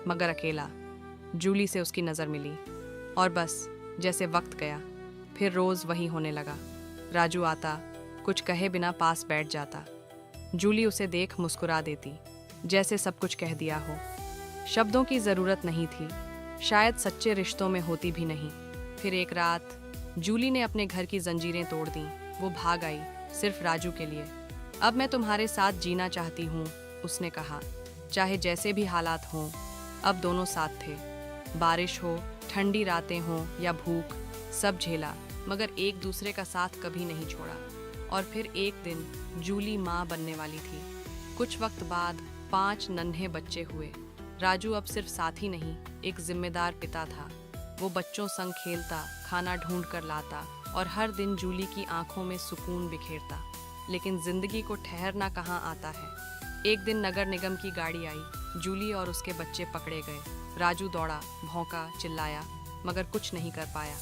मगर अकेला। जूली से उसकी नज़र मिली और बस जैसे वक्त गया फिर रोज़ वही होने लगा। राजू आता, कुछ कहे बिना पास बैठ जाता। जूली उसे देख मुस्कुरा देती, जैसे सब कुछ कह दिया हो। शब्दों की ज़रूरत नहीं थी, शायद सच्चे रिश्तों में होती भी नहीं। फिर एक रात जूली ने अपने घर की जंजीरें तोड़ दीं। वो भाग आई सिर्फ राजू के लिए। अब मैं तुम्हारे साथ जीना चाहती हूँ, उसने कहा। चाहे जैसे भी हालात हों, अब दोनों साथ थे। बारिश हो, ठंडी रातें हों या भूख, सब झेला, मगर एक दूसरे का साथ कभी नहीं छोड़ा। और फिर एक दिन जूली माँ बनने वाली थी। कुछ वक्त बाद 5 नन्हे बच्चे हुए। राजू अब सिर्फ साथी नहीं, एक जिम्मेदार पिता था। वो बच्चों संग खेलता, खाना ढूंढ कर लाता और हर दिन जूली की आंखों में सुकून बिखेरता। लेकिन जिंदगी को ठहरना कहाँ आता है। एक दिन नगर निगम की गाड़ी आई। जूली और उसके बच्चे पकड़े गए। राजू दौड़ा, भौंका, चिल्लाया, मगर कुछ नहीं कर पाया।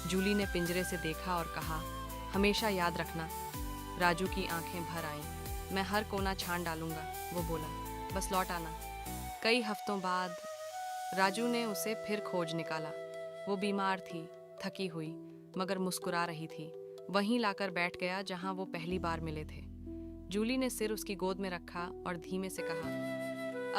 जूली ने पिंजरे से देखा और कहा, हमेशा याद रखना। राजू की आंखें भर आईं। मैं हर कोना छान डालूंगा, वो बोला, बस लौट आना। कई हफ्तों बाद राजू ने उसे फिर खोज निकाला। वो बीमार थी, थकी हुई, मगर मुस्कुरा रही थी। वहीं लाकर बैठ गया जहां वो पहली बार मिले थे। जूली ने सिर उसकी गोद में रखा और धीमे से कहा,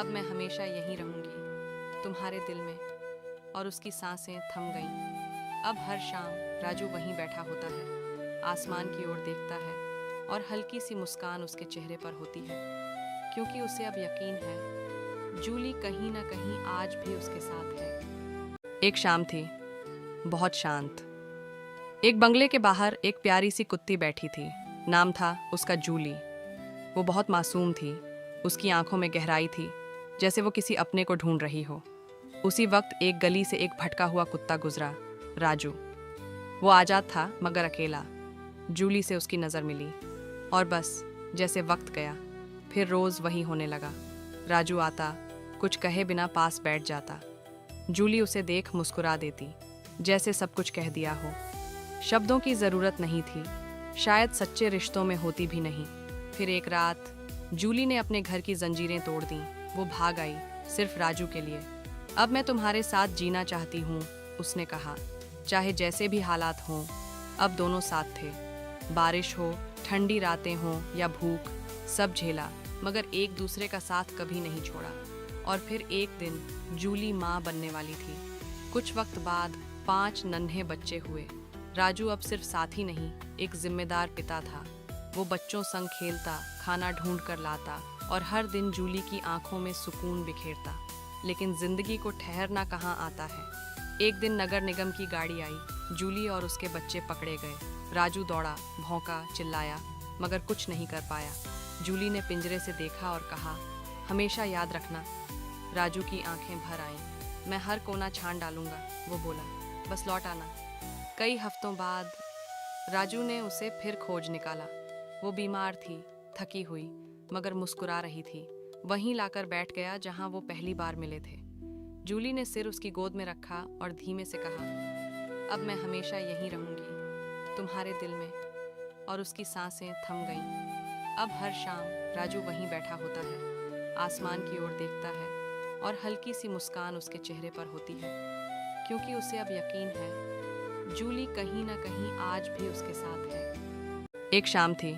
अब मैं हमेशा यहीं रहूंगी, तुम्हारे दिल में। और उसकी सांसें थम गईं। अब हर शाम राजू वहीं बैठा होता है, आसमान की ओर देखता है और हल्की सी मुस्कान उसके चेहरे पर होती है, क्योंकि उसे अब यकीन है जूली कहीं ना कहीं आज भी उसके साथ है। एक शाम थी, बहुत शांत। एक बंगले के बाहर एक प्यारी सी कुत्ती बैठी थी। नाम था उसका जूली। वो बहुत मासूम थी, उसकी आंखों में गहराई थी, जैसे वो किसी अपने को ढूंढ रही हो। उसी वक्त एक गली से एक भटका हुआ कुत्ता गुजरा, राजू। वो आजाद था मगर अकेला। जूली से उसकी नज़र मिली और बस जैसे वक्त गया फिर रोज़ वही होने लगा। राजू आता, कुछ कहे बिना पास बैठ जाता। जूली उसे देख मुस्कुरा देती, जैसे सब कुछ कह दिया हो। शब्दों की ज़रूरत नहीं थी, शायद सच्चे रिश्तों में होती भी नहीं। फिर एक रात जूली ने अपने घर की जंजीरें तोड़ दीं। वो भाग आई सिर्फ राजू के लिए। अब मैं तुम्हारे साथ जीना चाहती हूँ, उसने कहा। चाहे जैसे भी हालात हों, अब दोनों साथ थे। बारिश हो, ठंडी रातें हों या भूख, सब झेला, मगर एक दूसरे का साथ कभी नहीं छोड़ा। और फिर एक दिन जूली माँ बनने वाली थी। कुछ वक्त बाद 5 नन्हे बच्चे हुए। राजू अब सिर्फ साथी नहीं, एक जिम्मेदार पिता था। वो बच्चों संग खेलता, खाना ढूंढ कर लाता और हर दिन जूली की आंखों में सुकून बिखेरता। लेकिन जिंदगी को ठहरना कहाँ आता है। एक दिन नगर निगम की गाड़ी आई। जूली और उसके बच्चे पकड़े गए। राजू दौड़ा, भौंका, चिल्लाया, मगर कुछ नहीं कर पाया। जूली ने पिंजरे से देखा और कहा, हमेशा याद रखना। राजू की आंखें भर आईं। मैं हर कोना छान डालूंगा, वो बोला, बस लौट आना। कई हफ्तों बाद राजू ने उसे फिर खोज निकाला। वो बीमार थी, थकी हुई, मगर मुस्कुरा रही थी। वहीं लाकर बैठ गया जहां वो पहली बार मिले थे। जूली ने सिर उसकी गोद में रखा और धीमे से कहा, अब मैं हमेशा यहीं रहूंगी, तुम्हारे दिल में। और उसकी सांसें थम गईं। अब हर शाम राजू वहीं बैठा होता है, आसमान की ओर देखता है और हल्की सी मुस्कान उसके चेहरे पर होती है, क्योंकि उसे अब यकीन है जूली कहीं ना कहीं आज भी उसके साथ है। एक शाम थी,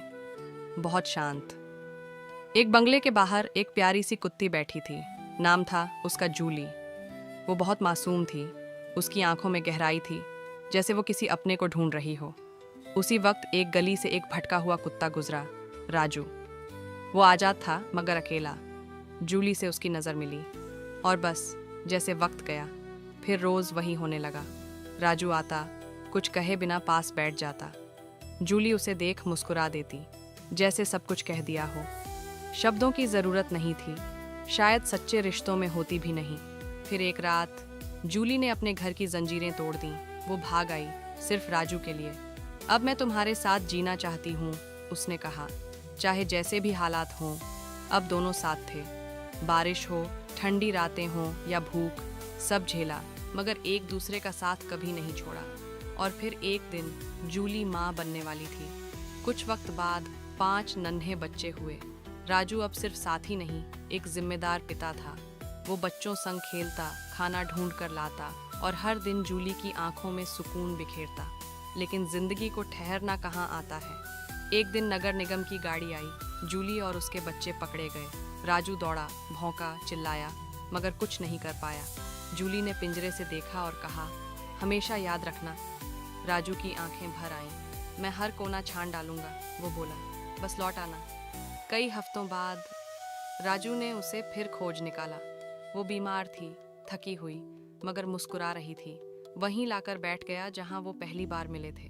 बहुत शांत। एक बंगले के बाहर एक प्यारी सी कुत्ती बैठी थी। नाम था उसका जूली। वो बहुत मासूम थी, उसकी आंखों में गहराई थी, जैसे वो किसी अपने को ढूंढ रही हो। उसी वक्त एक गली से एक भटका हुआ कुत्ता गुजरा, राजू। वो आजाद था मगर अकेला। जूली से उसकी नज़र मिली और बस जैसे वक्त गया फिर रोज़ वही होने लगा। राजू आता, कुछ कहे बिना पास बैठ जाता। जूली उसे देख मुस्कुरा देती, जैसे सब कुछ कह दिया हो। शब्दों की ज़रूरत नहीं थी, शायद सच्चे रिश्तों में होती भी नहीं। फिर एक रात जूली ने अपने घर की जंजीरें तोड़ दीं। वो भाग आई सिर्फ राजू के लिए। अब मैं तुम्हारे साथ जीना चाहती हूँ, उसने कहा। चाहे जैसे भी हालात हों, अब दोनों साथ थे। बारिश हो, ठंडी रातें हों या भूख, सब झेला, मगर एक दूसरे का साथ कभी नहीं छोड़ा। और फिर एक दिन जूली माँ बनने वाली थी। कुछ वक्त बाद 5 नन्हे बच्चे हुए। राजू अब सिर्फ साथी नहीं, एक जिम्मेदार पिता था। वो बच्चों संग खेलता, खाना ढूंढ कर लाता और हर दिन जूली की आंखों में सुकून बिखेरता। लेकिन जिंदगी को ठहरना कहाँ आता है। एक दिन नगर निगम की गाड़ी आई, जूली और उसके बच्चे पकड़े गए। राजू दौड़ा, भौंका, चिल्लाया, मगर कुछ नहीं कर पाया। जूली ने पिंजरे से देखा और कहा, हमेशा याद रखना। राजू की आंखें भर आईं। मैं हर कोना छान डालूंगा, वो बोला, बस लौट आना। कई हफ्तों बाद राजू ने उसे फिर खोज निकाला। वो बीमार थी, थकी हुई, मगर मुस्कुरा रही थी। वहीं लाकर बैठ गया जहां वो पहली बार मिले थे।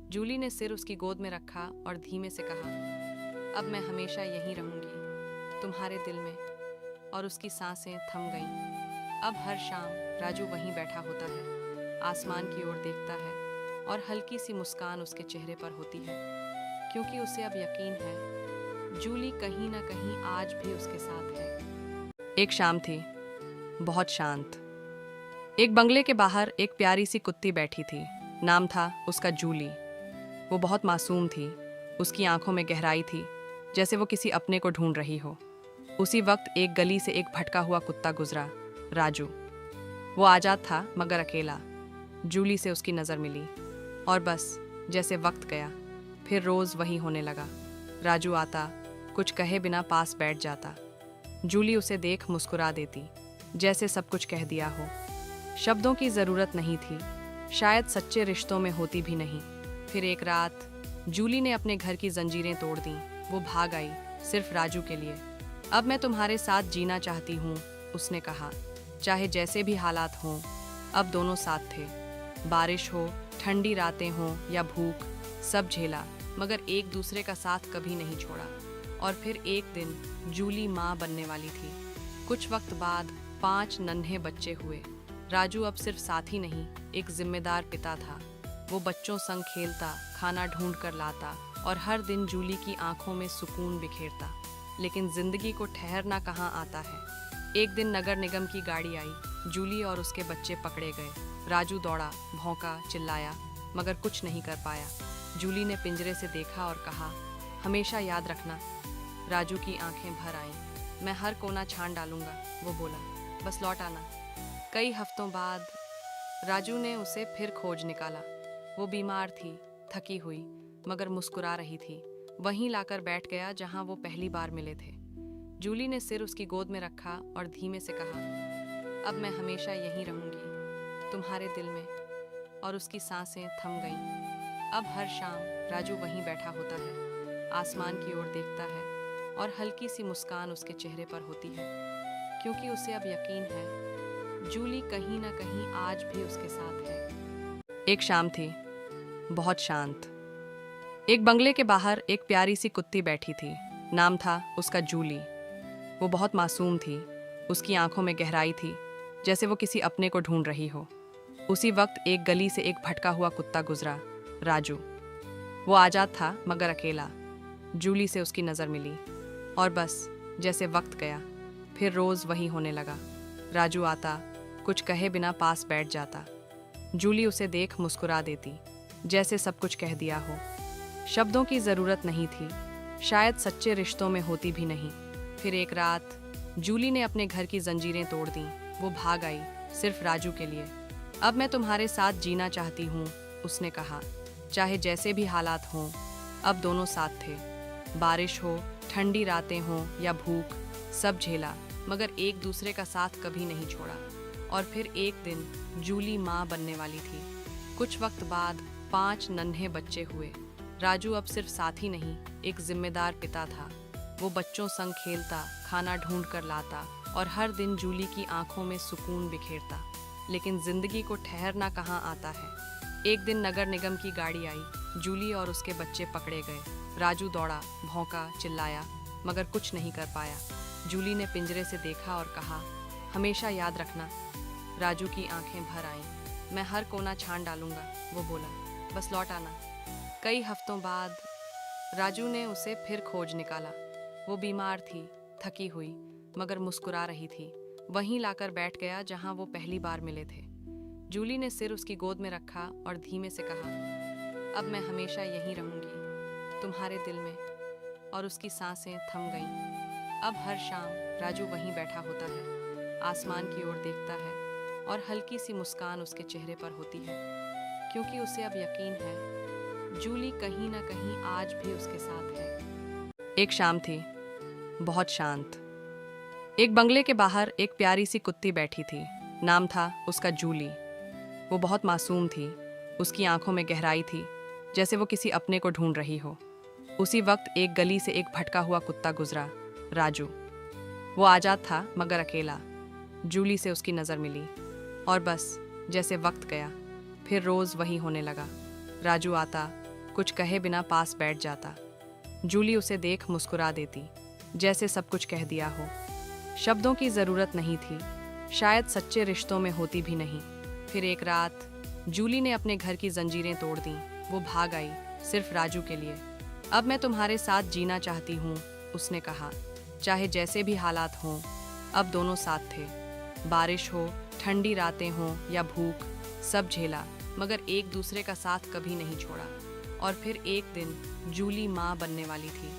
जूली ने सिर उसकी गोद में रखा और धीमे से कहा, अब मैं हमेशा यहीं रहूंगी, तुम्हारे दिल में। और उसकी सांसें थम गईं। अब हर शाम राजू वहीं बैठा होता है, आसमान की ओर देखता है और हल्की सी मुस्कान उसके चेहरे पर होती है, क्योंकि उसे अब यकीन है जूली कहीं ना कहीं आज भी उसके साथ है। एक शाम थी, बहुत शांत। एक बंगले के बाहर एक प्यारी सी कुत्ती बैठी थी। नाम था उसका जूली। वो बहुत मासूम थी, उसकी आंखों में गहराई थी, जैसे वो किसी अपने को ढूंढ रही हो। उसी वक्त एक गली से एक भटका हुआ कुत्ता गुजरा, राजू। वो आजाद था मगर अकेला। जूली से उसकी नज़र मिली और बस जैसे वक्त गया, फिर रोज़ वही होने लगा। राजू आता, कुछ कहे बिना पास बैठ जाता। जूली उसे देख मुस्कुरा देती, जैसे सब कुछ कह दिया हो। शब्दों की ज़रूरत नहीं थी, शायद सच्चे रिश्तों में होती भी नहीं। फिर एक रात जूली ने अपने घर की जंजीरें तोड़ दी। वो भाग आई, सिर्फ राजू के लिए। अब मैं तुम्हारे साथ जीना चाहती हूँ, उसने कहा। चाहे जैसे भी हालात हों, अब दोनों साथ थे। बारिश हो, ठंडी रातें हों या भूख, सब झेला, मगर एक दूसरे का साथ कभी नहीं छोड़ा। और फिर एक दिन जूली माँ बनने वाली थी। कुछ वक्त बाद 5 नन्हे बच्चे हुए। राजू अब सिर्फ साथी नहीं, एक जिम्मेदार पिता था। वो बच्चों संग खेलता, खाना ढूंढ कर लाता और हर दिन जूली की आंखों में सुकून बिखेरता। लेकिन जिंदगी को ठहरना कहाँ आता है। एक दिन नगर निगम की गाड़ी आई, जूली और उसके बच्चे पकड़े गए। राजू दौड़ा, भौंका, चिल्लाया, मगर कुछ नहीं कर पाया। जूली ने पिंजरे से देखा और कहा, हमेशा याद रखना। राजू की आंखें भर आईं। मैं हर कोना छान डालूंगा, वो बोला, बस लौट आना। कई हफ्तों बाद राजू ने उसे फिर खोज निकाला। वो बीमार थी, थकी हुई, मगर मुस्कुरा रही थी। वहीं लाकर बैठ गया जहां वो पहली बार मिले थे। जूली ने सिर उसकी गोद में रखा और धीमे से कहा, अब मैं हमेशा यहीं रहूंगी, तुम्हारे दिल में। और उसकी सांसें थम गईं। अब हर शाम राजू वहीं बैठा होता है, आसमान की ओर देखता है और हल्की सी मुस्कान उसके चेहरे पर होती है, क्योंकि उसे अब यकीन है जूली कहीं ना कहीं आज भी उसके साथ है। एक शाम थी, बहुत शांत। एक बंगले के बाहर एक प्यारी सी कुत्ती बैठी थी। नाम था उसका जूली। वो बहुत मासूम थी, उसकी आंखों में गहराई थी, जैसे वो किसी अपने को ढूंढ रही हो। उसी वक्त एक गली से एक भटका हुआ कुत्ता गुजरा, राजू। वो आजाद था मगर अकेला। जूली से उसकी नज़र मिली और बस जैसे वक्त गया, फिर रोज़ वही होने लगा। राजू आता, कुछ कहे बिना पास बैठ जाता। जूली उसे देख मुस्कुरा देती, जैसे सब कुछ कह दिया हो। शब्दों की ज़रूरत नहीं थी, शायद सच्चे रिश्तों में होती भी नहीं। फिर एक रात जूली ने अपने घर की जंजीरें तोड़ दी। वो भाग आई, सिर्फ राजू के लिए। अब मैं तुम्हारे साथ जीना चाहती हूँ, उसने कहा। चाहे जैसे भी हालात हों, अब दोनों साथ थे। बारिश हो, ठंडी रातें हों या भूख, सब झेला, मगर एक दूसरे का साथ कभी नहीं छोड़ा। और फिर एक दिन जूली माँ बनने वाली थी। कुछ वक्त बाद 5 नन्हे बच्चे हुए। राजू अब सिर्फ साथी नहीं, एक जिम्मेदार पिता था। वो बच्चों संग खेलता, खाना ढूंढ कर लाता और हर दिन जूली की आंखों में सुकून बिखेरता। लेकिन जिंदगी को ठहरना कहाँ आता है। एक दिन नगर निगम की गाड़ी आई, जूली और उसके बच्चे पकड़े गए। राजू दौड़ा, भौंका, चिल्लाया, मगर कुछ नहीं कर पाया। जूली ने पिंजरे से देखा और कहा, हमेशा याद रखना। राजू की आंखें भर आईं। मैं हर कोना छान डालूंगा, वो बोला, बस लौट आना। कई हफ्तों बाद राजू ने उसे फिर खोज निकाला। वो बीमार थी, थकी हुई, मगर मुस्कुरा रही थी। वहीं लाकर बैठ गया जहां वो पहली बार मिले थे। जूली ने सिर उसकी गोद में रखा और धीमे से कहा, अब मैं हमेशा यहीं रहूंगी, तुम्हारे दिल में। और उसकी सांसें थम गईं। अब हर शाम राजू वहीं बैठा होता है, आसमान की ओर देखता है और हल्की सी मुस्कान उसके चेहरे पर होती है, क्योंकि उसे अब यकीन है जूली कहीं ना कहीं आज भी उसके साथ है। एक शाम थी, बहुत शांत। एक बंगले के बाहर एक प्यारी सी कुत्ती बैठी थी। नाम था उसका जूली। वो बहुत मासूम थी। उसकी आंखों में गहराई थी, जैसे वो किसी अपने को ढूंढ रही हो। उसी वक्त एक गली से एक भटका हुआ कुत्ता गुजरा, राजू। वो आजाद था मगर अकेला। जूली से उसकी नज़र मिली और बस जैसे वक्त गया, फिर रोज़ वही होने लगा। राजू आता, कुछ कहे बिना पास बैठ जाता। जूली उसे देख मुस्कुरा देती, जैसे सब कुछ कह दिया हो। शब्दों की ज़रूरत नहीं थी, शायद सच्चे रिश्तों में होती भी नहीं। फिर एक रात जूली ने अपने घर की जंजीरें तोड़ दी। वो भाग आई, सिर्फ राजू के लिए। अब मैं तुम्हारे साथ जीना चाहती हूँ, उसने कहा। चाहे जैसे भी हालात हों, अब दोनों साथ थे। बारिश हो, ठंडी रातें हों या भूख, सब झेला, मगर एक दूसरे का साथ कभी नहीं छोड़ा। और फिर एक दिन जूली माँ बनने वाली थी।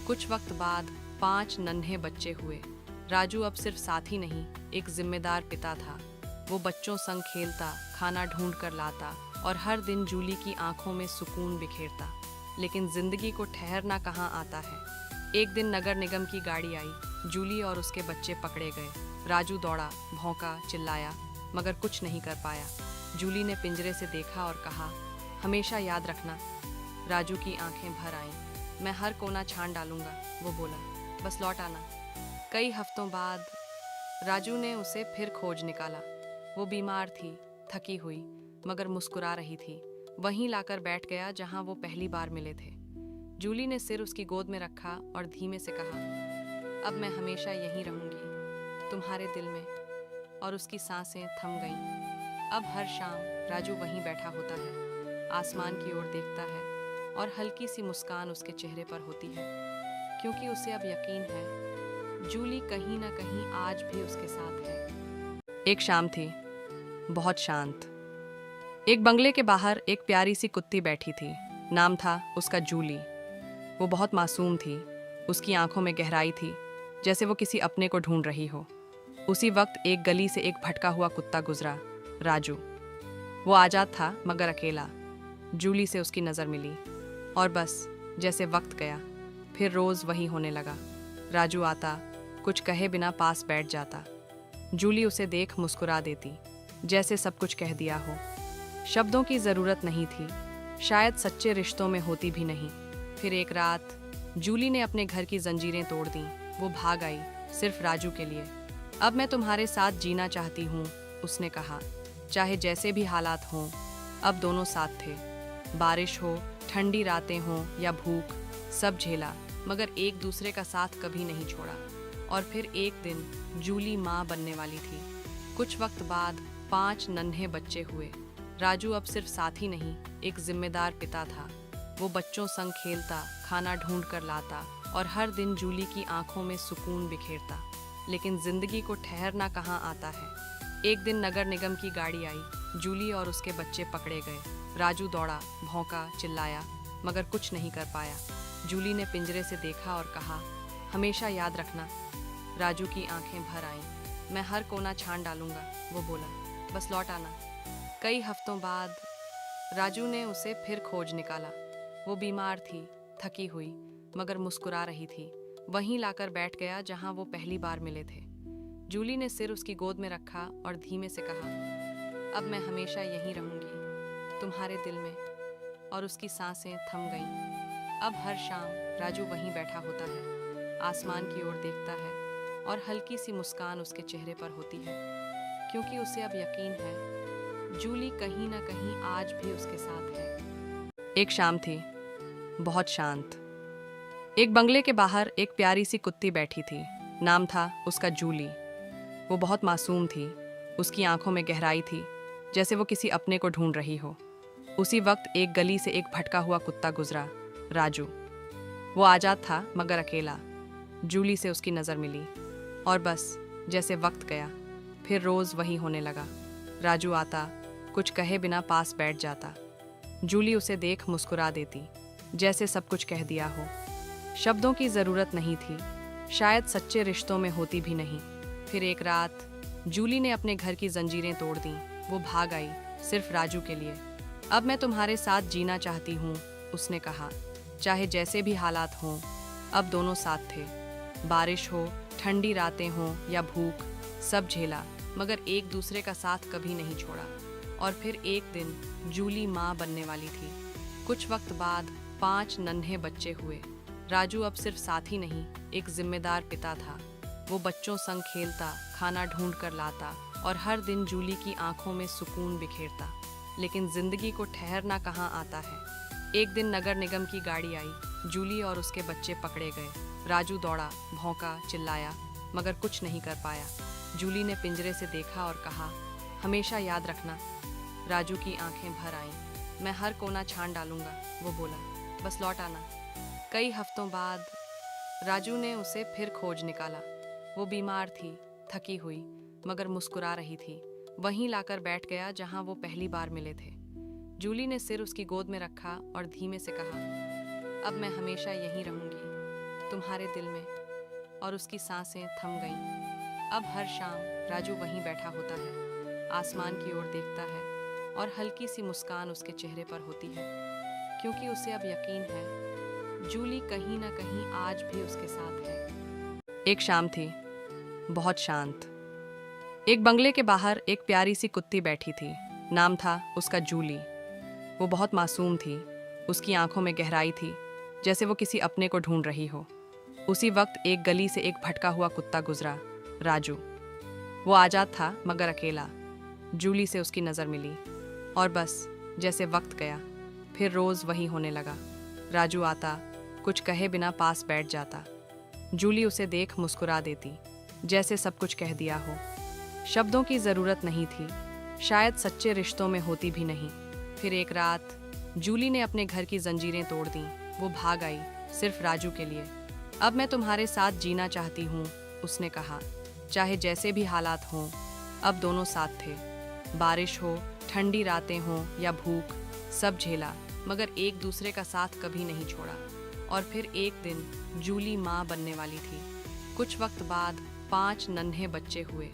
कुछ वक्त बाद 5 नन्हे बच्चे हुए। राजू अब सिर्फ साथी नहीं, एक जिम्मेदार पिता था। वो बच्चों संग खेलता, खाना ढूंढ कर लाता और हर दिन जूली की आंखों में सुकून बिखेरता। लेकिन जिंदगी को ठहरना कहाँ आता है। एक दिन नगर निगम की गाड़ी आई। जूली और उसके बच्चे पकड़े गए। राजू दौड़ा, भौंका, चिल्लाया, मगर कुछ नहीं कर पाया। जूली ने पिंजरे से देखा और कहा, हमेशा याद रखना। राजू की आंखें भर आईं। मैं हर कोना छान डालूंगा, वो बोला, बस लौट आना। कई हफ्तों बाद राजू ने उसे फिर खोज निकाला। वो बीमार थी, थकी हुई, मगर मुस्कुरा रही थी। वहीं लाकर बैठ गया जहां वो पहली बार मिले थे। जूली ने सिर उसकी गोद में रखा और धीमे से कहा, अब मैं हमेशा यहीं रहूंगी, तुम्हारे दिल में। और उसकी सांसें थम गईं। अब हर शाम राजू वहीं बैठा होता है, आसमान की ओर देखता है और हल्की सी मुस्कान उसके चेहरे पर होती है, क्योंकि उसे अब यकीन है जूली कहीं ना कहीं आज भी उसके साथ है। एक शाम थी, बहुत शांत। एक बंगले के बाहर एक प्यारी सी कुत्ती बैठी थी। नाम था उसका जूली। वो बहुत मासूम थी। उसकी आंखों में गहराई थी, जैसे वो किसी अपने को ढूंढ रही हो। उसी वक्त एक गली से एक भटका हुआ कुत्ता गुजरा, राजू। वो आजाद था मगर अकेला। जूली से उसकी नज़र मिली और बस जैसे वक्त गया, फिर रोज़ वही होने लगा। राजू आता, कुछ कहे बिना पास बैठ जाता। जूली उसे देख मुस्कुरा देती, जैसे सब कुछ कह दिया हो। शब्दों की ज़रूरत नहीं थी, शायद सच्चे रिश्तों में होती भी नहीं। फिर एक रात जूली ने अपने घर की जंजीरें तोड़ दी। वो भाग आई, सिर्फ राजू के लिए। अब मैं तुम्हारे साथ जीना चाहती हूँ, उसने कहा। चाहे जैसे भी हालात हों, अब दोनों साथ थे। बारिश हो, ठंडी रातें हों या भूख, सब झेला, मगर एक दूसरे का साथ कभी नहीं छोड़ा। और फिर एक दिन जूली माँ बनने वाली थी। कुछ वक्त बाद 5 नन्हे बच्चे हुए। राजू अब सिर्फ साथी नहीं, एक जिम्मेदार पिता था। वो बच्चों संग खेलता, खाना ढूंढ कर लाता और हर दिन जूली की आंखों में सुकून बिखेरता। लेकिन जिंदगी को ठहरना कहाँ आता है। एक दिन नगर निगम की गाड़ी आई। जूली और उसके बच्चे पकड़े गए। राजू दौड़ा, भौंका, चिल्लाया, मगर कुछ नहीं कर पाया। जूली ने पिंजरे से देखा और कहा, हमेशा याद रखना। राजू की आंखें भर आईं। मैं हर कोना छान डालूंगा, वो बोला, बस लौट आना। कई हफ्तों बाद राजू ने उसे फिर खोज निकाला। वो बीमार थी, थकी हुई, मगर मुस्कुरा रही थी। वहीं लाकर बैठ गया जहां वो पहली बार मिले थे। जूली ने सिर उसकी गोद में रखा और धीमे से कहा, अब मैं हमेशा यहीं रहूंगी, तुम्हारे दिल में। और उसकी सांसें थम गईं। अब हर शाम राजू वहीं बैठा होता है, आसमान की ओर देखता है और हल्की सी मुस्कान उसके चेहरे पर होती है, क्योंकि उसे अब यकीन है जूली कहीं ना कहीं आज भी उसके साथ है। एक शाम थी, बहुत शांत। एक बंगले के बाहर एक प्यारी सी कुत्ती बैठी थी। नाम था उसका जूली। वो बहुत मासूम थी। उसकी आंखों में गहराई थी, जैसे वो किसी अपने को ढूंढ रही हो। उसी वक्त एक गली से एक भटका हुआ कुत्ता गुजरा, राजू। वो आजाद था मगर अकेला। जूली से उसकी नज़र मिली और बस जैसे वक्त गया, फिर रोज़ वही होने लगा। राजू आता, कुछ कहे बिना पास बैठ जाता। जूली उसे देख मुस्कुरा देती, जैसे सब कुछ कह दिया हो। शब्दों की ज़रूरत नहीं थी, शायद सच्चे रिश्तों में होती भी नहीं। फिर एक रात जूली ने अपने घर की जंजीरें तोड़ दी। वो भाग आई, सिर्फ राजू के लिए। अब मैं तुम्हारे साथ जीना चाहती हूँ, उसने कहा। चाहे जैसे भी हालात हों, अब दोनों साथ थे। बारिश हो, ठंडी रातें हों या भूख, सब झेला, मगर एक दूसरे का साथ कभी नहीं छोड़ा। और फिर एक दिन जूली माँ बनने वाली थी। कुछ वक्त बाद 5 नन्हे बच्चे हुए। राजू अब सिर्फ साथी नहीं, एक जिम्मेदार पिता था। वो बच्चों संग खेलता, खाना ढूंढ कर लाता और हर दिन जूली की आंखों में सुकून बिखेरता। लेकिन जिंदगी को ठहरना कहाँ आता है। एक दिन नगर निगम की गाड़ी आई। जूली और उसके बच्चे पकड़े गए। राजू दौड़ा, भौंका, चिल्लाया, मगर कुछ नहीं कर पाया। जूली ने पिंजरे से देखा और कहा, हमेशा याद रखना। राजू की आंखें भर आईं। मैं हर कोना छान डालूंगा, वो बोला, बस लौट आना। कई हफ्तों बाद राजू ने उसे फिर खोज निकाला। वो बीमार थी, थकी हुई, मगर मुस्कुरा रही थी। वहीं लाकर बैठ गया जहां वो पहली बार मिले थे। जूली ने सिर उसकी गोद में रखा और धीमे से कहा, अब मैं हमेशा यहीं रहूंगी, तुम्हारे दिल में। और उसकी सांसें थम गईं। अब हर शाम राजू वहीं बैठा होता है, आसमान की ओर देखता है और हल्की सी मुस्कान उसके चेहरे पर होती है, क्योंकि उसे अब यकीन है जूली कहीं ना कहीं आज भी उसके साथ है। एक शाम थी, बहुत शांत। एक बंगले के बाहर एक प्यारी सी कुत्ती बैठी थी। नाम था उसका जूली। वो बहुत मासूम थी। उसकी आंखों में गहराई थी, जैसे वो किसी अपने को ढूंढ रही हो। उसी वक्त एक गली से एक भटका हुआ कुत्ता गुजरा, राजू। वो आजाद था मगर अकेला। जूली से उसकी नज़र मिली और बस जैसे वक्त गया, फिर रोज़ वही होने लगा। राजू आता, कुछ कहे बिना पास बैठ जाता। जूली उसे देख मुस्कुरा देती, जैसे सब कुछ कह दिया हो। शब्दों की ज़रूरत नहीं थी, शायद सच्चे रिश्तों में होती भी नहीं। फिर एक रात जूली ने अपने घर की जंजीरें तोड़ दी। वो भाग आई, सिर्फ राजू के लिए। अब मैं तुम्हारे साथ जीना चाहती हूँ, उसने कहा। चाहे जैसे भी हालात हों, अब दोनों साथ थे। बारिश हो, ठंडी रातें हों या भूख, सब झेला, मगर एक दूसरे का साथ कभी नहीं छोड़ा। और फिर एक दिन जूली माँ बनने वाली थी। कुछ वक्त बाद 5 नन्हे बच्चे हुए।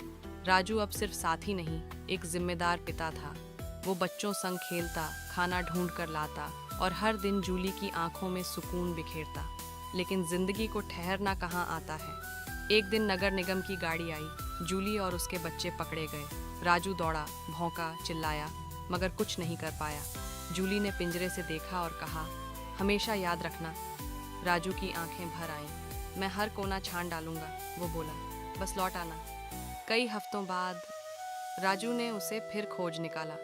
राजू अब सिर्फ साथी नहीं, एक जिम्मेदार पिता था। वो बच्चों संग खेलता, खाना ढूंढ कर लाता और हर दिन जूली की आंखों में सुकून बिखेरता। लेकिन जिंदगी को ठहरना कहाँ आता है। एक दिन नगर निगम की गाड़ी आई। जूली और उसके बच्चे पकड़े गए। राजू दौड़ा, भौंका, चिल्लाया, मगर कुछ नहीं कर पाया। जूली ने पिंजरे से देखा और कहा, हमेशा याद रखना। राजू की आंखें भर आईं। मैं हर कोना छान डालूंगा, वो बोला, बस लौट आना। कई हफ्तों बाद राजू ने उसे फिर खोज निकाला।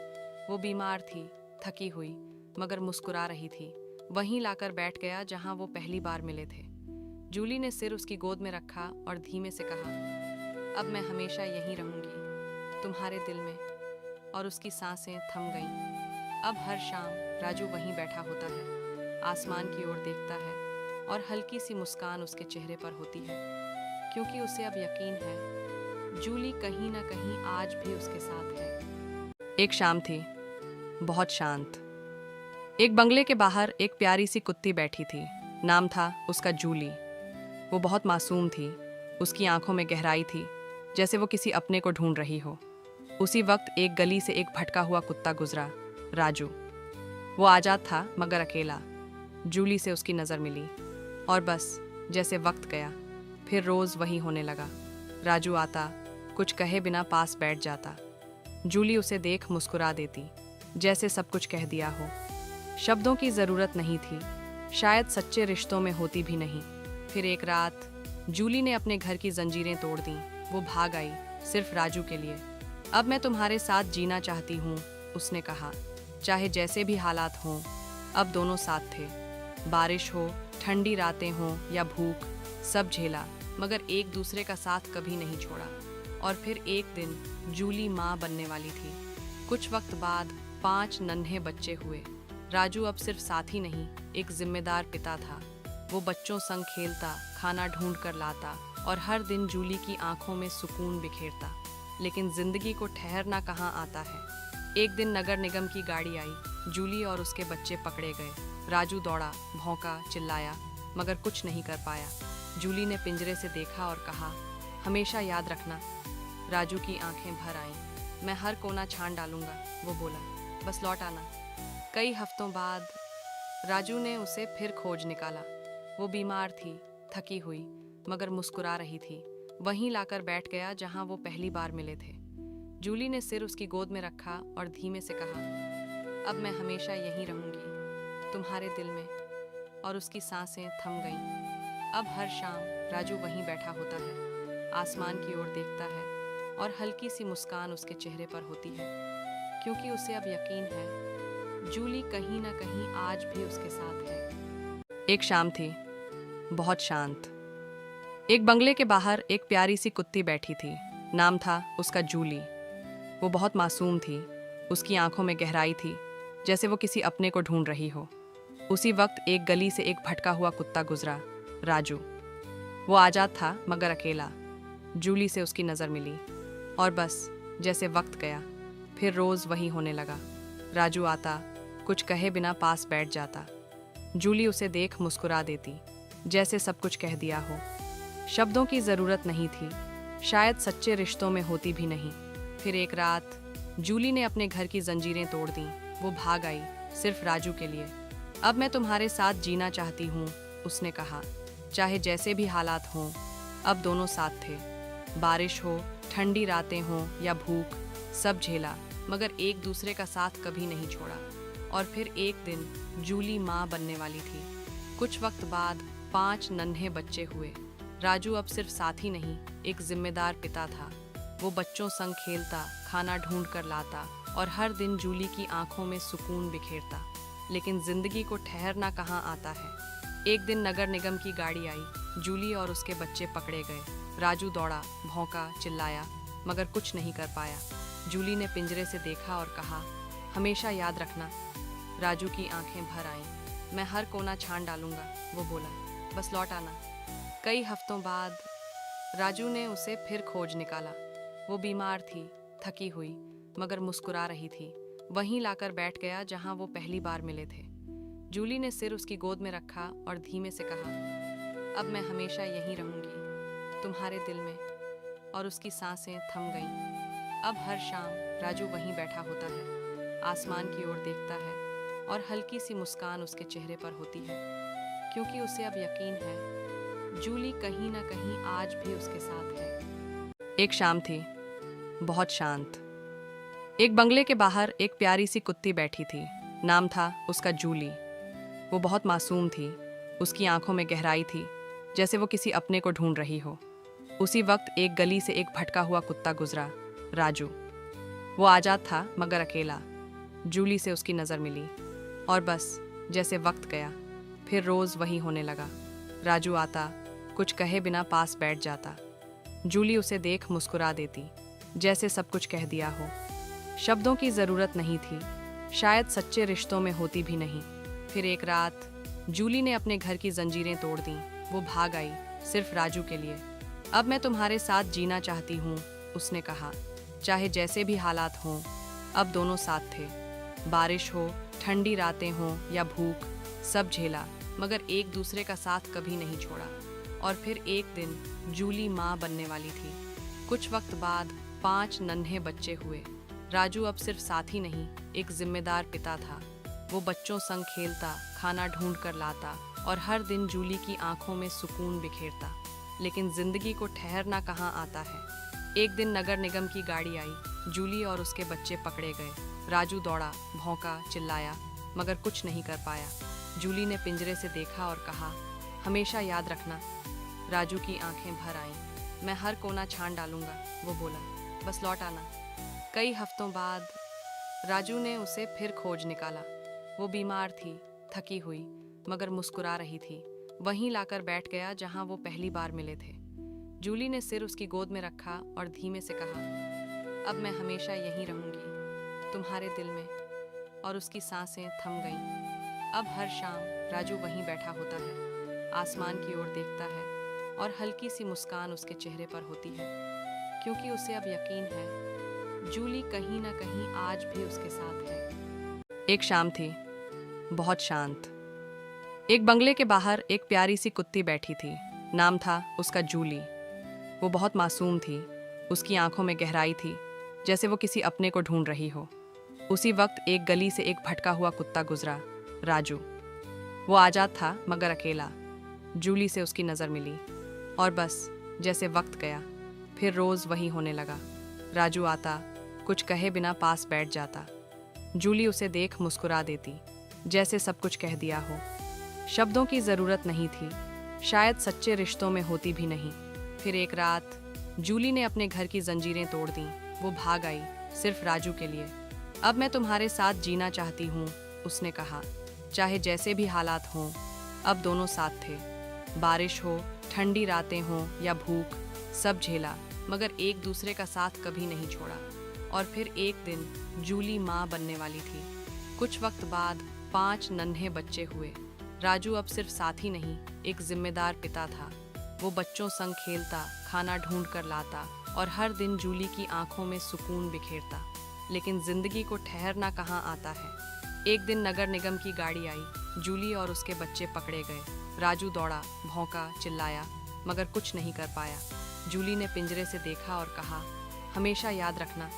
वो बीमार थी, थकी हुई, मगर मुस्कुरा रही थी। वहीं लाकर बैठ गया जहां वो पहली बार मिले थे। जूली ने सिर उसकी गोद में रखा और धीमे से कहा, अब मैं हमेशा यहीं रहूंगी, तुम्हारे दिल में। और उसकी सांसें थम गईं। अब हर शाम राजू वहीं बैठा होता है, आसमान की ओर देखता है और हल्की सी मुस्कान उसके चेहरे पर होती है, क्योंकि उसे अब यकीन है जूली कहीं ना कहीं आज भी उसके साथ है। एक शाम थी, बहुत शांत। एक बंगले के बाहर एक प्यारी सी कुत्ती बैठी थी। नाम था उसका जूली। वो बहुत मासूम थी। उसकी आंखों में गहराई थी, जैसे वो किसी अपने को ढूंढ रही हो। उसी वक्त एक गली से एक भटका हुआ कुत्ता गुजरा, राजू। वो आजाद था मगर अकेला। जूली से उसकी नज़र मिली और बस जैसे वक्त गया, फिर रोज़ वही होने लगा। राजू आता, कुछ कहे बिना पास बैठ जाता। जूली उसे देख मुस्कुरा देती, जैसे सब कुछ कह दिया हो। शब्दों की ज़रूरत नहीं थी, शायद सच्चे रिश्तों में होती भी नहीं। फिर एक रात जूली ने अपने घर की जंजीरें तोड़ दी। वो भाग आई, सिर्फ राजू के लिए। अब मैं तुम्हारे साथ जीना चाहती हूँ, उसने कहा। चाहे जैसे भी हालात हों, अब दोनों साथ थे। बारिश हो, ठंडी रातें हों या भूख, सब झेला, मगर एक दूसरे का साथ कभी नहीं छोड़ा। और फिर एक दिन जूली माँ बनने वाली थी। कुछ वक्त बाद 5 नन्हे बच्चे हुए। राजू अब सिर्फ साथी नहीं, एक जिम्मेदार पिता था। वो बच्चों संग खेलता, खाना ढूंढ कर लाता और हर दिन जूली की आंखों में सुकून बिखेरता। लेकिन जिंदगी को ठहरना कहाँ आता है। एक दिन नगर निगम की गाड़ी आई। जूली और उसके बच्चे पकड़े गए। राजू दौड़ा, भौंका, चिल्लाया, मगर कुछ नहीं कर पाया। जूली ने पिंजरे से देखा और कहा, हमेशा याद रखना। राजू की आंखें भर आईं। मैं हर कोना छान डालूंगा, वो बोला, बस लौट आना। कई हफ्तों बाद राजू ने उसे फिर खोज निकाला। वो बीमार थी, थकी हुई, मगर मुस्कुरा रही थी। वहीं लाकर बैठ गया जहां वो पहली बार मिले थे। जूली ने सिर उसकी गोद में रखा और धीमे से कहा, अब मैं हमेशा यहीं रहूंगी, तुम्हारे दिल में। और उसकी सांसें थम गईं। अब हर शाम राजू वहीं बैठा होता है, आसमान की ओर देखता है और हल्की सी मुस्कान उसके चेहरे पर होती है, क्योंकि उसे अब यकीन है जूली कहीं ना कहीं आज भी उसके साथ है। एक शाम थी, बहुत शांत। एक बंगले के बाहर एक प्यारी सी कुत्ती बैठी थी। नाम था उसका जूली। वो बहुत मासूम थी, उसकी आंखों में गहराई थी, जैसे वो किसी अपने को ढूंढ रही हो। उसी वक्त एक गली से एक भटका हुआ कुत्ता गुजरा, राजू। वो आजाद था मगर अकेला। जूली से उसकी नज़र मिली और बस जैसे वक्त गया, फिर रोज़ वही होने लगा। राजू आता, कुछ कहे बिना पास बैठ जाता। जूली उसे देख मुस्कुरा देती, जैसे सब कुछ कह दिया हो। शब्दों की ज़रूरत नहीं थी, शायद सच्चे रिश्तों में होती भी नहीं। फिर एक रात जूली ने अपने घर की जंजीरें तोड़ दी। वो भाग आई, सिर्फ राजू के लिए। अब मैं तुम्हारे साथ जीना चाहती हूँ, उसने कहा। चाहे जैसे भी हालात हों, अब दोनों साथ थे। बारिश हो, ठंडी रातें हों या भूख, सब झेला, मगर एक दूसरे का साथ कभी नहीं छोड़ा। और फिर एक दिन जूली माँ बनने वाली थी। कुछ वक्त बाद 5 नन्हे बच्चे हुए। राजू अब सिर्फ साथी नहीं, एक जिम्मेदार पिता था। वो बच्चों संग खेलता, खाना ढूंढ कर लाता और हर दिन जूली की आंखों में सुकून बिखेरता। लेकिन जिंदगी को ठहरना कहाँ आता है। एक दिन नगर निगम की गाड़ी आई, जूली और उसके बच्चे पकड़े गए। राजू दौड़ा, भौंका, चिल्लाया, मगर कुछ नहीं कर पाया। जूली ने पिंजरे से देखा और कहा, हमेशा याद रखना। राजू की आंखें भर आईं। मैं हर कोना छान डालूंगा, वो बोला, बस लौट आना। कई हफ्तों बाद राजू ने उसे फिर खोज निकाला। वो बीमार थी, थकी हुई, मगर मुस्कुरा रही थी। वहीं लाकर बैठ गया जहां वो पहली बार मिले थे। जूली ने सिर उसकी गोद में रखा और धीमे से कहा, अब मैं हमेशा यहीं रहूंगी, तुम्हारे दिल में। और उसकी सांसें थम गईं। अब हर शाम राजू वहीं बैठा होता है, आसमान की ओर देखता है और हल्की सी मुस्कान उसके चेहरे पर होती है, क्योंकि उसे अब यकीन है जूली कहीं ना कहीं आज भी उसके साथ है। एक शाम थी, बहुत शांत। एक बंगले के बाहर एक प्यारी सी कुत्ती बैठी थी। नाम था उसका जूली। वो बहुत मासूम थी, उसकी आंखों में गहराई थी, जैसे वो किसी अपने को ढूंढ रही हो। उसी वक्त एक गली से एक भटका हुआ कुत्ता गुजरा, राजू। वो आजाद था मगर अकेला। जूली से उसकी नज़र मिली और बस जैसे वक्त गया, फिर रोज़ वही होने लगा। राजू आता, कुछ कहे बिना पास बैठ जाता। जूली उसे देख मुस्कुरा देती, जैसे सब कुछ कह दिया हो। शब्दों की ज़रूरत नहीं थी, शायद सच्चे रिश्तों में होती भी नहीं। फिर एक रात जूली ने अपने घर की जंजीरें तोड़ दी। वो भाग आई, सिर्फ राजू के लिए। अब मैं तुम्हारे साथ जीना चाहती हूँ, उसने कहा। चाहे जैसे भी हालात हों, अब दोनों साथ थे। बारिश हो, ठंडी रातें हों या भूख, सब झेला, मगर एक दूसरे का साथ कभी नहीं छोड़ा। और फिर एक दिन जूली माँ बनने वाली थी। कुछ वक्त बाद 5 नन्हे बच्चे हुए। राजू अब सिर्फ साथी नहीं, एक जिम्मेदार पिता था। वो बच्चों संग खेलता, खाना ढूंढ कर लाता और हर दिन जूली की आंखों में सुकून बिखेरता। लेकिन जिंदगी को ठहरना कहाँ आता है। एक दिन नगर निगम की गाड़ी आई, जूली और उसके बच्चे पकड़े गए। राजू दौड़ा, भौंका, चिल्लाया, मगर कुछ नहीं कर पाया। जूली ने पिंजरे से देखा और कहा, हमेशा याद रखना। राजू की आंखें भर आईं। मैं हर कोना छान डालूंगा, वो बोला, बस लौट आना। कई हफ्तों बाद राजू ने उसे फिर खोज निकाला। वो बीमार थी, थकी हुई, मगर मुस्कुरा रही थी। वहीं लाकर बैठ गया जहां वो पहली बार मिले थे। जूली ने सिर उसकी गोद में रखा और धीमे से कहा, अब मैं हमेशा यहीं रहूंगी, तुम्हारे दिल में। और उसकी सांसें थम गईं। अब हर शाम राजू वहीं बैठा होता है, आसमान की ओर देखता है और हल्की सी मुस्कान उसके चेहरे पर होती है, क्योंकि उसे अब यकीन है जूली कहीं ना कहीं आज भी उसके साथ है। एक शाम थी, बहुत शांत। एक बंगले के बाहर एक प्यारी सी कुत्ती बैठी थी। नाम था उसका जूली। वो बहुत मासूम थी, उसकी आंखों में गहराई थी, जैसे वो किसी अपने को ढूंढ रही हो। उसी वक्त एक गली से एक भटका हुआ कुत्ता गुजरा, राजू। वो आजाद था मगर अकेला। जूली से उसकी नज़र मिली और बस जैसे वक्त गया, फिर रोज़ वही होने लगा। राजू आता, कुछ कहे बिना पास बैठ जाता। जूली उसे देख मुस्कुरा देती, जैसे सब कुछ कह दिया हो। शब्दों की ज़रूरत नहीं थी, शायद सच्चे रिश्तों में होती भी नहीं। फिर एक रात जूली ने अपने घर की जंजीरें तोड़ दी। वो भाग आई, सिर्फ राजू के लिए। अब मैं तुम्हारे साथ जीना चाहती हूँ, उसने कहा। चाहे जैसे भी हालात हों, अब दोनों साथ थे। बारिश हो, ठंडी रातें हों या भूख, सब झेला, मगर एक दूसरे का साथ कभी नहीं छोड़ा। और फिर एक दिन जूली माँ बनने वाली थी। कुछ वक्त बाद 5 नन्हे बच्चे हुए। राजू अब सिर्फ साथी नहीं, एक जिम्मेदार पिता था। वो बच्चों संग खेलता, खाना ढूंढ कर लाता और हर दिन जूली की आंखों में सुकून बिखेरता। लेकिन जिंदगी को ठहरना कहाँ आता है। एक दिन नगर निगम की गाड़ी आई, जूली और उसके बच्चे पकड़े गए। राजू दौड़ा, भौंका, चिल्लाया, मगर कुछ नहीं कर पाया। जूली ने पिंजरे से देखा और कहा, हमेशा याद रखना।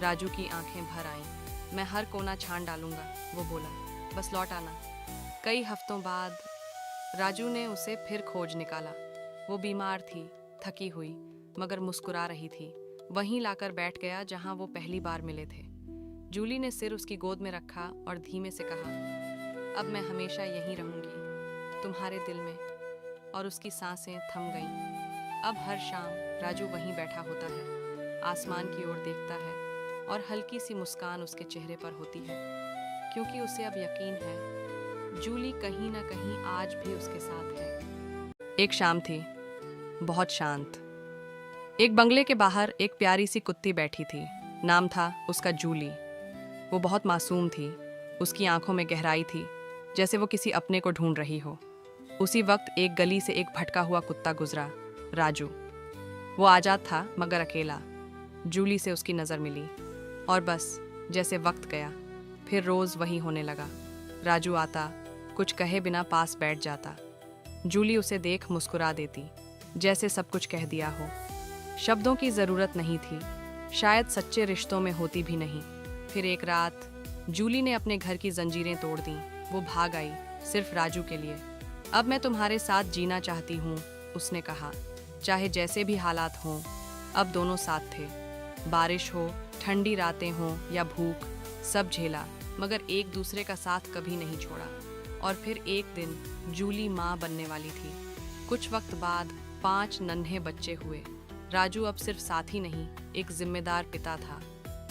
राजू की आंखें भर आईं। मैं हर कोना छान डालूंगा, वो बोला, बस लौट आना। कई हफ्तों बाद राजू ने उसे फिर खोज निकाला। वो बीमार थी, थकी हुई, मगर मुस्कुरा रही थी। वहीं लाकर बैठ गया जहां वो पहली बार मिले थे। जूली ने सिर उसकी गोद में रखा और धीमे से कहा, अब मैं हमेशा यहीं रहूंगी, तुम्हारे दिल में। और उसकी सांसें थम गईं। अब हर शाम राजू वहीं बैठा होता है, आसमान की ओर देखता है और हल्की सी मुस्कान उसके चेहरे पर होती है, क्योंकि उसे अब यकीन है जूली कहीं ना कहीं आज भी उसके साथ है। एक शाम थी, बहुत शांत। एक बंगले के बाहर एक प्यारी सी कुत्ती बैठी थी। नाम था उसका जूली। वो बहुत मासूम थी, उसकी आंखों में गहराई थी, जैसे वो किसी अपने को ढूंढ रही हो। उसी वक्त एक गली से एक भटका हुआ कुत्ता गुजरा, राजू। वो आजाद था मगर अकेला। जूली से उसकी नज़र मिली और बस जैसे वक्त गया, फिर रोज़ वही होने लगा। राजू आता, कुछ कहे बिना पास बैठ जाता। जूली उसे देख मुस्कुरा देती, जैसे सब कुछ कह दिया हो। शब्दों की ज़रूरत नहीं थी, शायद सच्चे रिश्तों में होती भी नहीं। फिर एक रात जूली ने अपने घर की जंजीरें तोड़ दी। वो भाग आई, सिर्फ राजू के लिए। अब मैं तुम्हारे साथ जीना चाहती हूँ, उसने कहा। चाहे जैसे भी हालात हों, अब दोनों साथ थे। बारिश हो, ठंडी रातें हों या भूख, सब झेला, मगर एक दूसरे का साथ कभी नहीं छोड़ा। और फिर एक दिन जूली माँ बनने वाली थी। कुछ वक्त बाद 5 नन्हे बच्चे हुए। राजू अब सिर्फ साथी नहीं, एक जिम्मेदार पिता था।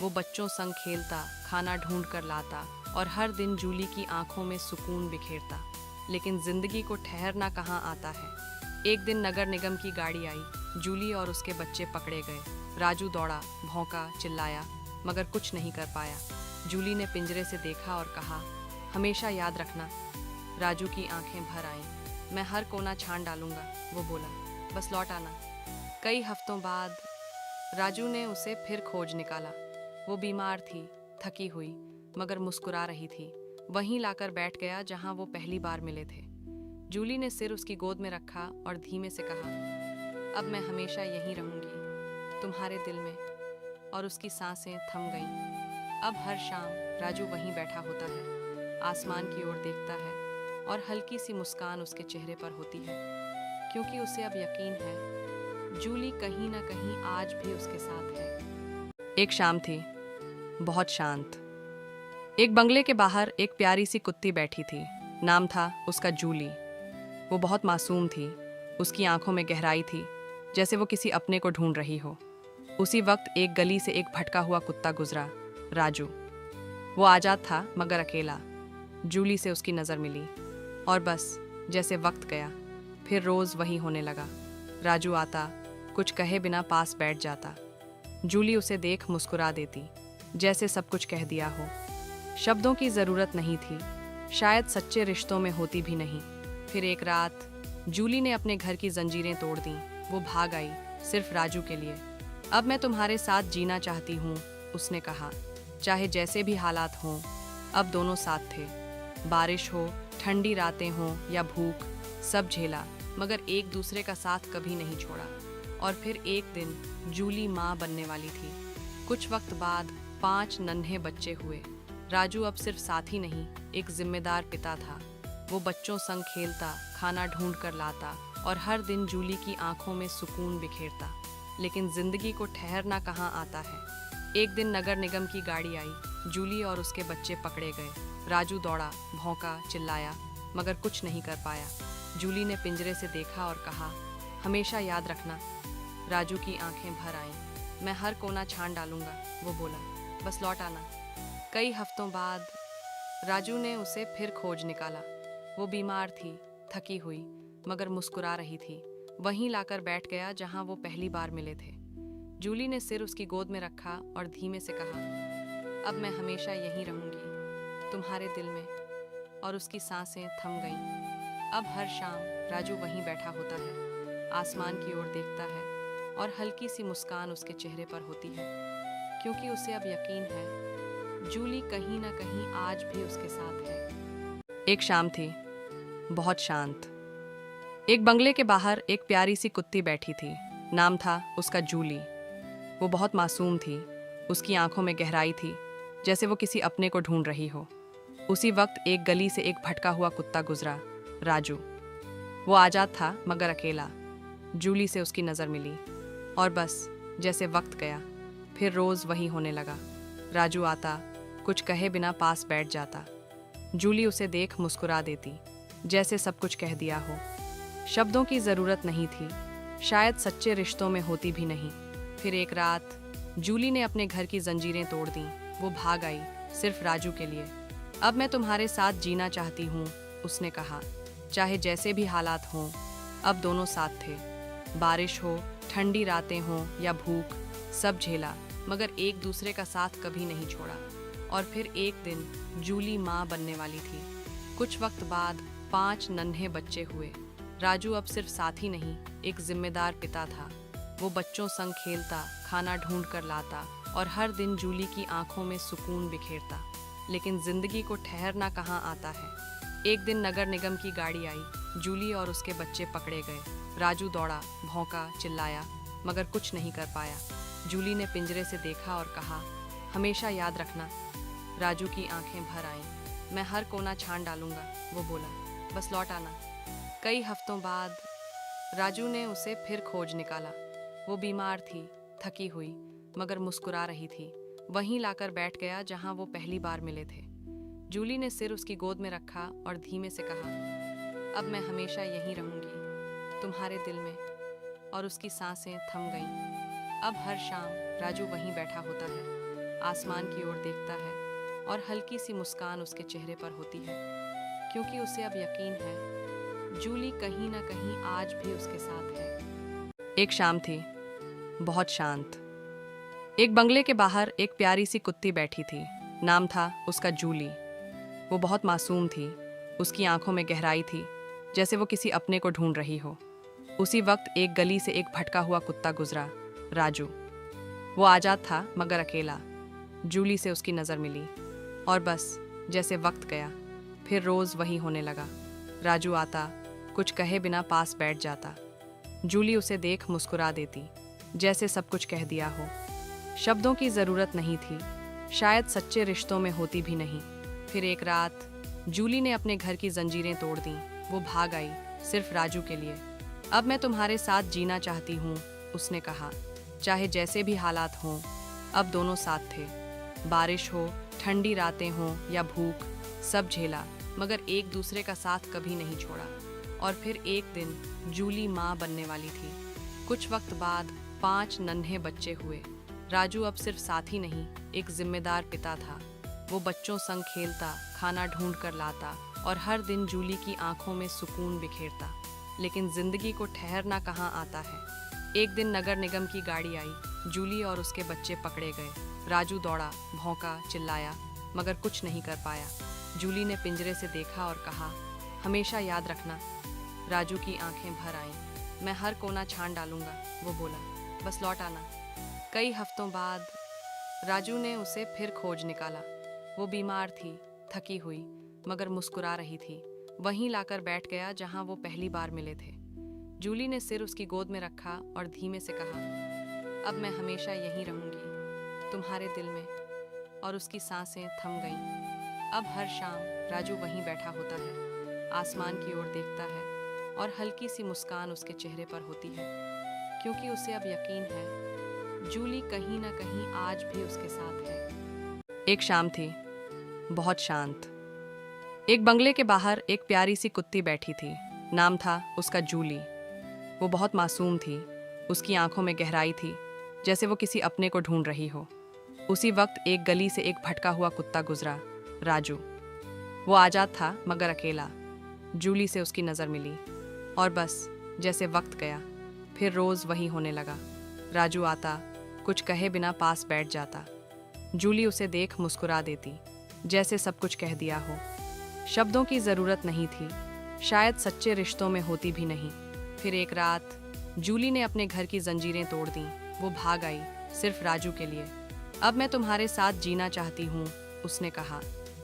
वो बच्चों संग खेलता, खाना ढूंढ कर लाता और हर दिन जूली की आंखों में सुकून बिखेरता। लेकिन जिंदगी को ठहरना कहाँ आता है। एक दिन नगर निगम की गाड़ी आई, जूली और उसके बच्चे पकड़े गए। राजू दौड़ा, भौंका, चिल्लाया, मगर कुछ नहीं कर पाया। जूली ने पिंजरे से देखा और कहा, हमेशा याद रखना। राजू की आंखें भर आईं। मैं हर कोना छान डालूंगा, वो बोला, बस लौट आना। कई हफ्तों बाद राजू ने उसे फिर खोज निकाला। वो बीमार थी, थकी हुई, मगर मुस्कुरा रही थी। वहीं लाकर बैठ गया जहां वो पहली बार मिले थे। जूली ने सिर उसकी गोद में रखा और धीमे से कहा, अब मैं हमेशा यहीं रहूंगी, तुम्हारे दिल में। और उसकी सांसें थम गईं। अब हर शाम राजू वहीं बैठा होता है, आसमान की ओर देखता है और हल्की सी मुस्कान उसके चेहरे पर होती है, क्योंकि उसे अब यकीन है जूली कहीं ना कहीं आज भी उसके साथ है। एक शाम थी, बहुत शांत। एक बंगले के बाहर एक प्यारी सी कुत्ती बैठी थी। नाम था उसका जूली। वो बहुत मासूम थी, उसकी आंखों में गहराई थी, जैसे वो किसी अपने को ढूंढ रही हो। उसी वक्त एक गली से एक भटका हुआ कुत्ता गुजरा, राजू। वो आजाद था मगर अकेला। जूली से उसकी नज़र मिली और बस जैसे वक्त गया, फिर रोज़ वही होने लगा। राजू आता, कुछ कहे बिना पास बैठ जाता। जूली उसे देख मुस्कुरा देती, जैसे सब कुछ कह दिया हो। शब्दों की ज़रूरत नहीं थी, शायद सच्चे रिश्तों में होती भी नहीं। फिर एक रात जूली ने अपने घर की जंजीरें तोड़ दी। वो भाग आई, सिर्फ राजू के लिए। अब मैं तुम्हारे साथ जीना चाहती हूँ, उसने कहा। चाहे जैसे भी हालात हों, अब दोनों साथ थे। बारिश हो, ठंडी रातें हों या भूख, सब झेला, मगर एक दूसरे का साथ कभी नहीं छोड़ा। और फिर एक दिन जूली माँ बनने वाली थी। कुछ वक्त बाद 5 नन्हे बच्चे हुए। राजू अब सिर्फ साथी नहीं, एक जिम्मेदार पिता था। वो बच्चों संग खेलता, खाना ढूंढ कर लाता और हर दिन जूली की आंखों में सुकून बिखेरता। लेकिन जिंदगी को ठहरना कहाँ आता है। एक दिन नगर निगम की गाड़ी आई। जूली और उसके बच्चे पकड़े गए। राजू दौड़ा, भौंका, चिल्लाया, मगर कुछ नहीं कर पाया। जूली ने पिंजरे से देखा और कहा, हमेशा याद रखना। राजू की आंखें भर आईं। मैं हर कोना छान डालूंगा, वो बोला, बस लौट आना। कई हफ्तों बाद राजू ने उसे फिर खोज निकाला। वो बीमार थी, थकी हुई, मगर मुस्कुरा रही थी। वहीं लाकर बैठ गया जहां वो पहली बार मिले थे। जूली ने सिर उसकी गोद में रखा और धीमे से कहा, अब मैं हमेशा यहीं रहूंगी, तुम्हारे दिल में। और उसकी सांसें थम गईं। अब हर शाम राजू वहीं बैठा होता है, आसमान की ओर देखता है और हल्की सी मुस्कान उसके चेहरे पर होती है, क्योंकि उसे अब यकीन है जूली कहीं ना कहीं आज भी उसके साथ है। एक शाम थी, बहुत शांत। एक बंगले के बाहर एक प्यारी सी कुत्ती बैठी थी। नाम था उसका जूली। वो बहुत मासूम थी। उसकी आंखों में गहराई थी, जैसे वो किसी अपने को ढूंढ रही हो। उसी वक्त एक गली से एक भटका हुआ कुत्ता गुजरा, राजू। वो आजाद था मगर अकेला। जूली से उसकी नज़र मिली और बस जैसे वक्त गया, फिर रोज़ वही होने लगा। राजू आता, कुछ कहे बिना पास बैठ जाता। जूली उसे देख मुस्कुरा देती, जैसे सब कुछ कह दिया हो। शब्दों की ज़रूरत नहीं थी, शायद सच्चे रिश्तों में होती भी नहीं। फिर एक रात जूली ने अपने घर की जंजीरें तोड़ दी। वो भाग आई, सिर्फ राजू के लिए। अब मैं तुम्हारे साथ जीना चाहती हूँ, उसने कहा। चाहे जैसे भी हालात हों, अब दोनों साथ थे। बारिश हो, ठंडी रातें हों या भूख, सब झेला, मगर एक दूसरे का साथ कभी नहीं छोड़ा। और फिर एक दिन जूली माँ बनने वाली थी। कुछ वक्त बाद 5 नन्हे बच्चे हुए। राजू अब सिर्फ साथी नहीं, एक जिम्मेदार पिता था। वो बच्चों संग खेलता, खाना ढूंढ कर लाता और हर दिन जूली की आंखों में सुकून बिखेरता। लेकिन जिंदगी को ठहरना कहाँ आता है। एक दिन नगर निगम की गाड़ी आई। जूली और उसके बच्चे पकड़े गए। राजू दौड़ा, भौंका, चिल्लाया, मगर कुछ नहीं कर पाया। जूली ने पिंजरे से देखा और कहा, हमेशा याद रखना। राजू की आंखें भर आईं। मैं हर कोना छान डालूंगा, वो बोला, बस लौट आना। कई हफ्तों बाद राजू ने उसे फिर खोज निकाला। वो बीमार थी, थकी हुई, मगर मुस्कुरा रही थी। वहीं लाकर बैठ गया जहां वो पहली बार मिले थे। जूली ने सिर उसकी गोद में रखा और धीमे से कहा, अब मैं हमेशा यहीं रहूंगी, तुम्हारे दिल में। और उसकी सांसें थम गईं। अब हर शाम राजू वहीं बैठा होता है, आसमान की ओर देखता है और हल्की सी मुस्कान उसके चेहरे पर होती है, क्योंकि उसे अब यकीन है जूली कहीं ना कहीं आज भी उसके साथ है। एक शाम थी, बहुत शांत। एक बंगले के बाहर एक प्यारी सी कुत्ती बैठी थी। नाम था उसका जूली। वो बहुत मासूम थी। उसकी आंखों में गहराई थी, जैसे वो किसी अपने को ढूंढ रही हो। उसी वक्त एक गली से एक भटका हुआ कुत्ता गुजरा, राजू। वो आजाद था मगर अकेला। जूली से उसकी नज़र मिली और बस जैसे वक्त गया, फिर रोज़ वही होने लगा। राजू आता, कुछ कहे बिना पास बैठ जाता। जूली उसे देख मुस्कुरा देती, जैसे सब कुछ कह दिया हो। शब्दों की ज़रूरत नहीं थी, शायद सच्चे रिश्तों में होती भी नहीं। फिर एक रात जूली ने अपने घर की जंजीरें तोड़ दी। वो भाग आई, सिर्फ राजू के लिए। अब मैं तुम्हारे साथ जीना चाहती हूँ, उसने कहा। चाहे जैसे भी हालात हों, अब दोनों साथ थे। बारिश हो, ठंडी रातें हों या भूख, सब झेला, मगर एक दूसरे का साथ कभी नहीं छोड़ा। और फिर एक दिन जूली माँ बनने वाली थी। कुछ वक्त बाद 5 नन्हे बच्चे हुए। राजू अब सिर्फ साथी नहीं, एक जिम्मेदार पिता था। वो बच्चों संग खेलता, खाना ढूंढ कर लाता और हर दिन जूली की आंखों में सुकून बिखेरता। लेकिन जिंदगी को ठहरना कहाँ आता है। एक दिन नगर निगम की गाड़ी आई। जूली और उसके बच्चे पकड़े गए। राजू दौड़ा, भौंका, चिल्लाया, मगर कुछ नहीं कर पाया। जूली ने पिंजरे से देखा और कहा, हमेशा याद रखना। राजू की आंखें भर आईं। मैं हर कोना छान डालूंगा, वो बोला, बस लौट आना। कई हफ्तों बाद राजू ने उसे फिर खोज निकाला। वो बीमार थी, थकी हुई, मगर मुस्कुरा रही थी। वहीं लाकर बैठ गया जहां वो पहली बार मिले थे। जूली ने सिर उसकी गोद में रखा और धीमे से कहा, अब मैं हमेशा यहीं रहूंगी, तुम्हारे दिल में। और उसकी सांसें थम गईं। अब हर शाम राजू वहीं बैठा होता है, आसमान की ओर देखता है और हल्की सी मुस्कान उसके चेहरे पर होती है, क्योंकि उसे अब यकीन है जूली कहीं ना कहीं आज भी उसके साथ है। एक शाम थी, बहुत शांत। एक बंगले के बाहर एक प्यारी सी कुत्ती बैठी थी। नाम था उसका जूली। वो बहुत मासूम थी, उसकी आंखों में गहराई थी, जैसे वो किसी अपने को ढूंढ रही हो। उसी वक्त एक गली से एक भटका हुआ कुत्ता गुजरा, राजू। वो आजाद था मगर अकेला। जूली से उसकी नज़र मिली और बस जैसे वक्त गया, फिर रोज़ वही होने लगा। राजू आता, कुछ कहे बिना पास बैठ जाता। जूली उसे देख मुस्कुरा देती, जैसे सब कुछ कह दिया हो। शब्दों की ज़रूरत नहीं थी, शायद सच्चे रिश्तों में होती भी नहीं। फिर एक रात जूली ने अपने घर की जंजीरें तोड़ दीं। वो भाग आई, सिर्फ राजू के लिए। अब मैं तुम्हारे साथ जीना चाहती हूँ, उसने कहा।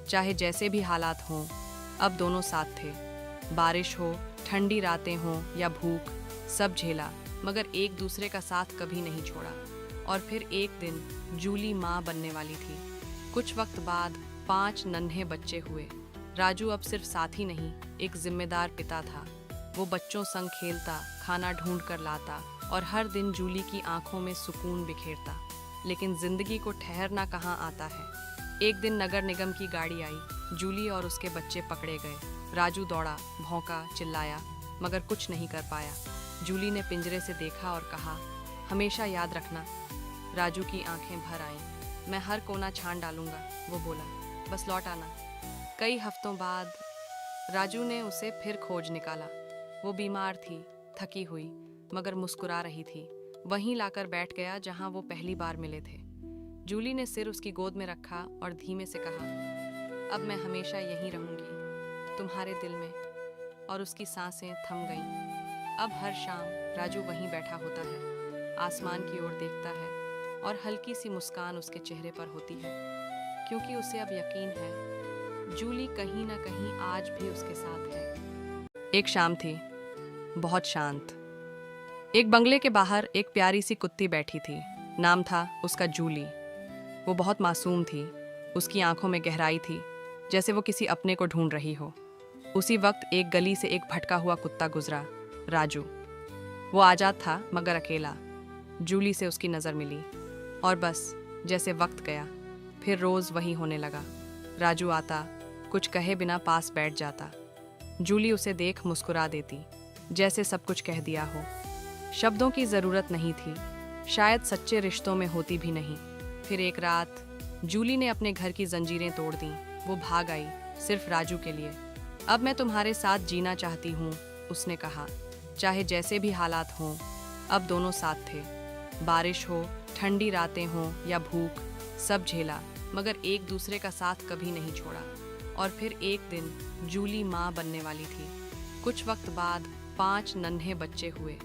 चाहे जैसे भी हालात हों, अब दोनों साथ थे। बारिश हो, ठंडी रातें हों या भूख, सब झेला, मगर एक दूसरे का साथ कभी नहीं छोड़ा। और फिर एक दिन जूली माँ बनने वाली थी। कुछ वक्त बाद 5 नन्हे बच्चे हुए। राजू अब सिर्फ साथी नहीं, एक जिम्मेदार पिता था। वो बच्चों संग खेलता, खाना ढूंढ कर लाता और हर दिन जूली की आंखों में सुकून बिखेरता। लेकिन जिंदगी को ठहरना कहाँ आता है। एक दिन नगर निगम की गाड़ी आई। जूली और उसके बच्चे पकड़े गए। राजू दौड़ा, भौंका, चिल्लाया, मगर कुछ नहीं कर पाया। जूली ने पिंजरे से देखा और कहा, हमेशा याद रखना। राजू की आंखें भर आईं। मैं हर कोना छान डालूंगा, वो बोला, बस लौट आना। कई हफ्तों बाद राजू ने उसे फिर खोज निकाला। वो बीमार थी, थकी हुई, मगर मुस्कुरा रही थी। वहीं लाकर बैठ गया जहां वो पहली बार मिले थे। जूली ने सिर उसकी गोद में रखा और धीमे से कहा, अब मैं हमेशा यहीं रहूंगी, तुम्हारे दिल में। और उसकी सांसें थम गईं। अब हर शाम राजू वहीं बैठा होता है, आसमान की ओर देखता है और हल्की सी मुस्कान उसके चेहरे पर होती है, क्योंकि उसे अब यकीन है जूली कहीं ना कहीं आज भी उसके साथ है। एक शाम थी, बहुत शांत। एक बंगले के बाहर एक प्यारी सी कुत्ती बैठी थी। नाम था उसका जूली। वो बहुत मासूम थी, उसकी आंखों में गहराई थी, जैसे वो किसी अपने को ढूंढ रही हो। उसी वक्त एक गली से एक भटका हुआ कुत्ता गुजरा, राजू। वो आजाद था मगर अकेला। जूली से उसकी नज़र मिली और बस जैसे वक्त गया, फिर रोज़ वही होने लगा। राजू आता, कुछ कहे बिना पास बैठ जाता। जूली उसे देख मुस्कुरा देती, जैसे सब कुछ कह दिया हो। शब्दों की ज़रूरत नहीं थी, शायद सच्चे रिश्तों में होती भी नहीं। फिर एक रात जूली ने अपने घर की जंजीरें तोड़ दीं। वो भाग आई, सिर्फ राजू के लिए। अब मैं तुम्हारे साथ जीना चाहती हूँ, उसने कहा। चाहे जैसे भी हालात हों, अब दोनों साथ थे। बारिश हो, ठंडी रातें हों या भूख, सब झेला, मगर एक दूसरे का साथ कभी नहीं छोड़ा। और फिर एक दिन जूली माँ बनने वाली थी। कुछ वक्त बाद 5 नन्हे बच्चे हुए।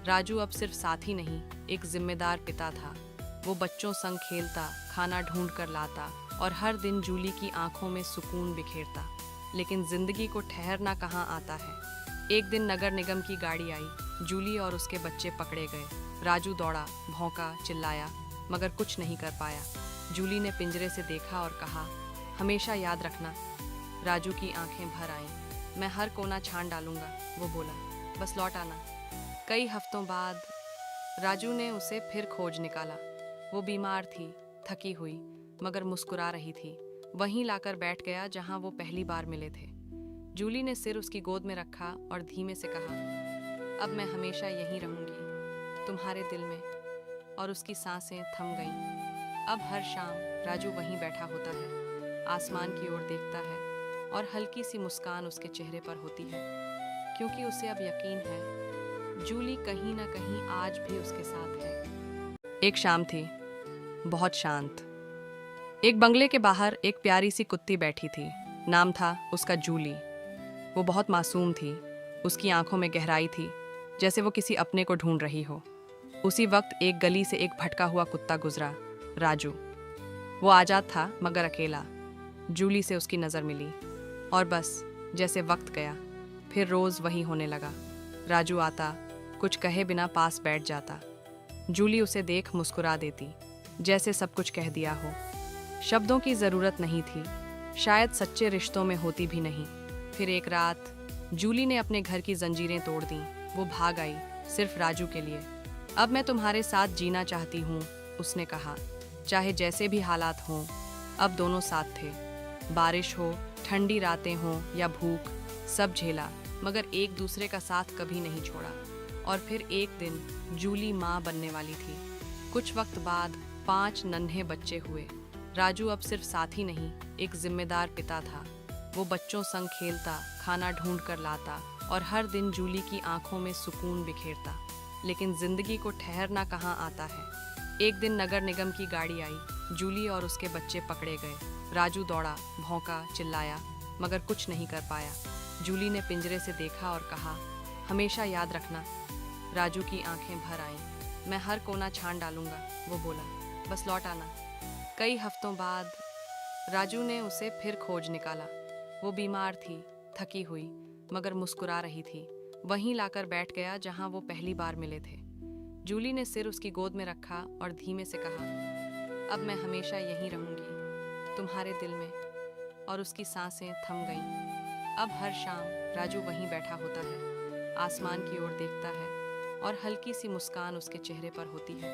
राजू अब सिर्फ साथी नहीं, एक जिम्मेदार पिता था। वो बच्चों संग खेलता, खाना ढूंढ कर लाता और हर दिन जूली की आंखों में सुकून बिखेरता। लेकिन जिंदगी को ठहरना कहाँ आता है। एक दिन नगर निगम की गाड़ी आई। जूली और उसके बच्चे पकड़े गए। राजू दौड़ा, भौंका, चिल्लाया, मगर कुछ नहीं कर पाया। जूली ने पिंजरे से देखा और कहा, हमेशा याद रखना। राजू की आंखें भर आईं। मैं हर कोना छान डालूंगा, वो बोला, बस लौट आना। कई हफ्तों बाद राजू ने उसे फिर खोज निकाला। वो बीमार थी, थकी हुई, मगर मुस्कुरा रही थी। वहीं लाकर बैठ गया जहां वो पहली बार मिले थे। जूली ने सिर उसकी गोद में रखा और धीमे से कहा, अब मैं हमेशा यहीं रहूंगी, तुम्हारे दिल में। और उसकी सांसें थम गईं। अब हर शाम राजू वहीं बैठा होता है, आसमान की ओर देखता है और हल्की सी मुस्कान उसके चेहरे पर होती है, क्योंकि उसे अब यकीन है जूली कहीं ना कहीं आज भी उसके साथ है। एक शाम थी, बहुत शांत। एक बंगले के बाहर एक प्यारी सी कुत्ती बैठी थी। नाम था उसका जूली। वो बहुत मासूम थी, उसकी आंखों में गहराई थी, जैसे वो किसी अपने को ढूंढ रही हो। उसी वक्त एक गली से एक भटका हुआ कुत्ता गुजरा, राजू। वो आजाद था मगर अकेला। जूली से उसकी नज़र मिली और बस जैसे वक्त गया, फिर रोज़ वही होने लगा। राजू आता, कुछ कहे बिना पास बैठ जाता। जूली उसे देख मुस्कुरा देती, जैसे सब कुछ कह दिया हो। शब्दों की ज़रूरत नहीं थी, शायद सच्चे रिश्तों में होती भी नहीं। फिर एक रात जूली ने अपने घर की जंजीरें तोड़ दीं। वो भाग आई, सिर्फ राजू के लिए। अब मैं तुम्हारे साथ जीना चाहती हूँ, उसने कहा। चाहे जैसे भी हालात हों, अब दोनों साथ थे। बारिश हो, ठंडी रातें हों या भूख, सब झेला, मगर एक दूसरे का साथ कभी नहीं छोड़ा। और फिर एक दिन जूली माँ बनने वाली थी। कुछ वक्त बाद 5 नन्हे बच्चे हुए। राजू अब सिर्फ साथी नहीं, एक जिम्मेदार पिता था। वो बच्चों संग खेलता, खाना ढूंढ कर लाता और हर दिन जूली की आंखों में सुकून बिखेरता। लेकिन जिंदगी को ठहरना कहाँ आता है। एक दिन नगर निगम की गाड़ी आई। जूली और उसके बच्चे पकड़े गए। राजू दौड़ा, भौंका, चिल्लाया, मगर कुछ नहीं कर पाया। जूली ने पिंजरे से देखा और कहा, हमेशा याद रखना। राजू की आंखें भर आईं। मैं हर कोना छान डालूंगा, वो बोला, बस लौट आना। कई हफ्तों बाद राजू ने उसे फिर खोज निकाला। वो बीमार थी, थकी हुई, मगर मुस्कुरा रही थी। वहीं लाकर बैठ गया जहां वो पहली बार मिले थे। जूली ने सिर उसकी गोद में रखा और धीमे से कहा, अब मैं हमेशा यहीं रहूंगी, तुम्हारे दिल में। और उसकी सांसें थम गईं। अब हर शाम राजू वहीं बैठा होता है, आसमान की ओर देखता है और हल्की सी मुस्कान उसके चेहरे पर होती है,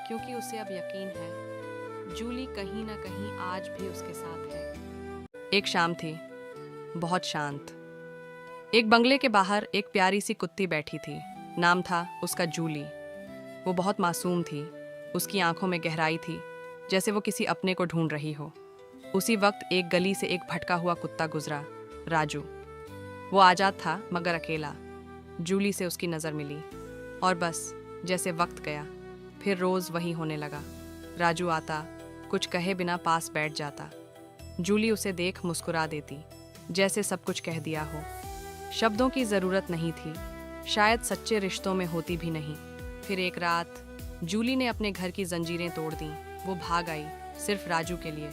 क्योंकि उसे अब यकीन है जूली कहीं ना कहीं आज भी उसके साथ है। एक शाम थी, बहुत शांत। एक बंगले के बाहर एक प्यारी सी कुत्ती बैठी थी। नाम था उसका जूली। वो बहुत मासूम थी। उसकी आंखों में गहराई थी, जैसे वो किसी अपने को ढूंढ रही हो। उसी वक्त एक गली से एक भटका हुआ कुत्ता गुजरा, राजू। वो आजाद था मगर अकेला। जूली से उसकी नज़र मिली और बस जैसे वक्त गया, फिर रोज़ वही होने लगा। राजू आता, कुछ कहे बिना पास बैठ जाता। जूली उसे देख मुस्कुरा देती, जैसे सब कुछ कह दिया हो। शब्दों की ज़रूरत नहीं थी, शायद सच्चे रिश्तों में होती भी नहीं। फिर एक रात जूली ने अपने घर की जंजीरें तोड़ दीं। वो भाग आई, सिर्फ राजू के लिए।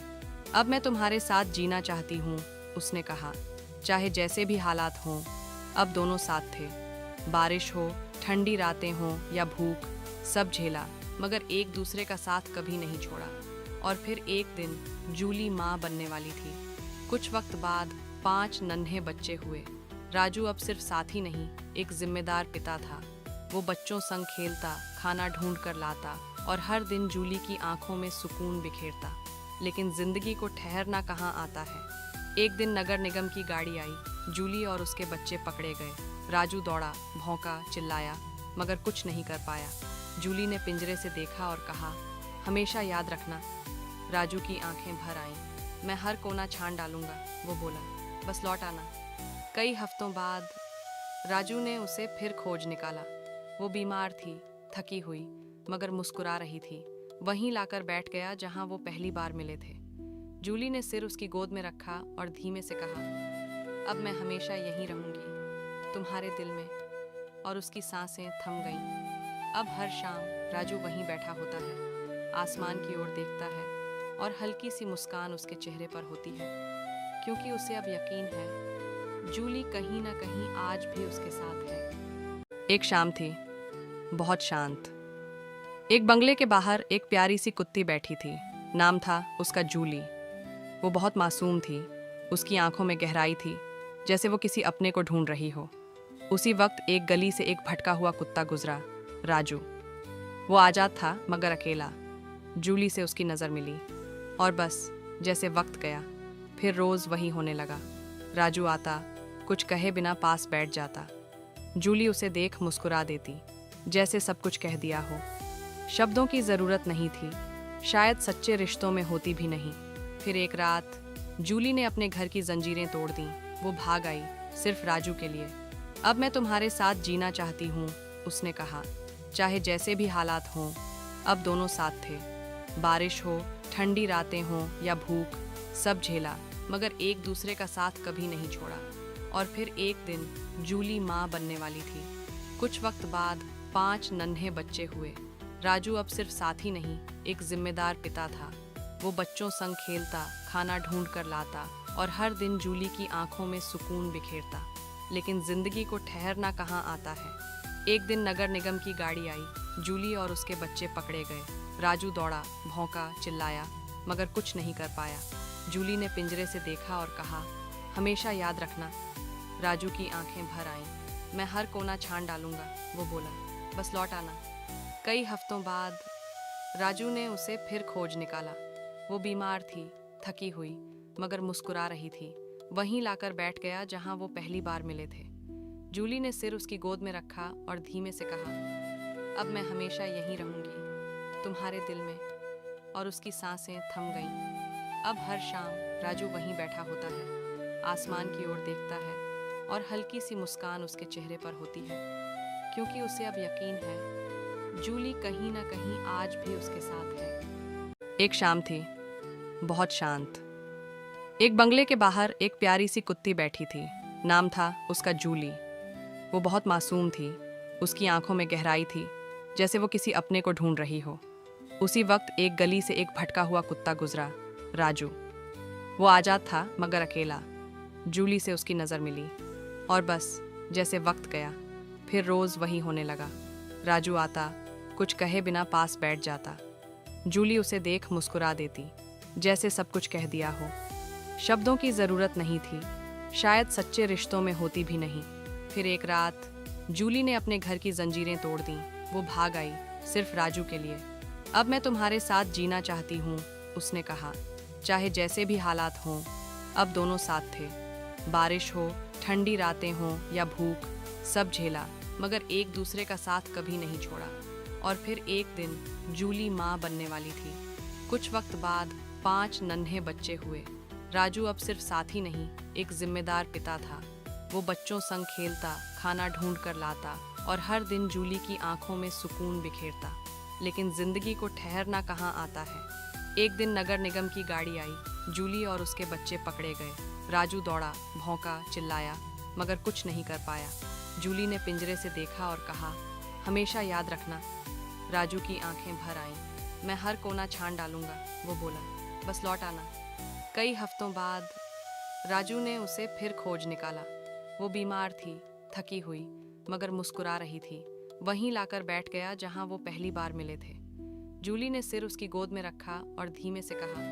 अब मैं तुम्हारे साथ जीना चाहती हूँ, उसने कहा। चाहे जैसे भी हालात हों, अब दोनों साथ थे। बारिश हो, ठंडी रातें हों या भूख, सब झेला, मगर एक दूसरे का साथ कभी नहीं छोड़ा। और फिर एक दिन जूली माँ बनने वाली थी। कुछ वक्त बाद 5 नन्हे बच्चे हुए। राजू अब सिर्फ साथी नहीं, एक जिम्मेदार पिता था। वो बच्चों संग खेलता, खाना ढूंढ कर लाता और हर दिन जूली की आंखों में सुकून बिखेरता। लेकिन जिंदगी को ठहरना कहाँ आता है। एक दिन नगर निगम की गाड़ी आई। जूली और उसके बच्चे पकड़े गए। राजू दौड़ा, भौंका, चिल्लाया, मगर कुछ नहीं कर पाया। जूली ने पिंजरे से देखा और कहा, हमेशा याद रखना। राजू की आंखें भर आईं। मैं हर कोना छान डालूंगा, वो बोला, बस लौट आना। कई हफ्तों बाद राजू ने उसे फिर खोज निकाला। वो बीमार थी, थकी हुई, मगर मुस्कुरा रही थी। वहीं लाकर बैठ गया जहां वो पहली बार मिले थे। जूली ने सिर उसकी गोद में रखा और धीमे से कहा, अब मैं हमेशा यहीं रहूंगी, तुम्हारे दिल में। और उसकी सांसें थम गईं। अब हर शाम राजू वहीं बैठा होता है, आसमान की ओर देखता है और हल्की सी मुस्कान उसके चेहरे पर होती है, क्योंकि उसे अब यकीन है जूली कहीं ना कहीं आज भी उसके साथ है। एक शाम थी, बहुत शांत। एक बंगले के बाहर एक प्यारी सी कुत्ती बैठी थी। नाम था उसका जूली। वो बहुत मासूम थी। उसकी आंखों में गहराई थी, जैसे वो किसी अपने को ढूंढ रही हो। उसी वक्त एक गली से एक भटका हुआ कुत्ता गुजरा, राजू। वो आजाद था मगर अकेला। जूली से उसकी नज़र मिली और बस जैसे वक्त गया, फिर रोज़ वही होने लगा। राजू आता, कुछ कहे बिना पास बैठ जाता। जूली उसे देख मुस्कुरा देती, जैसे सब कुछ कह दिया हो। शब्दों की ज़रूरत नहीं थी, शायद सच्चे रिश्तों में होती भी नहीं। फिर एक रात जूली ने अपने घर की जंजीरें तोड़ दीं। वो भाग आई, सिर्फ राजू के लिए। अब मैं तुम्हारे साथ जीना चाहती हूँ, उसने कहा। चाहे जैसे भी हालात हों, अब दोनों साथ थे। बारिश हो, ठंडी रातें हों या भूख, सब झेला, मगर एक दूसरे का साथ कभी नहीं छोड़ा। और फिर एक दिन जूली माँ बनने वाली थी। कुछ वक्त बाद 5 नन्हे बच्चे हुए। राजू अब सिर्फ साथी नहीं, एक जिम्मेदार पिता था। वो बच्चों संग खेलता, खाना ढूंढ कर लाता और हर दिन जूली की आंखों में सुकून बिखेरता। लेकिन जिंदगी को ठहरना कहाँ आता है। एक दिन नगर निगम की गाड़ी आई। जूली और उसके बच्चे पकड़े गए। राजू दौड़ा, भौंका, चिल्लाया, मगर कुछ नहीं कर पाया। जूली ने पिंजरे से देखा और कहा, हमेशा याद रखना। राजू की आंखें भर आईं। मैं हर कोना छान डालूंगा, वो बोला, बस लौट आना। कई हफ्तों बाद राजू ने उसे फिर खोज निकाला। वो बीमार थी, थकी हुई, मगर मुस्कुरा रही थी। वहीं लाकर बैठ गया जहां वो पहली बार मिले थे। जूली ने सिर उसकी गोद में रखा और धीमे से कहा, अब मैं हमेशा यहीं रहूंगी, तुम्हारे दिल में। और उसकी सांसें थम गईं। अब हर शाम राजू वहीं बैठा होता है, आसमान की ओर देखता है और हल्की सी मुस्कान उसके चेहरे पर होती है, क्योंकि उसे अब यकीन है जूली कहीं ना कहीं आज भी उसके साथ है। एक शाम थी, बहुत शांत। एक बंगले के बाहर एक प्यारी सी कुत्ती बैठी थी। नाम था उसका जूली। वो बहुत मासूम थी। उसकी आंखों में गहराई थी, जैसे वो किसी अपने को ढूंढ रही हो। उसी वक्त एक गली से एक भटका हुआ कुत्ता गुजरा, राजू। वो आजाद था मगर अकेला। जूली से उसकी नज़र मिली और बस जैसे वक्त गया, फिर रोज़ वही होने लगा। राजू आता, कुछ कहे बिना पास बैठ जाता। जूली उसे देख मुस्कुरा देती, जैसे सब कुछ कह दिया हो। शब्दों की ज़रूरत नहीं थी, शायद सच्चे रिश्तों में होती भी नहीं। फिर एक रात जूली ने अपने घर की जंजीरें तोड़ दी। वो भाग आई, सिर्फ राजू के लिए। अब मैं तुम्हारे साथ जीना चाहती हूँ, उसने कहा। चाहे जैसे भी हालात हों, अब दोनों साथ थे। बारिश हो, ठंडी रातें हों या भूख, सब झेला, मगर एक दूसरे का साथ कभी नहीं छोड़ा। और फिर एक दिन जूली माँ बनने वाली थी। कुछ वक्त बाद 5 नन्हे बच्चे हुए। राजू अब सिर्फ साथी नहीं, एक जिम्मेदार पिता था। वो बच्चों संग खेलता, खाना ढूंढ कर लाता और हर दिन जूली की आंखों में सुकून बिखेरता। लेकिन जिंदगी को ठहरना कहाँ आता है। एक दिन नगर निगम की गाड़ी आई। जूली और उसके बच्चे पकड़े गए। राजू दौड़ा, भौंका, चिल्लाया, मगर कुछ नहीं कर पाया। जूली ने पिंजरे से देखा और कहा, हमेशा याद रखना। राजू की आंखें भर आईं। मैं हर कोना छान डालूंगा, वो बोला, बस लौट आना। कई हफ्तों बाद राजू ने उसे फिर खोज निकाला। वो बीमार थी, थकी हुई, मगर मुस्कुरा रही थी। वहीं लाकर बैठ गया जहां वो पहली बार मिले थे। जूली ने सिर उसकी गोद में रखा और धीमे से कहा,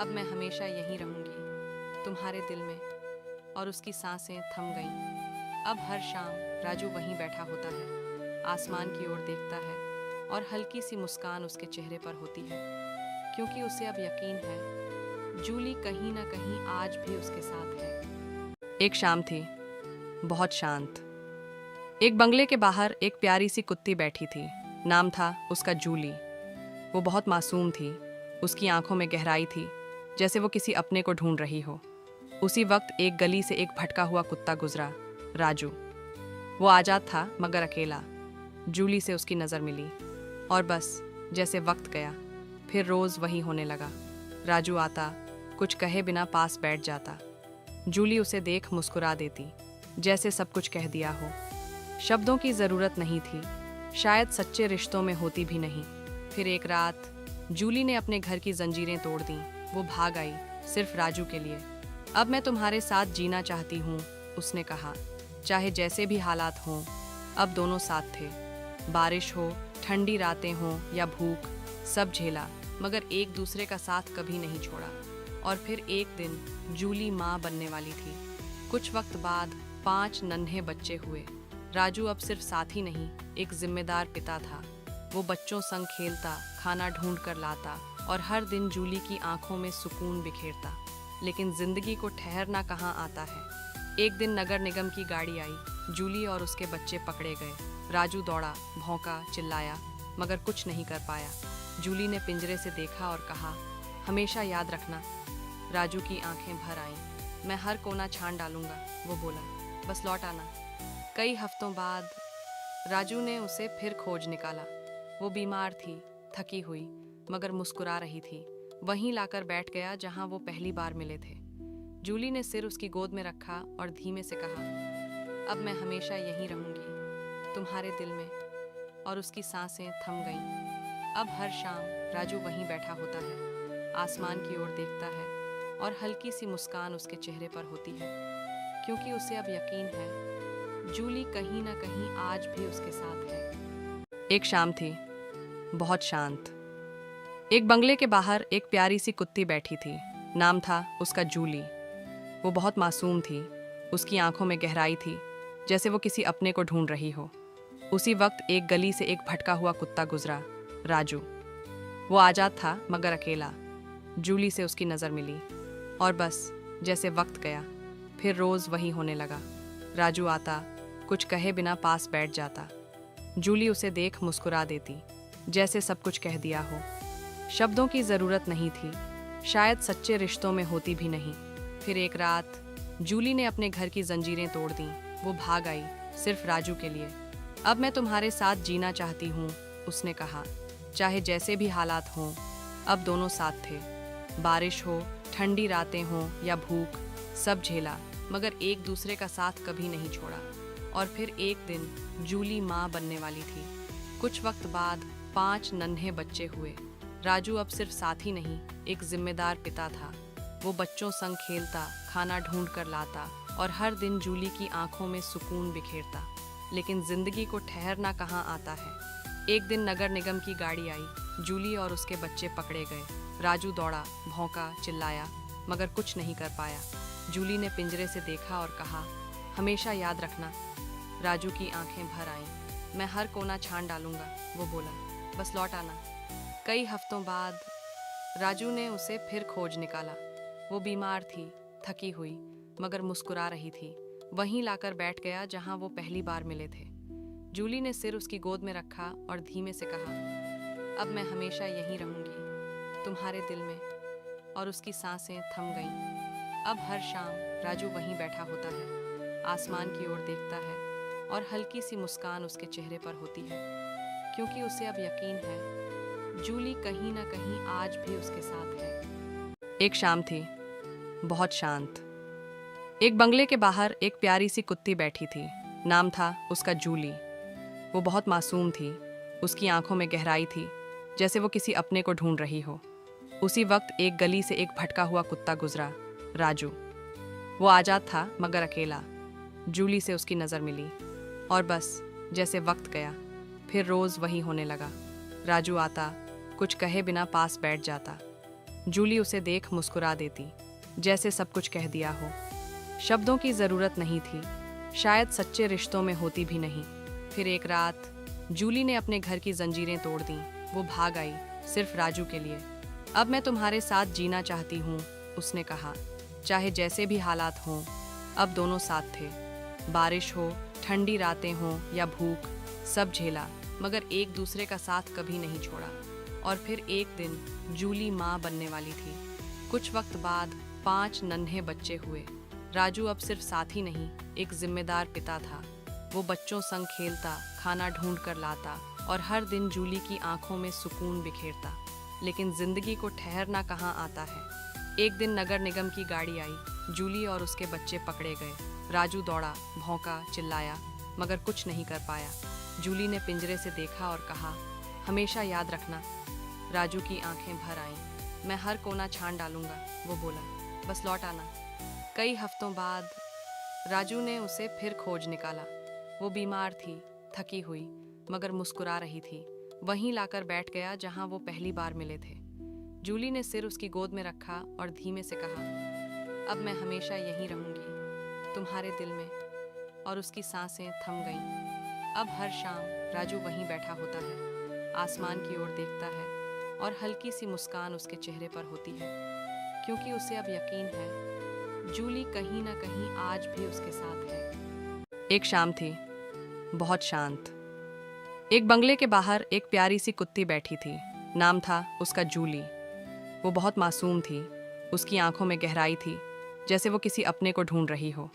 अब मैं हमेशा यहीं रहूंगी, तुम्हारे दिल में। और उसकी सांसें थम गईं। अब हर शाम राजू वहीं बैठा होता है, आसमान की ओर देखता है और हल्की सी मुस्कान उसके चेहरे पर होती है, क्योंकि उसे अब यकीन है जूली कहीं ना कहीं आज भी उसके साथ है। एक शाम थी, बहुत शांत। एक बंगले के बाहर एक प्यारी सी कुत्ती बैठी थी। नाम था उसका जूली। वो बहुत मासूम थी। उसकी आंखों में गहराई थी, जैसे वो किसी अपने को ढूंढ रही हो। उसी वक्त एक गली से एक भटका हुआ कुत्ता गुजरा, राजू। वो आजाद था मगर अकेला। जूली से उसकी नज़र मिली और बस जैसे वक्त गया, फिर रोज़ वही होने लगा। राजू आता, कुछ कहे बिना पास बैठ जाता। जूली उसे देख मुस्कुरा देती, जैसे सब कुछ कह दिया हो। शब्दों की ज़रूरत नहीं थी, शायद सच्चे रिश्तों में होती भी नहीं। फिर एक रात जूली ने अपने घर की जंजीरें तोड़ दी। वो भाग आई, सिर्फ राजू के लिए। अब मैं तुम्हारे साथ जीना चाहती हूँ, उसने कहा। चाहे जैसे भी हालात हों, अब दोनों साथ थे। बारिश हो, ठंडी रातें हों या भूख, सब झेला, मगर एक दूसरे का साथ कभी नहीं छोड़ा। और फिर एक दिन जूली माँ बनने वाली थी। कुछ वक्त बाद 5 नन्हे बच्चे हुए। राजू अब सिर्फ साथी नहीं, एक जिम्मेदार पिता था। वो बच्चों संग खेलता, खाना ढूंढ कर लाता और हर दिन जूली की आंखों में सुकून बिखेरता। लेकिन जिंदगी को ठहरना कहाँ आता है। एक दिन नगर निगम की गाड़ी आई। जूली और उसके बच्चे पकड़े गए। राजू दौड़ा, भौंका, चिल्लाया, मगर कुछ नहीं कर पाया। जूली ने पिंजरे से देखा और कहा, हमेशा याद रखना। राजू की आंखें भर आईं। मैं हर कोना छान डालूंगा, वो बोला, बस लौट आना। कई हफ्तों बाद राजू ने उसे फिर खोज निकाला। वो बीमार थी, थकी हुई, मगर मुस्कुरा रही थी। वहीं लाकर बैठ गया जहां वो पहली बार मिले थे। जूली ने सिर उसकी गोद में रखा और धीमे से कहा, अब मैं हमेशा यहीं रहूंगी, तुम्हारे दिल में। और उसकी सांसें थम गईं। अब हर शाम राजू वहीं बैठा होता है, आसमान की ओर देखता है और हल्की सी मुस्कान उसके चेहरे पर होती है, क्योंकि उसे अब यकीन है जूली कहीं ना कहीं आज भी उसके साथ है। एक शाम थी, बहुत शांत। एक बंगले के बाहर एक प्यारी सी कुत्ती बैठी थी। नाम था उसका जूली। वो बहुत मासूम थी। उसकी आंखों में गहराई थी, जैसे वो किसी अपने को ढूंढ रही हो। उसी वक्त एक गली से एक भटका हुआ कुत्ता गुजरा, राजू। वो आजाद था मगर अकेला। जूली से उसकी नज़र मिली और बस जैसे वक्त गया, फिर रोज़ वही होने लगा। राजू आता, कुछ कहे बिना पास बैठ जाता। जूली उसे देख मुस्कुरा देती, जैसे सब कुछ कह दिया हो। शब्दों की ज़रूरत नहीं थी, शायद सच्चे रिश्तों में होती भी नहीं। फिर एक रात जूली ने अपने घर की जंजीरें तोड़ दी। वो भाग आई, सिर्फ राजू के लिए। अब मैं तुम्हारे साथ जीना चाहती हूँ, उसने कहा। चाहे जैसे भी हालात हों, अब दोनों साथ थे। बारिश हो, ठंडी रातें हों या भूख, सब झेला, मगर एक दूसरे का साथ कभी नहीं छोड़ा। और फिर एक दिन जूली माँ बनने वाली थी। कुछ वक्त बाद 5 नन्हे बच्चे हुए। राजू अब सिर्फ साथी नहीं, एक जिम्मेदार पिता था। वो बच्चों संग खेलता, खाना ढूंढ कर लाता और हर दिन जूली की आंखों में सुकून बिखेरता। लेकिन जिंदगी को ठहरना कहाँ आता है। एक दिन नगर निगम की गाड़ी आई। जूली और उसके बच्चे पकड़े गए। राजू दौड़ा, भौंका, चिल्लाया, मगर कुछ नहीं कर पाया। जूली ने पिंजरे से देखा और कहा, हमेशा याद रखना। राजू की आंखें भर आईं। मैं हर कोना छान डालूंगा, वो बोला, बस लौट आना। कई हफ्तों बाद राजू ने उसे फिर खोज निकाला। वो बीमार थी, थकी हुई, मगर मुस्कुरा रही थी। वहीं लाकर बैठ गया जहां वो पहली बार मिले थे। जूली ने सिर उसकी गोद में रखा और धीमे से कहा, अब मैं हमेशा यहीं रहूंगी, तुम्हारे दिल में। और उसकी सांसें थम गईं। अब हर शाम राजू वहीं बैठा होता है, आसमान की ओर देखता है और हल्की सी मुस्कान उसके चेहरे पर होती है, क्योंकि उसे अब यकीन है जूली कहीं ना कहीं आज भी उसके साथ है। एक शाम थी, बहुत शांत। एक बंगले के बाहर एक प्यारी सी कुत्ती बैठी थी। नाम था उसका जूली। वो बहुत मासूम थी। उसकी आंखों में गहराई थी, जैसे वो किसी अपने को ढूंढ रही हो। उसी वक्त एक गली से एक भटका हुआ कुत्ता गुजरा, राजू। वो आजाद था मगर अकेला। जूली से उसकी नज़र मिली और बस जैसे वक्त गया, फिर रोज़ वही होने लगा। राजू आता, कुछ कहे बिना पास बैठ जाता। जूली उसे देख मुस्कुरा देती, जैसे सब कुछ कह दिया हो। शब्दों की ज़रूरत नहीं थी, शायद सच्चे रिश्तों में होती भी नहीं। फिर एक रात जूली ने अपने घर की जंजीरें तोड़ दी। वो भाग आई, सिर्फ राजू के लिए। अब मैं तुम्हारे साथ जीना चाहती हूँ, उसने कहा। चाहे जैसे भी हालात हों, अब दोनों साथ थे। बारिश हो, ठंडी रातें हों या भूख, सब झेला, मगर एक दूसरे का साथ कभी नहीं छोड़ा। और फिर एक दिन जूली माँ बनने वाली थी। कुछ वक्त बाद 5 नन्हे बच्चे हुए। राजू अब सिर्फ साथी नहीं, एक जिम्मेदार पिता था। वो बच्चों संग खेलता, खाना ढूंढ कर लाता और हर दिन जूली की आंखों में सुकून बिखेरता। लेकिन जिंदगी को ठहरना कहाँ आता है। एक दिन नगर निगम की गाड़ी आई। जूली और उसके बच्चे पकड़े गए। राजू दौड़ा, भौंका, चिल्लाया, मगर कुछ नहीं कर पाया। जूली ने पिंजरे से देखा और कहा, हमेशा याद रखना। राजू की आंखें भर आईं। मैं हर कोना छान डालूंगा, वो बोला, बस लौट आना। कई हफ्तों बाद राजू ने उसे फिर खोज निकाला। वो बीमार थी, थकी हुई, मगर मुस्कुरा रही थी। वहीं लाकर बैठ गया जहां वो पहली बार मिले थे। जूली ने सिर उसकी गोद में रखा और धीमे से कहा, अब मैं हमेशा यहीं रहूंगी, तुम्हारे दिल में। और उसकी सांसें थम गईं। अब हर शाम राजू वहीं बैठा होता है, आसमान की ओर देखता है और हल्की सी मुस्कान उसके चेहरे पर होती है, क्योंकि उसे अब यकीन है जूली कहीं ना कहीं आज भी उसके साथ है। एक शाम थी, बहुत शांत। एक बंगले के बाहर एक प्यारी सी कुत्ती बैठी थी। नाम था उसका जूली। वो बहुत मासूम थी। उसकी आंखों में गहराई थी, जैसे वो किसी अपने को ढूंढ रही हो।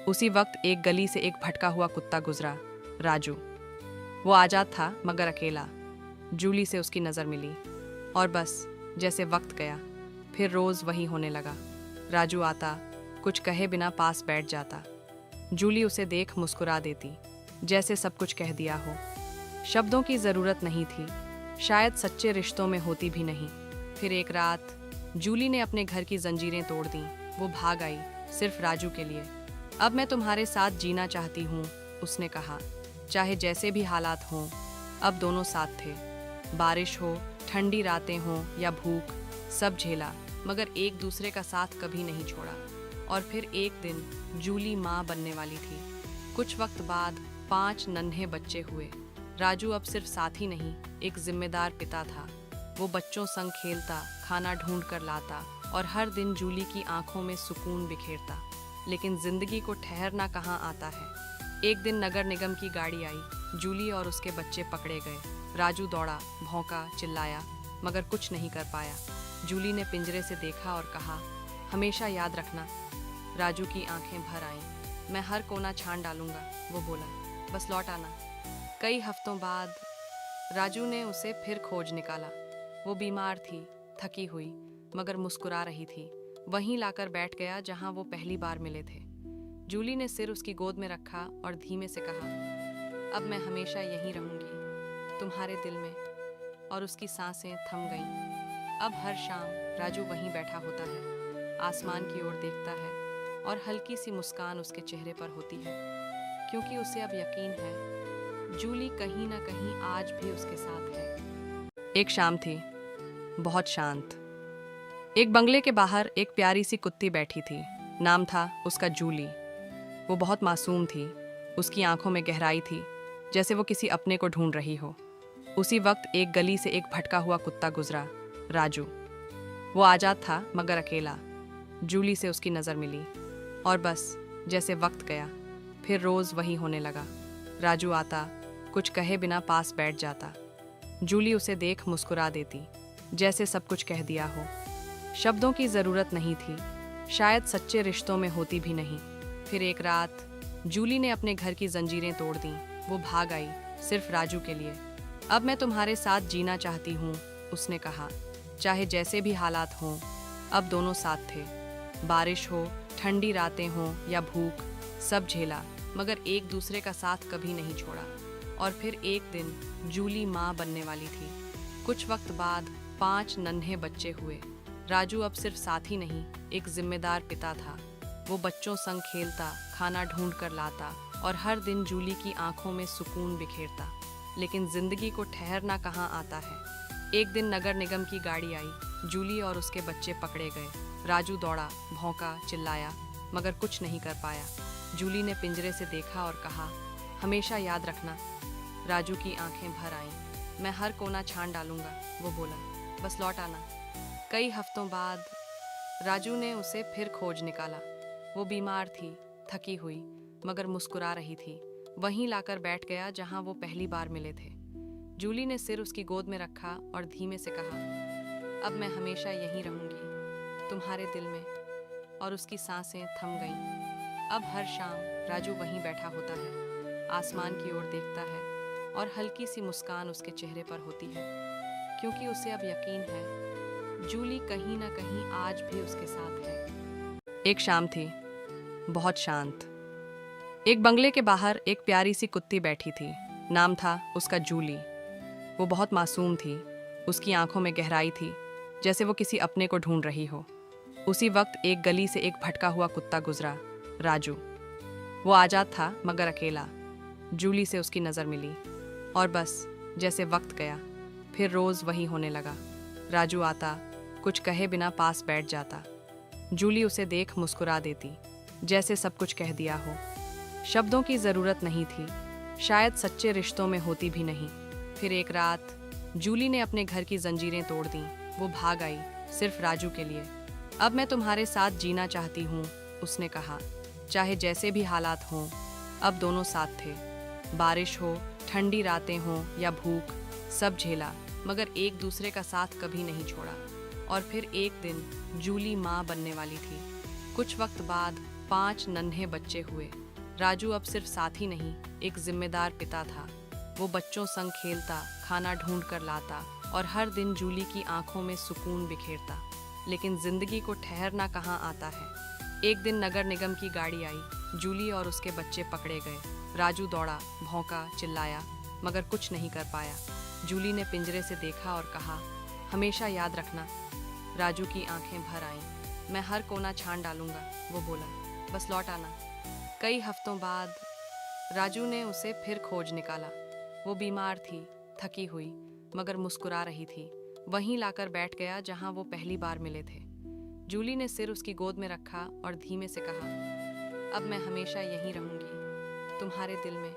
उसी वक्त एक गली से एक भटका हुआ कुत्ता गुजरा, राजू। वो आजाद था मगर अकेला। जूली से उसकी नज़र मिली और बस जैसे वक्त गया, फिर रोज़ वही होने लगा। राजू आता, कुछ कहे बिना पास बैठ जाता। जूली उसे देख मुस्कुरा देती, जैसे सब कुछ कह दिया हो। शब्दों की ज़रूरत नहीं थी, शायद सच्चे रिश्तों में होती भी नहीं। फिर एक रात जूली ने अपने घर की जंजीरें तोड़ दी। वो भाग आई, सिर्फ राजू के लिए। अब मैं तुम्हारे साथ जीना चाहती हूँ, उसने कहा। चाहे जैसे भी हालात हों, अब दोनों साथ थे। बारिश हो, ठंडी रातें हों या भूख, सब झेला, मगर एक दूसरे का साथ कभी नहीं छोड़ा। और फिर एक दिन जूली माँ बनने वाली थी। कुछ वक्त बाद 5 नन्हे बच्चे हुए। राजू अब सिर्फ साथी नहीं, एक जिम्मेदार पिता था। वो बच्चों संग खेलता, खाना ढूंढ कर लाता और हर दिन जूली की आंखों में सुकून बिखेरता। लेकिन जिंदगी को ठहरना कहाँ आता है। एक दिन नगर निगम की गाड़ी आई। जूली और उसके बच्चे पकड़े गए। राजू दौड़ा, भौंका, चिल्लाया, मगर कुछ नहीं कर पाया। जूली ने पिंजरे से देखा और कहा, हमेशा याद रखना। राजू की आंखें भर आईं। मैं हर कोना छान डालूंगा, वो बोला, बस लौट आना। कई हफ्तों बाद राजू ने उसे फिर खोज निकाला। वो बीमार थी, थकी हुई, मगर मुस्कुरा रही थी। वहीं लाकर बैठ गया जहां वो पहली बार मिले थे। जूली ने सिर उसकी गोद में रखा और धीमे से कहा, अब मैं हमेशा यहीं रहूंगी, तुम्हारे दिल में। और उसकी सांसें थम गईं। अब हर शाम राजू वहीं बैठा होता है, आसमान की ओर देखता है और हल्की सी मुस्कान उसके चेहरे पर होती है, क्योंकि उसे अब यकीन है जूली कहीं ना कहीं आज भी उसके साथ है। एक शाम थी, बहुत शांत। एक बंगले के बाहर एक प्यारी सी कुत्ती बैठी थी। नाम था उसका जूली। वो बहुत मासूम थी। उसकी आंखों में गहराई थी, जैसे वो किसी अपने को ढूंढ रही हो। उसी वक्त एक गली से एक भटका हुआ कुत्ता गुजरा, राजू। वो आजाद था मगर अकेला। जूली से उसकी नज़र मिली और बस जैसे वक्त गया, फिर रोज़ वही होने लगा। राजू आता, कुछ कहे बिना पास बैठ जाता। जूली उसे देख मुस्कुरा देती, जैसे सब कुछ कह दिया हो। शब्दों की ज़रूरत नहीं थी, शायद सच्चे रिश्तों में होती भी नहीं। फिर एक रात जूली ने अपने घर की जंजीरें तोड़ दी। वो भाग आई, सिर्फ राजू के लिए। अब मैं तुम्हारे साथ जीना चाहती हूँ, उसने कहा। चाहे जैसे भी हालात हों, अब दोनों साथ थे। बारिश हो, ठंडी रातें हों या भूख, सब झेला, मगर एक दूसरे का साथ कभी नहीं छोड़ा। और फिर एक दिन जूली माँ बनने वाली थी। कुछ वक्त बाद 5 नन्हे बच्चे हुए। राजू अब सिर्फ साथी नहीं, एक जिम्मेदार पिता था। वो बच्चों संग खेलता, खाना ढूंढ कर लाता और हर दिन जूली की आंखों में सुकून बिखेरता। लेकिन जिंदगी को ठहरना कहाँ आता है। एक दिन नगर निगम की गाड़ी आई। जूली और उसके बच्चे पकड़े गए। राजू दौड़ा, भौंका, चिल्लाया, मगर कुछ नहीं कर पाया। जूली ने पिंजरे से देखा और कहा, हमेशा याद रखना। राजू की आंखें भर आईं। मैं हर कोना छान डालूंगा, वो बोला, बस लौट आना। कई हफ्तों बाद राजू ने उसे फिर खोज निकाला। वो बीमार थी, थकी हुई, मगर मुस्कुरा रही थी। वहीं लाकर बैठ गया जहां वो पहली बार मिले थे। जूली ने सिर उसकी गोद में रखा और धीमे से कहा, अब मैं हमेशा यहीं रहूंगी, तुम्हारे दिल में। और उसकी सांसें थम गईं। अब हर शाम राजू वहीं बैठा होता है, आसमान की ओर देखता है और हल्की सी मुस्कान उसके चेहरे पर होती है, क्योंकि उसे अब यकीन है जूली कहीं ना कहीं आज भी उसके साथ है। एक शाम थी, बहुत शांत। एक बंगले के बाहर एक प्यारी सी कुत्ती बैठी थी। नाम था उसका जूली। वो बहुत मासूम थी। उसकी आंखों में गहराई थी, जैसे वो किसी अपने को ढूंढ रही हो। उसी वक्त एक गली से एक भटका हुआ कुत्ता गुजरा, राजू। वो आजाद था मगर अकेला। जूली से उसकी नज़र मिली और बस जैसे वक्त गया, फिर रोज़ वही होने लगा। राजू आता, कुछ कहे बिना पास बैठ जाता। जूली उसे देख मुस्कुरा देती, जैसे सब कुछ कह दिया हो। शब्दों की ज़रूरत नहीं थी, शायद सच्चे रिश्तों में होती भी नहीं। फिर एक रात जूली ने अपने घर की जंजीरें तोड़ दी। वो भाग आई, सिर्फ राजू के लिए। अब मैं तुम्हारे साथ जीना चाहती हूँ, उसने कहा। चाहे जैसे भी हालात हों, अब दोनों साथ थे। बारिश हो, ठंडी रातें हों या भूख, सब झेला, मगर एक दूसरे का साथ कभी नहीं छोड़ा। और फिर एक दिन जूली माँ बनने वाली थी। कुछ वक्त बाद 5 नन्हे बच्चे हुए। राजू अब सिर्फ साथी नहीं, एक जिम्मेदार पिता था। वो बच्चों संग खेलता, खाना ढूंढ कर लाता और हर दिन जूली की आंखों में सुकून बिखेरता। लेकिन जिंदगी को ठहरना कहाँ आता है। एक दिन नगर निगम की गाड़ी आई। जूली और उसके बच्चे पकड़े गए। राजू दौड़ा, भौंका, चिल्लाया, मगर कुछ नहीं कर पाया। जूली ने पिंजरे से देखा और कहा, हमेशा याद रखना। राजू की आंखें भर आईं। मैं हर कोना छान डालूंगा, वो बोला, बस लौट आना। कई हफ्तों बाद राजू ने उसे फिर खोज निकाला। वो बीमार थी, थकी हुई, मगर मुस्कुरा रही थी। वहीं लाकर बैठ गया जहां वो पहली बार मिले थे। जूली ने सिर उसकी गोद में रखा और धीमे से कहा, अब मैं हमेशा यहीं रहूंगी, तुम्हारे दिल में।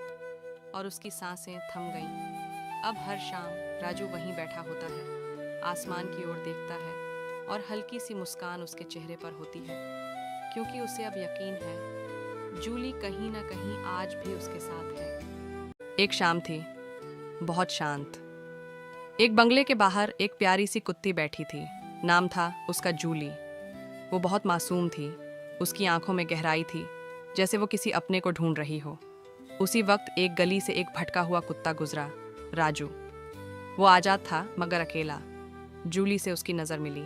और उसकी सांसें थम गईं। अब हर शाम राजू वहीं बैठा होता है, आसमान की ओर देखता है और हल्की सी मुस्कान उसके चेहरे पर होती है, क्योंकि उसे अब यकीन है जूली कहीं ना कहीं आज भी उसके साथ है। एक शाम थी, बहुत शांत। एक बंगले के बाहर एक प्यारी सी कुत्ती बैठी थी। नाम था उसका जूली। वो बहुत मासूम थी, उसकी आंखों में गहराई थी, जैसे वो किसी अपने को ढूंढ रही हो। उसी वक्त एक गली से एक भटका हुआ कुत्ता गुजरा, राजू। वो आजाद था मगर अकेला। जूली से उसकी नज़र मिली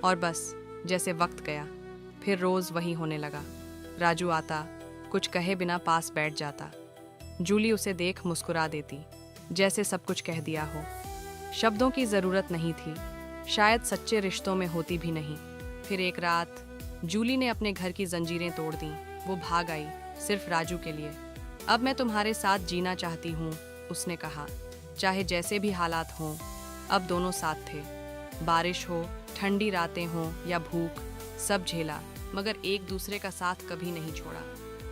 और बस जैसे वक्त गया, फिर रोज़ वही होने लगा। राजू आता, कुछ कहे बिना पास बैठ जाता। जूली उसे देख मुस्कुरा देती, जैसे सब कुछ कह दिया हो। शब्दों की ज़रूरत नहीं थी, शायद सच्चे रिश्तों में होती भी नहीं। फिर एक रात जूली ने अपने घर की जंजीरें तोड़ दी। वो भाग आई, सिर्फ राजू के लिए। अब मैं तुम्हारे साथ जीना चाहती हूँ, उसने कहा। चाहे जैसे भी हालात हों, अब दोनों साथ थे। बारिश हो, ठंडी रातें हों या भूख, सब झेला, मगर एक दूसरे का साथ कभी नहीं छोड़ा।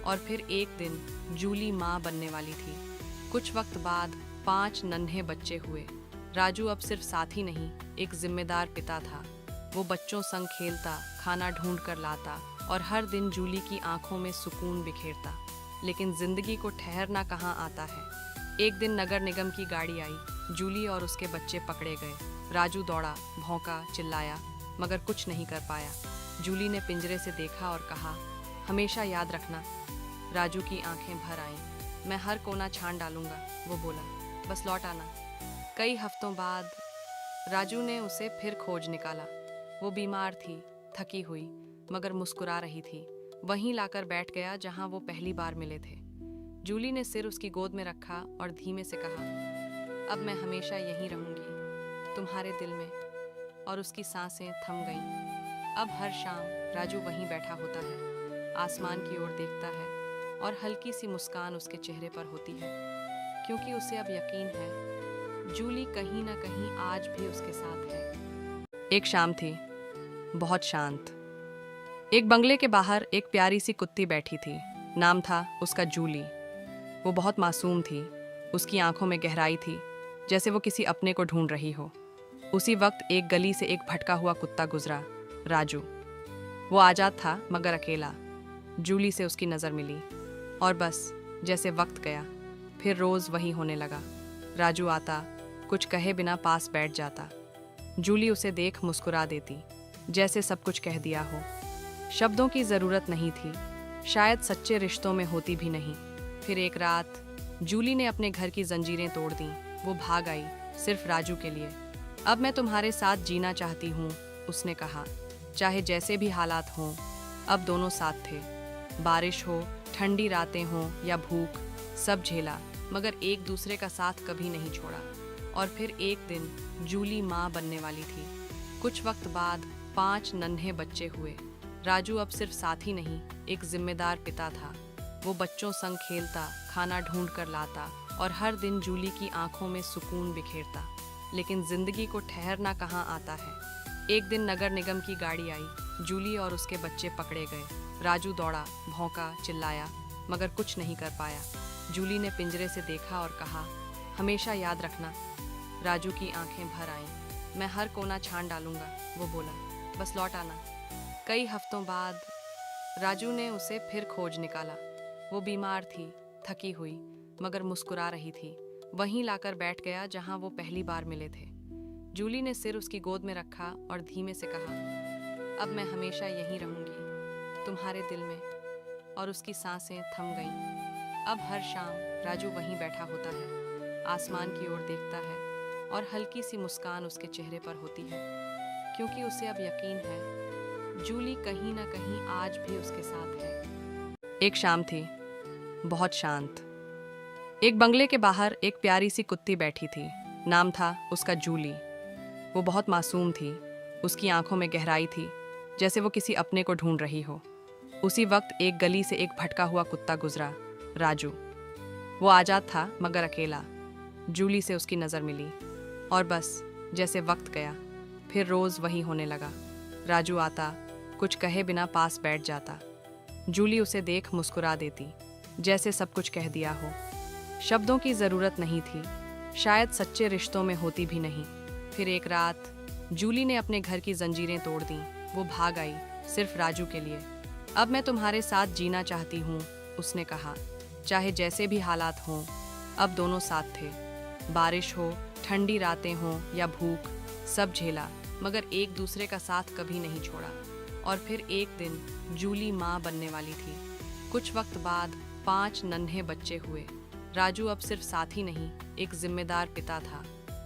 और फिर एक दिन जूली माँ बनने वाली थी। कुछ वक्त बाद 5 नन्हे बच्चे हुए। राजू अब सिर्फ साथी नहीं, एक जिम्मेदार पिता था। वो बच्चों संग खेलता, खाना ढूंढ कर लाता और हर दिन जूली की आंखों में सुकून बिखेरता। लेकिन जिंदगी को ठहरना कहाँ आता है। एक दिन नगर निगम की गाड़ी आई, जूली और उसके बच्चे पकड़े गए। राजू दौड़ा, भौंका, चिल्लाया, मगर कुछ नहीं कर पाया। जूली ने पिंजरे से देखा और कहा, हमेशा याद रखना। राजू की आंखें भर आईं। मैं हर कोना छान डालूंगा, वो बोला, बस लौट आना। कई हफ्तों बाद राजू ने उसे फिर खोज निकाला। वो बीमार थी, थकी हुई, मगर मुस्कुरा रही थी। वहीं लाकर बैठ गया जहां वो पहली बार मिले थे। जूली ने सिर उसकी गोद में रखा और धीमे से कहा, अब मैं हमेशा यहीं रहूंगी, तुम्हारे दिल में। और उसकी सांसें थम गईं। अब हर शाम राजू वहीं बैठा होता है, आसमान की ओर देखता है और हल्की सी मुस्कान उसके चेहरे पर होती है, क्योंकि उसे अब यकीन है जूली कहीं ना कहीं आज भी उसके साथ है। एक शाम थी, बहुत शांत। एक बंगले के बाहर एक प्यारी सी कुत्ती बैठी थी। नाम था उसका जूली। वो बहुत मासूम थी, उसकी आंखों में गहराई थी, जैसे वो किसी अपने को ढूंढ रही हो। उसी वक्त एक गली से एक भटका हुआ कुत्ता गुजरा, राजू। वो आजाद था मगर अकेला। जूली से उसकी नज़र मिली और बस जैसे वक्त गया, फिर रोज़ वही होने लगा। राजू आता, कुछ कहे बिना पास बैठ जाता। जूली उसे देख मुस्कुरा देती, जैसे सब कुछ कह दिया हो। शब्दों की ज़रूरत नहीं थी, शायद सच्चे रिश्तों में होती भी नहीं। फिर एक रात जूली ने अपने घर की जंजीरें तोड़ दी। वो भाग आई, सिर्फ राजू के लिए। अब मैं तुम्हारे साथ जीना चाहती हूँ, उसने कहा। चाहे जैसे भी हालात हों, अब दोनों साथ थे। बारिश हो, ठंडी रातें हों या भूख, सब झेला, मगर एक दूसरे का साथ कभी नहीं छोड़ा। और फिर एक दिन जूली माँ बनने वाली थी। कुछ वक्त बाद 5 नन्हे बच्चे हुए। राजू अब सिर्फ साथी नहीं, एक जिम्मेदार पिता था। वो बच्चों संग खेलता, खाना ढूंढ कर लाता और हर दिन जूली की आंखों में सुकून बिखेरता। लेकिन जिंदगी को ठहरना कहाँ आता है। एक दिन नगर निगम की गाड़ी आई, जूली और उसके बच्चे पकड़े गए। राजू दौड़ा, भौंका, चिल्लाया, मगर कुछ नहीं कर पाया। जूली ने पिंजरे से देखा और कहा, हमेशा याद रखना। राजू की आंखें भर आईं। मैं हर कोना छान डालूंगा, वो बोला, बस लौट आना। कई हफ्तों बाद राजू ने उसे फिर खोज निकाला। वो बीमार थी, थकी हुई, मगर मुस्कुरा रही थी। वहीं लाकर बैठ गया जहां वो पहली बार मिले थे। जूली ने सिर उसकी गोद में रखा और धीमे से कहा, अब मैं हमेशा यहीं रहूंगी, तुम्हारे दिल में। और उसकी सांसें थम गईं। अब हर शाम राजू वहीं बैठा होता है, आसमान की ओर देखता है और हल्की सी मुस्कान उसके चेहरे पर होती है, क्योंकि उसे अब यकीन है जूली कहीं ना कहीं आज भी उसके साथ है। एक शाम थी, बहुत शांत। एक बंगले के बाहर एक प्यारी सी कुत्ती बैठी थी। नाम था उसका जूली। वो बहुत मासूम थी, उसकी आंखों में गहराई थी, जैसे वो किसी अपने को ढूंढ रही हो। उसी वक्त एक गली से एक भटका हुआ कुत्ता गुजरा, राजू। वो आजाद था मगर अकेला। जूली से उसकी नज़र मिली और बस जैसे वक्त गया फिर रोज़ वही होने लगा। राजू आता, कुछ कहे बिना पास बैठ जाता। जूली उसे देख मुस्कुरा देती, जैसे सब कुछ कह दिया हो। शब्दों की ज़रूरत नहीं थी, शायद सच्चे रिश्तों में होती भी नहीं। फिर एक रात जूली ने अपने घर की जंजीरें तोड़ दी। वो भाग आई सिर्फ राजू के लिए। अब मैं तुम्हारे साथ जीना चाहती हूँ, उसने कहा। चाहे जैसे भी हालात हों, अब दोनों साथ थे। बारिश हो, ठंडी रातें हों या भूख, सब झेला, मगर एक दूसरे का साथ कभी नहीं छोड़ा। और फिर एक दिन जूली माँ बनने वाली थी। कुछ वक्त बाद 5 नन्हे बच्चे हुए। राजू अब सिर्फ साथी नहीं, एक जिम्मेदार पिता था।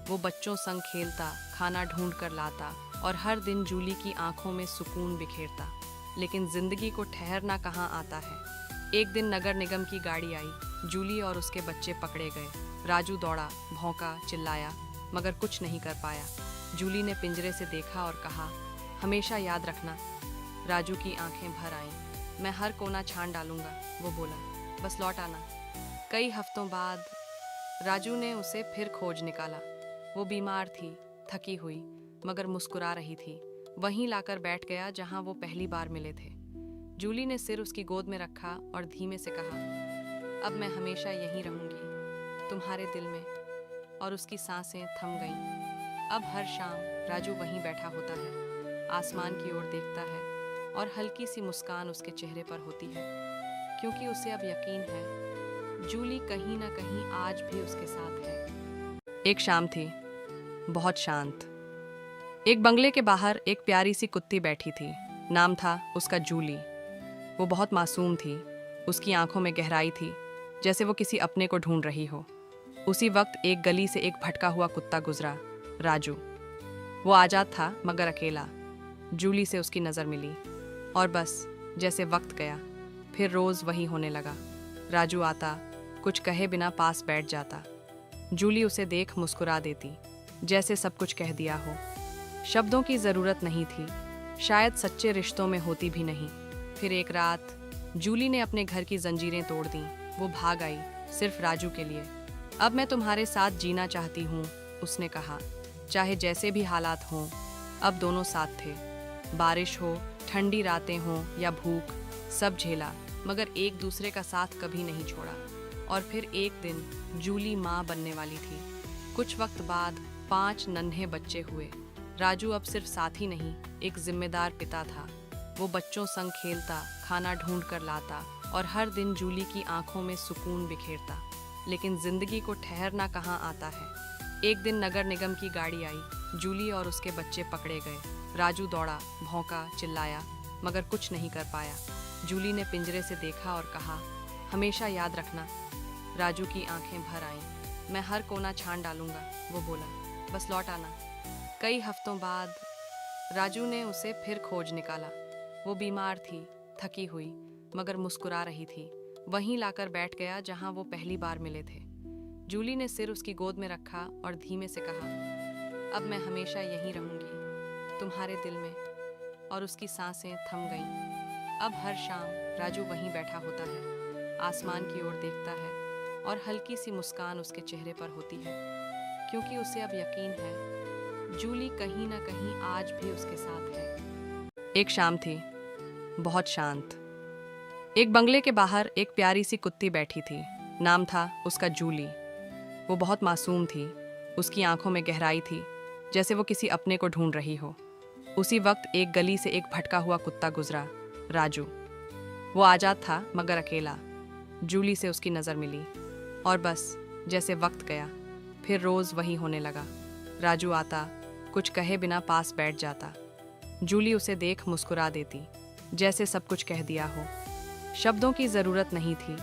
वो बच्चों संग खेलता, खाना ढूंढ कर लाता और हर दिन जूली की आंखों में सुकून बिखेरता। लेकिन जिंदगी को ठहरना कहाँ आता है। एक दिन नगर निगम की गाड़ी आई। जूली और उसके बच्चे पकड़े गए। राजू दौड़ा, भौंका, चिल्लाया, मगर कुछ नहीं कर पाया। जूली ने पिंजरे से देखा और कहा, हमेशा याद रखना। राजू की आंखें भर आईं। मैं हर कोना छान डालूंगा, वो बोला, बस लौट आना। कई हफ्तों बाद राजू ने उसे फिर खोज निकाला। वो बीमार थी, थकी हुई, मगर मुस्कुरा रही थी। वहीं लाकर बैठ गया जहां वो पहली बार मिले थे। जूली ने सिर उसकी गोद में रखा और धीमे से कहा, अब मैं हमेशा यहीं रहूंगी, तुम्हारे दिल में। और उसकी सांसें थम गईं। अब हर शाम राजू वहीं बैठा होता है, आसमान की ओर देखता है और हल्की सी मुस्कान उसके चेहरे पर होती है, क्योंकि उसे अब यकीन है जूली कहीं ना कहीं आज भी उसके साथ है। एक शाम थी, बहुत शांत। एक बंगले के बाहर एक प्यारी सी कुत्ती बैठी थी। नाम था उसका जूली। वो बहुत मासूम थी। उसकी आंखों में गहराई थी, जैसे वो किसी अपने को ढूंढ रही हो। उसी वक्त एक गली से एक भटका हुआ कुत्ता गुजरा, राजू। वो आजाद था मगर अकेला। जूली से उसकी नज़र मिली और बस जैसे वक्त गया फिर रोज़ वही होने लगा। राजू आता, कुछ कहे बिना पास बैठ जाता। जूली उसे देख मुस्कुरा देती, जैसे सब कुछ कह दिया हो। शब्दों की ज़रूरत नहीं थी, शायद सच्चे रिश्तों में होती भी नहीं। फिर एक रात जूली ने अपने घर की जंजीरें तोड़ दी। वो भाग आई सिर्फ राजू के लिए। अब मैं तुम्हारे साथ जीना चाहती हूँ, उसने कहा। चाहे जैसे भी हालात हों, अब दोनों साथ थे। बारिश हो, ठंडी रातें हों या भूख, सब झेला, मगर एक दूसरे का साथ कभी नहीं छोड़ा। और फिर एक दिन जूली माँ बनने वाली थी। कुछ वक्त बाद 5 नन्हे बच्चे हुए। राजू अब सिर्फ साथी नहीं, एक जिम्मेदार पिता था। वो बच्चों संग खेलता, खाना ढूंढ कर लाता और हर दिन जूली की आंखों में सुकून बिखेरता। लेकिन जिंदगी को ठहरना कहाँ आता है। एक दिन नगर निगम की गाड़ी आई। जूली और उसके बच्चे पकड़े गए। राजू दौड़ा, भौंका, चिल्लाया, मगर कुछ नहीं कर पाया। जूली ने पिंजरे से देखा और कहा, हमेशा याद रखना। राजू की आंखें भर आईं। मैं हर कोना छान डालूंगा, वो बोला, बस लौट आना। कई हफ्तों बाद राजू ने उसे फिर खोज निकाला। वो बीमार थी, थकी हुई, मगर मुस्कुरा रही थी। वहीं लाकर बैठ गया जहां वो पहली बार मिले थे। जूली ने सिर उसकी गोद में रखा और धीमे से कहा, अब मैं हमेशा यहीं रहूंगी, तुम्हारे दिल में। और उसकी सांसें थम गईं। अब हर शाम राजू वहीं बैठा होता है, आसमान की ओर देखता है और हल्की सी मुस्कान उसके चेहरे पर होती है, क्योंकि उसे अब यकीन है जूली कहीं ना कहीं आज भी उसके साथ है। एक शाम थी, बहुत शांत। एक बंगले के बाहर एक प्यारी सी कुत्ती बैठी थी। नाम था उसका जूली। वो बहुत मासूम थी। उसकी आंखों में गहराई थी, जैसे वो किसी अपने को ढूंढ रही हो। उसी वक्त एक गली से एक भटका हुआ कुत्ता गुजरा, राजू। वो आजाद था मगर अकेला। जूली से उसकी नज़र मिली और बस जैसे वक्त गया फिर रोज़ वही होने लगा। राजू आता, कुछ कहे बिना पास बैठ जाता। जूली उसे देख मुस्कुरा देती, जैसे सब कुछ कह दिया हो। शब्दों की ज़रूरत नहीं थी,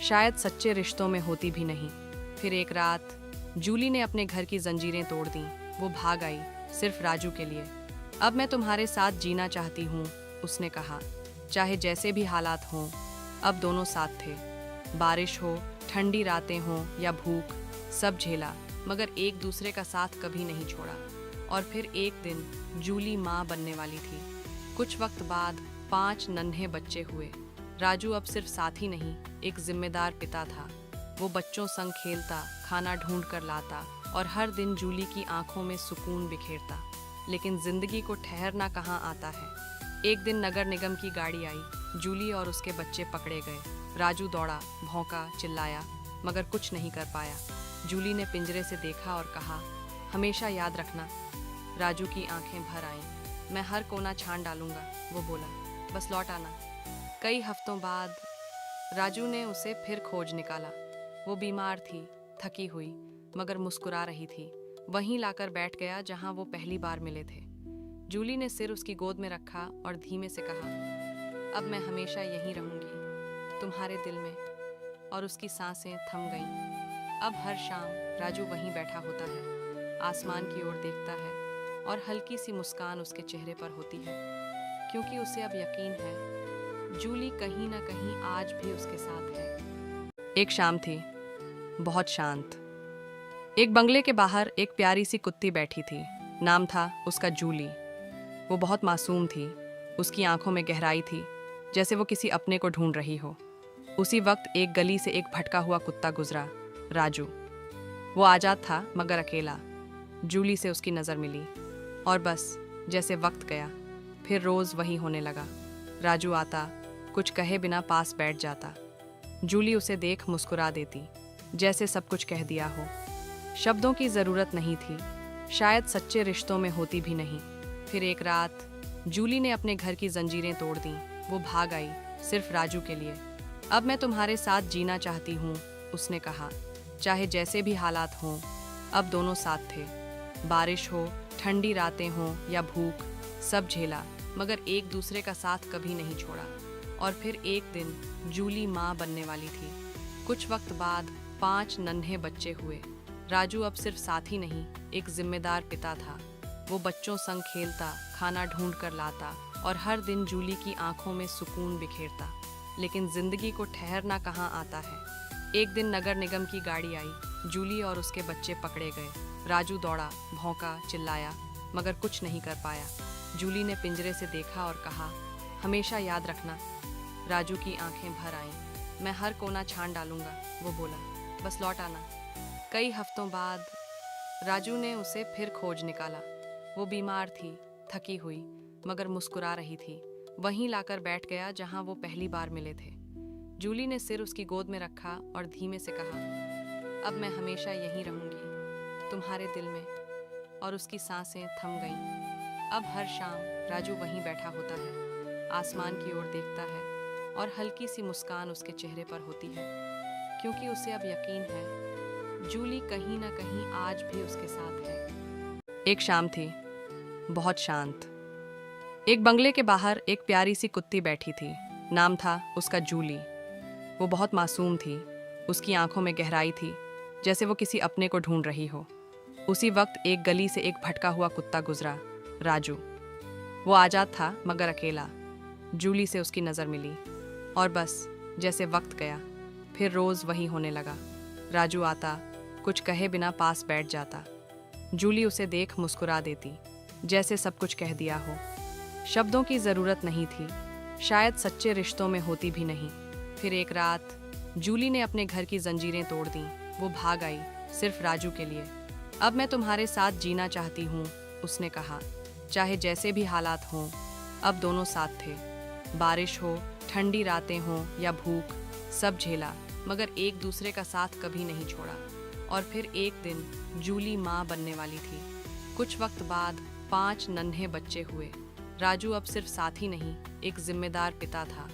शायद सच्चे रिश्तों में होती भी नहीं। फिर एक रात जूली ने अपने घर की जंजीरें तोड़ दी। वो भाग आई सिर्फ राजू के लिए। अब मैं तुम्हारे साथ जीना चाहती हूँ, उसने कहा। चाहे जैसे भी हालात हों, अब दोनों साथ थे। बारिश हो, ठंडी रातें हों या भूख, सब झेला, मगर एक दूसरे का साथ कभी नहीं छोड़ा। और फिर एक दिन जूली माँ बनने वाली थी। कुछ वक्त बाद 5 नन्हे बच्चे हुए। राजू अब सिर्फ साथी नहीं, एक जिम्मेदार पिता था। वो बच्चों संग खेलता, खाना ढूंढ कर लाता और हर दिन जूली की आंखों में सुकून बिखेरता। लेकिन जिंदगी को ठहरना कहाँ आता है। एक दिन नगर निगम की गाड़ी आई, जूली और उसके बच्चे पकड़े गए। राजू दौड़ा, भौंका, चिल्लाया, मगर कुछ नहीं कर पाया। जूली ने पिंजरे से देखा और कहा, हमेशा याद रखना। राजू की आंखें भर आईं। मैं हर कोना छान डालूंगा, वो बोला, बस लौट आना। कई हफ्तों बाद राजू ने उसे फिर खोज निकाला। वो बीमार थी, थकी हुई, मगर मुस्कुरा रही थी। वहीं लाकर बैठ गया जहां वो पहली बार मिले थे। जूली ने सिर उसकी गोद में रखा और धीमे से कहा, अब मैं हमेशा यहीं रहूंगी, तुम्हारे दिल में। और उसकी सांसें थम गईं। अब हर शाम राजू वहीं बैठा होता है, आसमान की ओर देखता है और हल्की सी मुस्कान उसके चेहरे पर होती है, क्योंकि उसे अब यकीन है जूली कहीं ना कहीं आज भी उसके साथ है। एक शाम थी, बहुत शांत। एक बंगले के बाहर एक प्यारी सी कुत्ती बैठी थी। नाम था उसका जूली। वो बहुत मासूम थी, उसकी आंखों में गहराई थी, जैसे वो किसी अपने को ढूंढ रही हो। उसी वक्त एक गली से एक भटका हुआ कुत्ता गुजरा, राजू। वो आजाद था मगर अकेला। जूली से उसकी नज़र मिली और बस जैसे वक्त गया, फिर रोज़ वही होने लगा। राजू आता, कुछ कहे बिना पास बैठ जाता। जूली उसे देख मुस्कुरा देती, जैसे सब कुछ कह दिया हो। शब्दों की ज़रूरत नहीं थी, शायद सच्चे रिश्तों में होती भी नहीं। फिर एक रात जूली ने अपने घर की जंजीरें तोड़ दी। वो भाग आई, सिर्फ राजू के लिए। अब मैं तुम्हारे साथ जीना चाहती हूँ, उसने कहा। चाहे जैसे भी हालात हों, अब दोनों साथ थे। बारिश हो, ठंडी रातें हों या भूख, सब झेला, मगर एक दूसरे का साथ कभी नहीं छोड़ा। और फिर एक दिन जूली माँ बनने वाली थी। कुछ वक्त बाद 5 नन्हे बच्चे हुए। राजू अब सिर्फ साथी नहीं, एक जिम्मेदार पिता था। वो बच्चों संग खेलता, खाना ढूंढ कर लाता और हर दिन जूली की आंखों में सुकून बिखेरता। लेकिन जिंदगी को ठहरना कहाँ आता है। एक दिन नगर निगम की गाड़ी आई, जूली और उसके बच्चे पकड़े गए। राजू दौड़ा, भौंका, चिल्लाया, मगर कुछ नहीं कर पाया। जूली ने पिंजरे से देखा और कहा, हमेशा याद रखना। राजू की आंखें भर आईं। मैं हर कोना छान डालूंगा, वो बोला, बस लौट आना। कई हफ्तों बाद राजू ने उसे फिर खोज निकाला। वो बीमार थी, थकी हुई, मगर मुस्कुरा रही थी। वहीं लाकर बैठ गया जहां वो पहली बार मिले थे। जूली ने सिर उसकी गोद में रखा और धीमे से कहा, अब मैं हमेशा यहीं रहूंगी, तुम्हारे दिल में। और उसकी सांसें थम गईं। अब हर शाम राजू वहीं बैठा होता है, आसमान की ओर देखता है और हल्की सी मुस्कान उसके चेहरे पर होती है, क्योंकि उसे अब यकीन है जूली कहीं ना कहीं आज भी उसके साथ है। एक शाम थी, बहुत शांत। एक बंगले के बाहर एक प्यारी सी कुत्ती बैठी थी। नाम था उसका जूली। वो बहुत मासूम थी, उसकी आंखों में गहराई थी, जैसे वो किसी अपने को ढूंढ रही हो। उसी वक्त एक गली से एक भटका हुआ कुत्ता गुजरा, राजू। वो आजाद था मगर अकेला। जूली से उसकी नज़र मिली और बस जैसे वक्त गया, फिर रोज़ वही होने लगा। राजू आता, कुछ कहे बिना पास बैठ जाता। जूली उसे देख मुस्कुरा देती, जैसे सब कुछ कह दिया हो। शब्दों की ज़रूरत नहीं थी, शायद सच्चे रिश्तों में होती भी नहीं। फिर एक रात जूली ने अपने घर की जंजीरें तोड़ दी। वो भाग आई, सिर्फ राजू के लिए। अब मैं तुम्हारे साथ जीना चाहती हूँ, उसने कहा। चाहे जैसे भी हालात हों, अब दोनों साथ थे। बारिश हो, ठंडी रातें हों या भूख, सब झेला, मगर एक दूसरे का साथ कभी नहीं छोड़ा। और फिर एक दिन जूली माँ बनने वाली थी। कुछ वक्त बाद 5 नन्हे बच्चे हुए। राजू अब सिर्फ साथी नहीं, एक जिम्मेदार पिता था।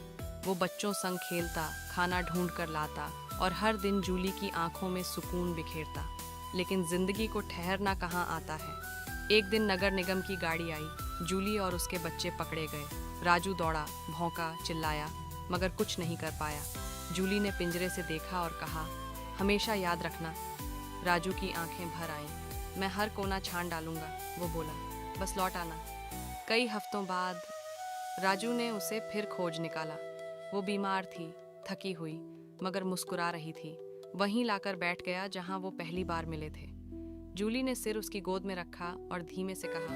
वो बच्चों संग खेलता, खाना ढूंढ कर लाता और हर दिन जूली की आंखों में सुकून बिखेरता। लेकिन जिंदगी को ठहरना कहाँ आता है। एक दिन नगर निगम की गाड़ी आई, जूली और उसके बच्चे पकड़े गए। राजू दौड़ा, भौंका, चिल्लाया, मगर कुछ नहीं कर पाया। जूली ने पिंजरे से देखा और कहा, हमेशा याद रखना। राजू की आंखें भर आईं। मैं हर कोना छान डालूंगा, वो बोला, बस लौट आना। कई हफ्तों बाद राजू ने उसे फिर खोज निकाला। वो बीमार थी, थकी हुई, मगर मुस्कुरा रही थी। वहीं लाकर बैठ गया जहां वो पहली बार मिले थे। जूली ने सिर उसकी गोद में रखा और धीमे से कहा,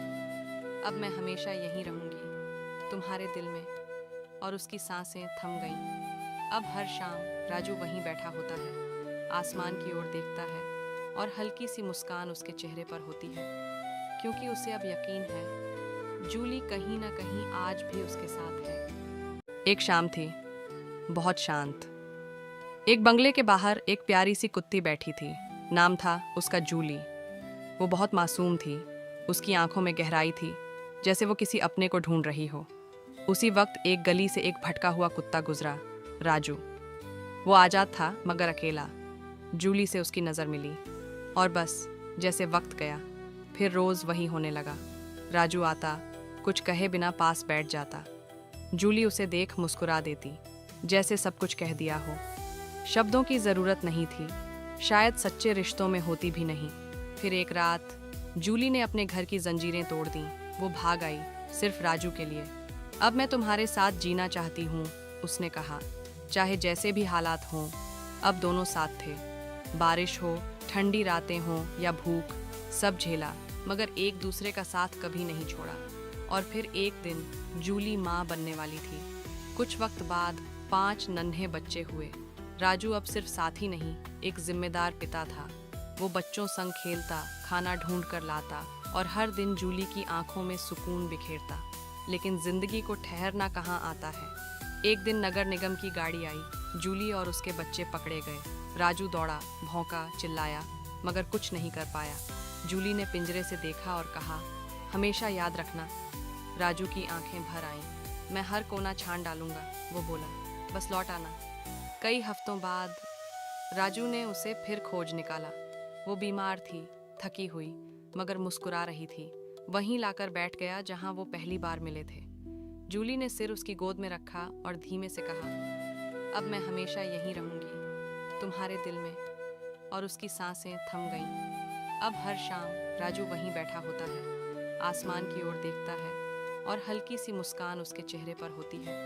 अब मैं हमेशा यहीं रहूंगी, तुम्हारे दिल में। और उसकी सांसें थम गईं। अब हर शाम राजू वहीं बैठा होता है, आसमान की ओर देखता है और हल्की सी मुस्कान उसके चेहरे पर होती है, क्योंकि उसे अब यकीन है जूली कहीं ना कहीं आज भी उसके साथ है। एक शाम थी, बहुत शांत। एक बंगले के बाहर एक प्यारी सी कुत्ती बैठी थी। नाम था उसका जूली। वो बहुत मासूम थी। उसकी आंखों में गहराई थी, जैसे वो किसी अपने को ढूंढ रही हो। उसी वक्त एक गली से एक भटका हुआ कुत्ता गुजरा, राजू। वो आजाद था मगर अकेला। जूली से उसकी नज़र मिली और बस जैसे वक्त गया, फिर रोज़ वही होने लगा। राजू आता, कुछ कहे बिना पास बैठ जाता। जूली उसे देख मुस्कुरा देती, जैसे सब कुछ कह दिया हो। शब्दों की ज़रूरत नहीं थी, शायद सच्चे रिश्तों में होती भी नहीं। फिर एक रात जूली ने अपने घर की जंजीरें तोड़ दी। वो भाग आई, सिर्फ राजू के लिए। अब मैं तुम्हारे साथ जीना चाहती हूँ, उसने कहा। चाहे जैसे भी हालात हों, अब दोनों साथ थे। बारिश हो, ठंडी रातें हों या भूख, सब झेला, मगर एक दूसरे का साथ कभी नहीं छोड़ा। और फिर एक दिन जूली माँ बनने वाली थी। कुछ वक्त बाद 5 नन्हे बच्चे हुए। राजू अब सिर्फ साथी नहीं, एक जिम्मेदार पिता था। वो बच्चों संग खेलता, खाना ढूंढ कर लाता और हर दिन जूली की आंखों में सुकून बिखेरता। लेकिन जिंदगी को ठहरना कहाँ आता है। एक दिन नगर निगम की गाड़ी आई। जूली और उसके बच्चे पकड़े गए। राजू दौड़ा, भौंका, चिल्लाया, मगर कुछ नहीं कर पाया। जूली ने पिंजरे से देखा और कहा, हमेशा याद रखना। राजू की आंखें भर आईं। मैं हर कोना छान डालूंगा, वो बोला, बस लौट आना। कई हफ्तों बाद राजू ने उसे फिर खोज निकाला। वो बीमार थी, थकी हुई, मगर मुस्कुरा रही थी। वहीं लाकर बैठ गया जहां वो पहली बार मिले थे। जूली ने सिर उसकी गोद में रखा और धीमे से कहा, अब मैं हमेशा यहीं रहूंगी, तुम्हारे दिल में। और उसकी सांसें थम गईं। अब हर शाम राजू वहीं बैठा होता है, आसमान की ओर देखता है और हल्की सी मुस्कान उसके चेहरे पर होती है,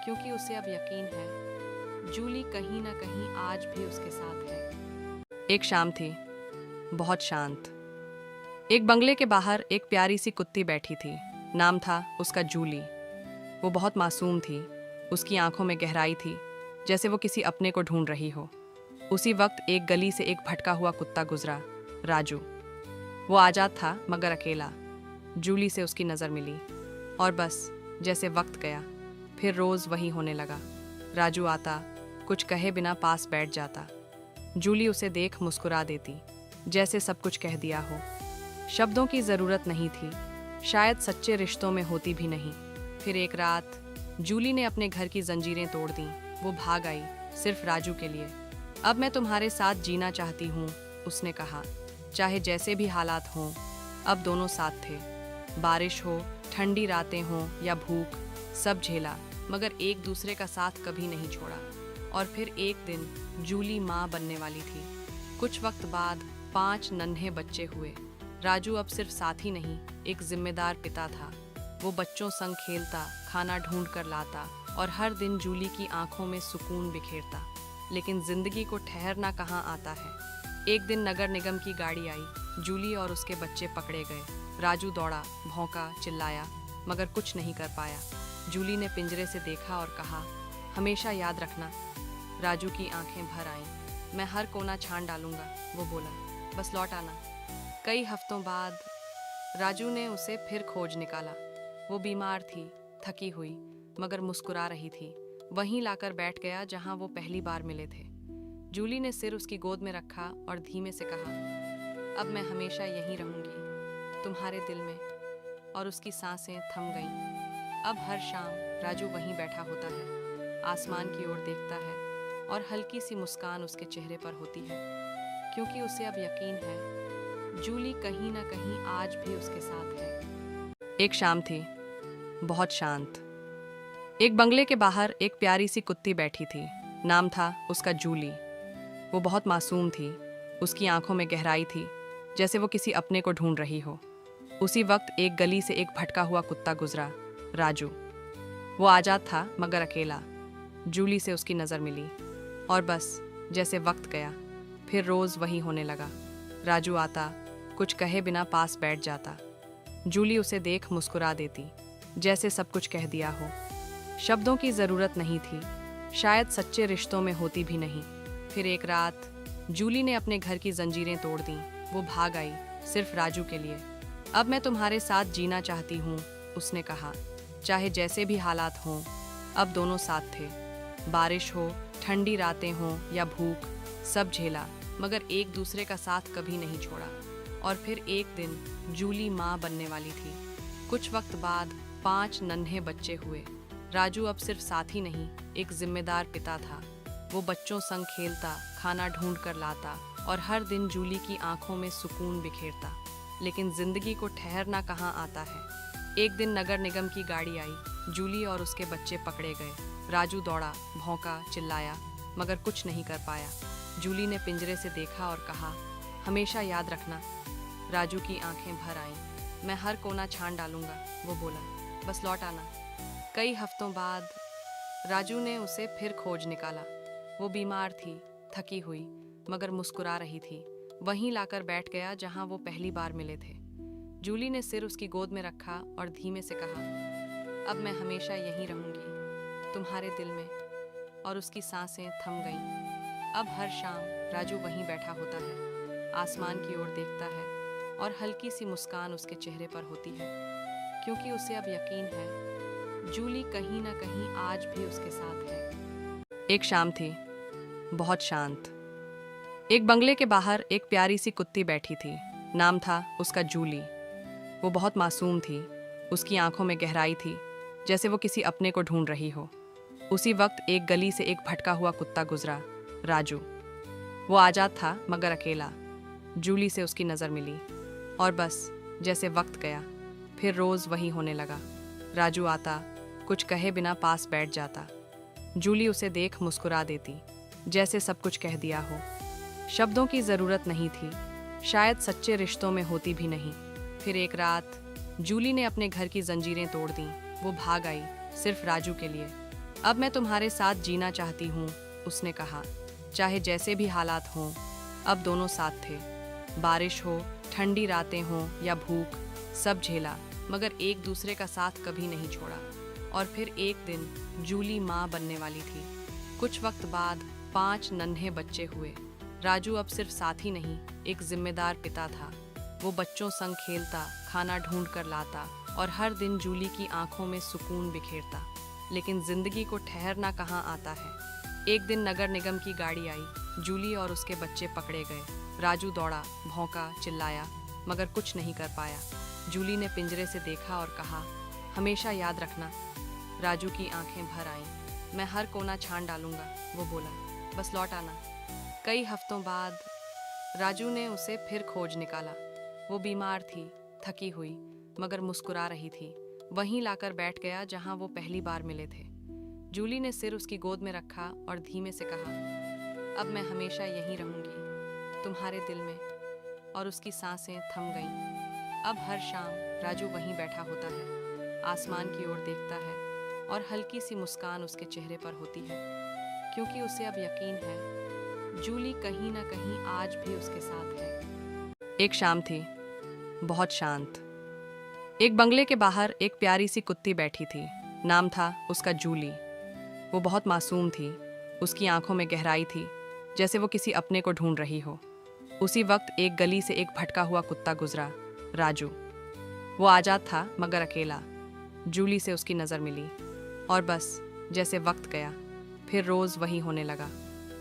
क्योंकि उसे अब यकीन है जूली कहीं ना कहीं आज भी उसके साथ है। एक शाम थी, बहुत शांत। एक बंगले के बाहर एक प्यारी सी कुत्ती बैठी थी। नाम था उसका जूली। वो बहुत मासूम थी। उसकी आंखों में गहराई थी, जैसे वो किसी अपने को ढूंढ रही हो। उसी वक्त एक गली से एक भटका हुआ कुत्ता गुजरा, राजू। वो आजाद था मगर अकेला। जूली से उसकी नज़र मिली और बस जैसे वक्त गया, फिर रोज़ वही होने लगा। राजू आता, कुछ कहे बिना पास बैठ जाता। जूली उसे देख मुस्कुरा देती, जैसे सब कुछ कह दिया हो। शब्दों की ज़रूरत नहीं थी, शायद सच्चे रिश्तों में होती भी नहीं। फिर एक रात जूली ने अपने घर की जंजीरें तोड़ दी। वो भाग आई, सिर्फ राजू के लिए। अब मैं तुम्हारे साथ जीना चाहती हूँ, उसने कहा। चाहे जैसे भी हालात हों, अब दोनों साथ थे। बारिश हो, ठंडी रातें हों या भूख, सब झेला, मगर एक दूसरे का साथ कभी नहीं छोड़ा। और फिर एक दिन जूली माँ बनने वाली थी। कुछ वक्त बाद 5 नन्हे बच्चे हुए। राजू अब सिर्फ साथी नहीं, एक जिम्मेदार पिता था। वो बच्चों संग खेलता, खाना ढूंढ कर लाता और हर दिन जूली की आंखों में सुकून बिखेरता। लेकिन जिंदगी को ठहरना कहाँ आता है। एक दिन नगर निगम की गाड़ी आई। जूली और उसके बच्चे पकड़े गए। राजू दौड़ा, भौंका, चिल्लाया, मगर कुछ नहीं कर पाया। जूली ने पिंजरे से देखा और कहा, हमेशा याद रखना। राजू की आंखें भर आईं। मैं हर कोना छान डालूंगा, वो बोला, बस लौट आना। कई हफ्तों बाद राजू ने उसे फिर खोज निकाला। वो बीमार थी, थकी हुई, मगर मुस्कुरा रही थी। वहीं लाकर बैठ गया जहां वो पहली बार मिले थे। जूली ने सिर उसकी गोद में रखा और धीमे से कहा, अब मैं हमेशा यहीं रहूंगी, तुम्हारे दिल में। और उसकी सांसें थम गईं। अब हर शाम राजू वहीं बैठा होता है, आसमान की ओर देखता है और हल्की सी मुस्कान उसके चेहरे पर होती है, क्योंकि उसे अब यकीन है जूली कहीं ना कहीं आज भी उसके साथ है। एक शाम थी, बहुत शांत। एक बंगले के बाहर एक प्यारी सी कुत्ती बैठी थी। नाम था उसका जूली। वो बहुत मासूम थी। उसकी आंखों में गहराई थी, जैसे वो किसी अपने को ढूंढ रही हो। उसी वक्त एक गली से एक भटका हुआ कुत्ता गुजरा, राजू। वो आजाद था मगर अकेला। जूली से उसकी नज़र मिली और बस जैसे वक्त गया, फिर रोज़ वही होने लगा। राजू आता, कुछ कहे बिना पास बैठ जाता। जूली उसे देख मुस्कुरा देती, जैसे सब कुछ कह दिया हो। शब्दों की ज़रूरत नहीं थी, शायद सच्चे रिश्तों में होती भी नहीं। फिर एक रात जूली ने अपने घर की जंजीरें तोड़ दी। वो भाग आई, सिर्फ राजू के लिए। अब मैं तुम्हारे साथ जीना चाहती हूँ, उसने कहा। चाहे जैसे भी हालात हों, अब दोनों साथ थे। बारिश हो, ठंडी रातें हों या भूख, सब झेला, मगर एक दूसरे का साथ कभी नहीं छोड़ा। और फिर एक दिन जूली माँ बनने वाली थी। कुछ वक्त बाद 5 नन्हे बच्चे हुए। राजू अब सिर्फ साथी नहीं, एक जिम्मेदार पिता था। वो बच्चों संग खेलता, खाना ढूंढ कर लाता और हर दिन जूली की आंखों में सुकून बिखेरता। लेकिन जिंदगी को ठहरना कहाँ आता है। एक दिन नगर निगम की गाड़ी आई। जूली और उसके बच्चे पकड़े गए। राजू दौड़ा, भौंका, चिल्लाया, मगर कुछ नहीं कर पाया। जूली ने पिंजरे से देखा और कहा, हमेशा याद रखना। राजू की आंखें भर आईं। मैं हर कोना छान डालूंगा, वो बोला, बस लौट आना। कई हफ्तों बाद राजू ने उसे फिर खोज निकाला। वो बीमार थी, थकी हुई, मगर मुस्कुरा रही थी। वहीं लाकर बैठ गया जहां वो पहली बार मिले थे। जूली ने सिर उसकी गोद में रखा और धीमे से कहा, अब मैं हमेशा यहीं रहूंगी, तुम्हारे दिल में। और उसकी सांसें थम गईं। अब हर शाम राजू वहीं बैठा होता है, आसमान की ओर देखता है और हल्की सी मुस्कान उसके चेहरे पर होती है, क्योंकि उसे अब यकीन है जूली कहीं ना कहीं आज भी उसके साथ है। एक शाम थी, बहुत शांत। एक बंगले के बाहर एक प्यारी सी कुत्ती बैठी थी। नाम था उसका जूली। वो बहुत मासूम थी। उसकी आंखों में गहराई थी, जैसे वो किसी अपने को ढूंढ रही हो। उसी वक्त एक गली से एक भटका हुआ कुत्ता गुजरा, राजू। वो आजाद था मगर अकेला। जूली से उसकी नज़र मिली और बस जैसे वक्त गया, फिर रोज़ वही होने लगा। राजू आता, कुछ कहे बिना पास बैठ जाता। जूली उसे देख मुस्कुरा देती, जैसे सब कुछ कह दिया हो। शब्दों की ज़रूरत नहीं थी, शायद सच्चे रिश्तों में होती भी नहीं। फिर एक रात जूली ने अपने घर की जंजीरें तोड़ दी। वो भाग आई, सिर्फ राजू के लिए। अब मैं तुम्हारे साथ जीना चाहती हूँ, उसने कहा। चाहे जैसे भी हालात हों, अब दोनों साथ थे। बारिश हो, ठंडी रातें हों या भूख, सब झेला, मगर एक दूसरे का साथ कभी नहीं छोड़ा। और फिर एक दिन जूली माँ बनने वाली थी। कुछ वक्त बाद 5 नन्हे बच्चे हुए। राजू अब सिर्फ साथी नहीं, एक जिम्मेदार पिता था। वो बच्चों संग खेलता, खाना ढूंढ कर लाता और हर दिन जूली की आंखों में सुकून बिखेरता। लेकिन जिंदगी को ठहरना कहाँ आता है। एक दिन नगर निगम की गाड़ी आई। जूली और उसके बच्चे पकड़े गए। राजू दौड़ा, भौंका, चिल्लाया, मगर कुछ नहीं कर पाया। जूली ने पिंजरे से देखा और कहा, हमेशा याद रखना। राजू की आंखें भर आईं। मैं हर कोना छान डालूंगा, वो बोला, बस लौट आना। कई हफ्तों बाद राजू ने उसे फिर खोज निकाला। वो बीमार थी, थकी हुई, मगर मुस्कुरा रही थी। वहीं लाकर बैठ गया जहां वो पहली बार मिले थे। जूली ने सिर उसकी गोद में रखा और धीमे से कहा, अब मैं हमेशा यहीं रहूंगी, तुम्हारे दिल में। और उसकी सांसें थम गईं। अब हर शाम राजू वहीं बैठा होता है, आसमान की ओर देखता है और हल्की सी मुस्कान उसके चेहरे पर होती है, क्योंकि उसे अब यकीन है जूली कहीं ना कहीं आज भी उसके साथ है। एक शाम थी, बहुत शांत। एक बंगले के बाहर एक प्यारी सी कुत्ती बैठी थी। नाम था उसका जूली। वो बहुत मासूम थी। उसकी आंखों में गहराई थी, जैसे वो किसी अपने को ढूंढ रही हो। उसी वक्त एक गली से एक भटका हुआ कुत्ता गुजरा, राजू। वो आजाद था मगर अकेला। जूली से उसकी नज़र मिली और बस जैसे वक्त गया, फिर रोज़ वही होने लगा।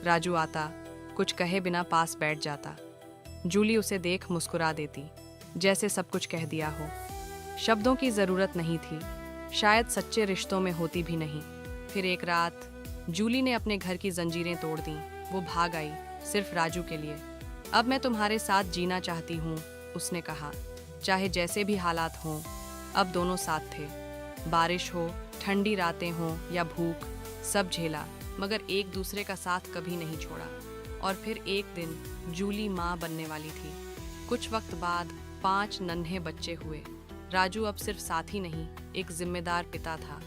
राजू आता, कुछ कहे बिना पास बैठ जाता। जूली उसे देख मुस्कुरा देती, जैसे सब कुछ कह दिया हो। शब्दों की ज़रूरत नहीं थी, शायद सच्चे रिश्तों में होती भी नहीं। फिर एक रात जूली ने अपने घर की जंजीरें तोड़ दी। वो भाग आई, सिर्फ राजू के लिए। अब मैं तुम्हारे साथ जीना चाहती हूँ, उसने कहा। चाहे जैसे भी हालात हों, अब दोनों साथ थे। बारिश हो, ठंडी रातें हों या भूख, सब झेला, मगर एक दूसरे का साथ कभी नहीं छोड़ा। और फिर एक दिन जूली माँ बनने वाली थी। कुछ वक्त बाद 5 नन्हे बच्चे हुए। राजू अब सिर्फ साथी नहीं, एक जिम्मेदार पिता था।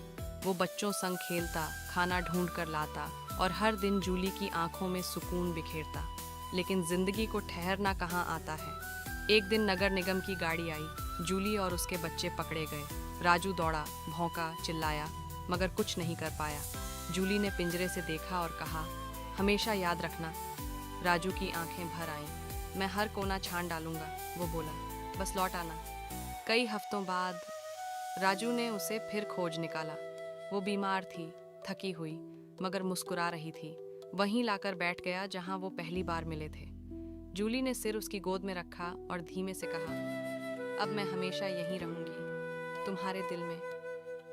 वो बच्चों संग खेलता, खाना ढूंढ कर लाता और हर दिन जूली की आंखों में सुकून बिखेरता। लेकिन जिंदगी को ठहरना कहाँ आता है। एक दिन नगर निगम की गाड़ी आई। जूली और उसके बच्चे पकड़े गए। राजू दौड़ा, भौंका, चिल्लाया, मगर कुछ नहीं कर पाया। जूली ने पिंजरे से देखा और कहा, हमेशा याद रखना। राजू की आंखें भर आईं। मैं हर कोना छान डालूंगा, वो बोला, बस लौट आना। कई हफ्तों बाद राजू ने उसे फिर खोज निकाला। वो बीमार थी, थकी हुई, मगर मुस्कुरा रही थी। वहीं लाकर बैठ गया जहां वो पहली बार मिले थे। जूली ने सिर उसकी गोद में रखा और धीमे से कहा, अब मैं हमेशा यहीं रहूंगी, तुम्हारे दिल में।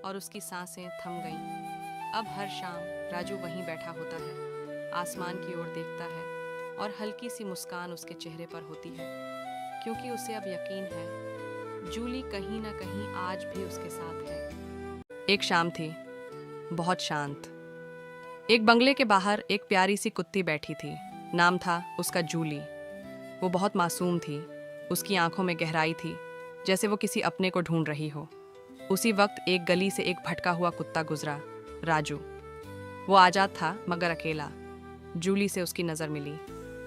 और उसकी सांसें थम गईं। अब हर शाम राजू वहीं बैठा होता है, आसमान की ओर देखता है और हल्की सी मुस्कान उसके चेहरे पर होती है, क्योंकि उसे अब यकीन है जूली कहीं ना कहीं आज भी उसके साथ है। एक शाम थी, बहुत शांत। एक बंगले के बाहर एक प्यारी सी कुत्ती बैठी थी। नाम था उसका जूली। वो बहुत मासूम थी, उसकी आंखों में गहराई थी, जैसे वो किसी अपने को ढूंढ रही हो। उसी वक्त एक गली से एक भटका हुआ कुत्ता गुजरा, राजू। वो आजाद था मगर अकेला। जूली से उसकी नज़र मिली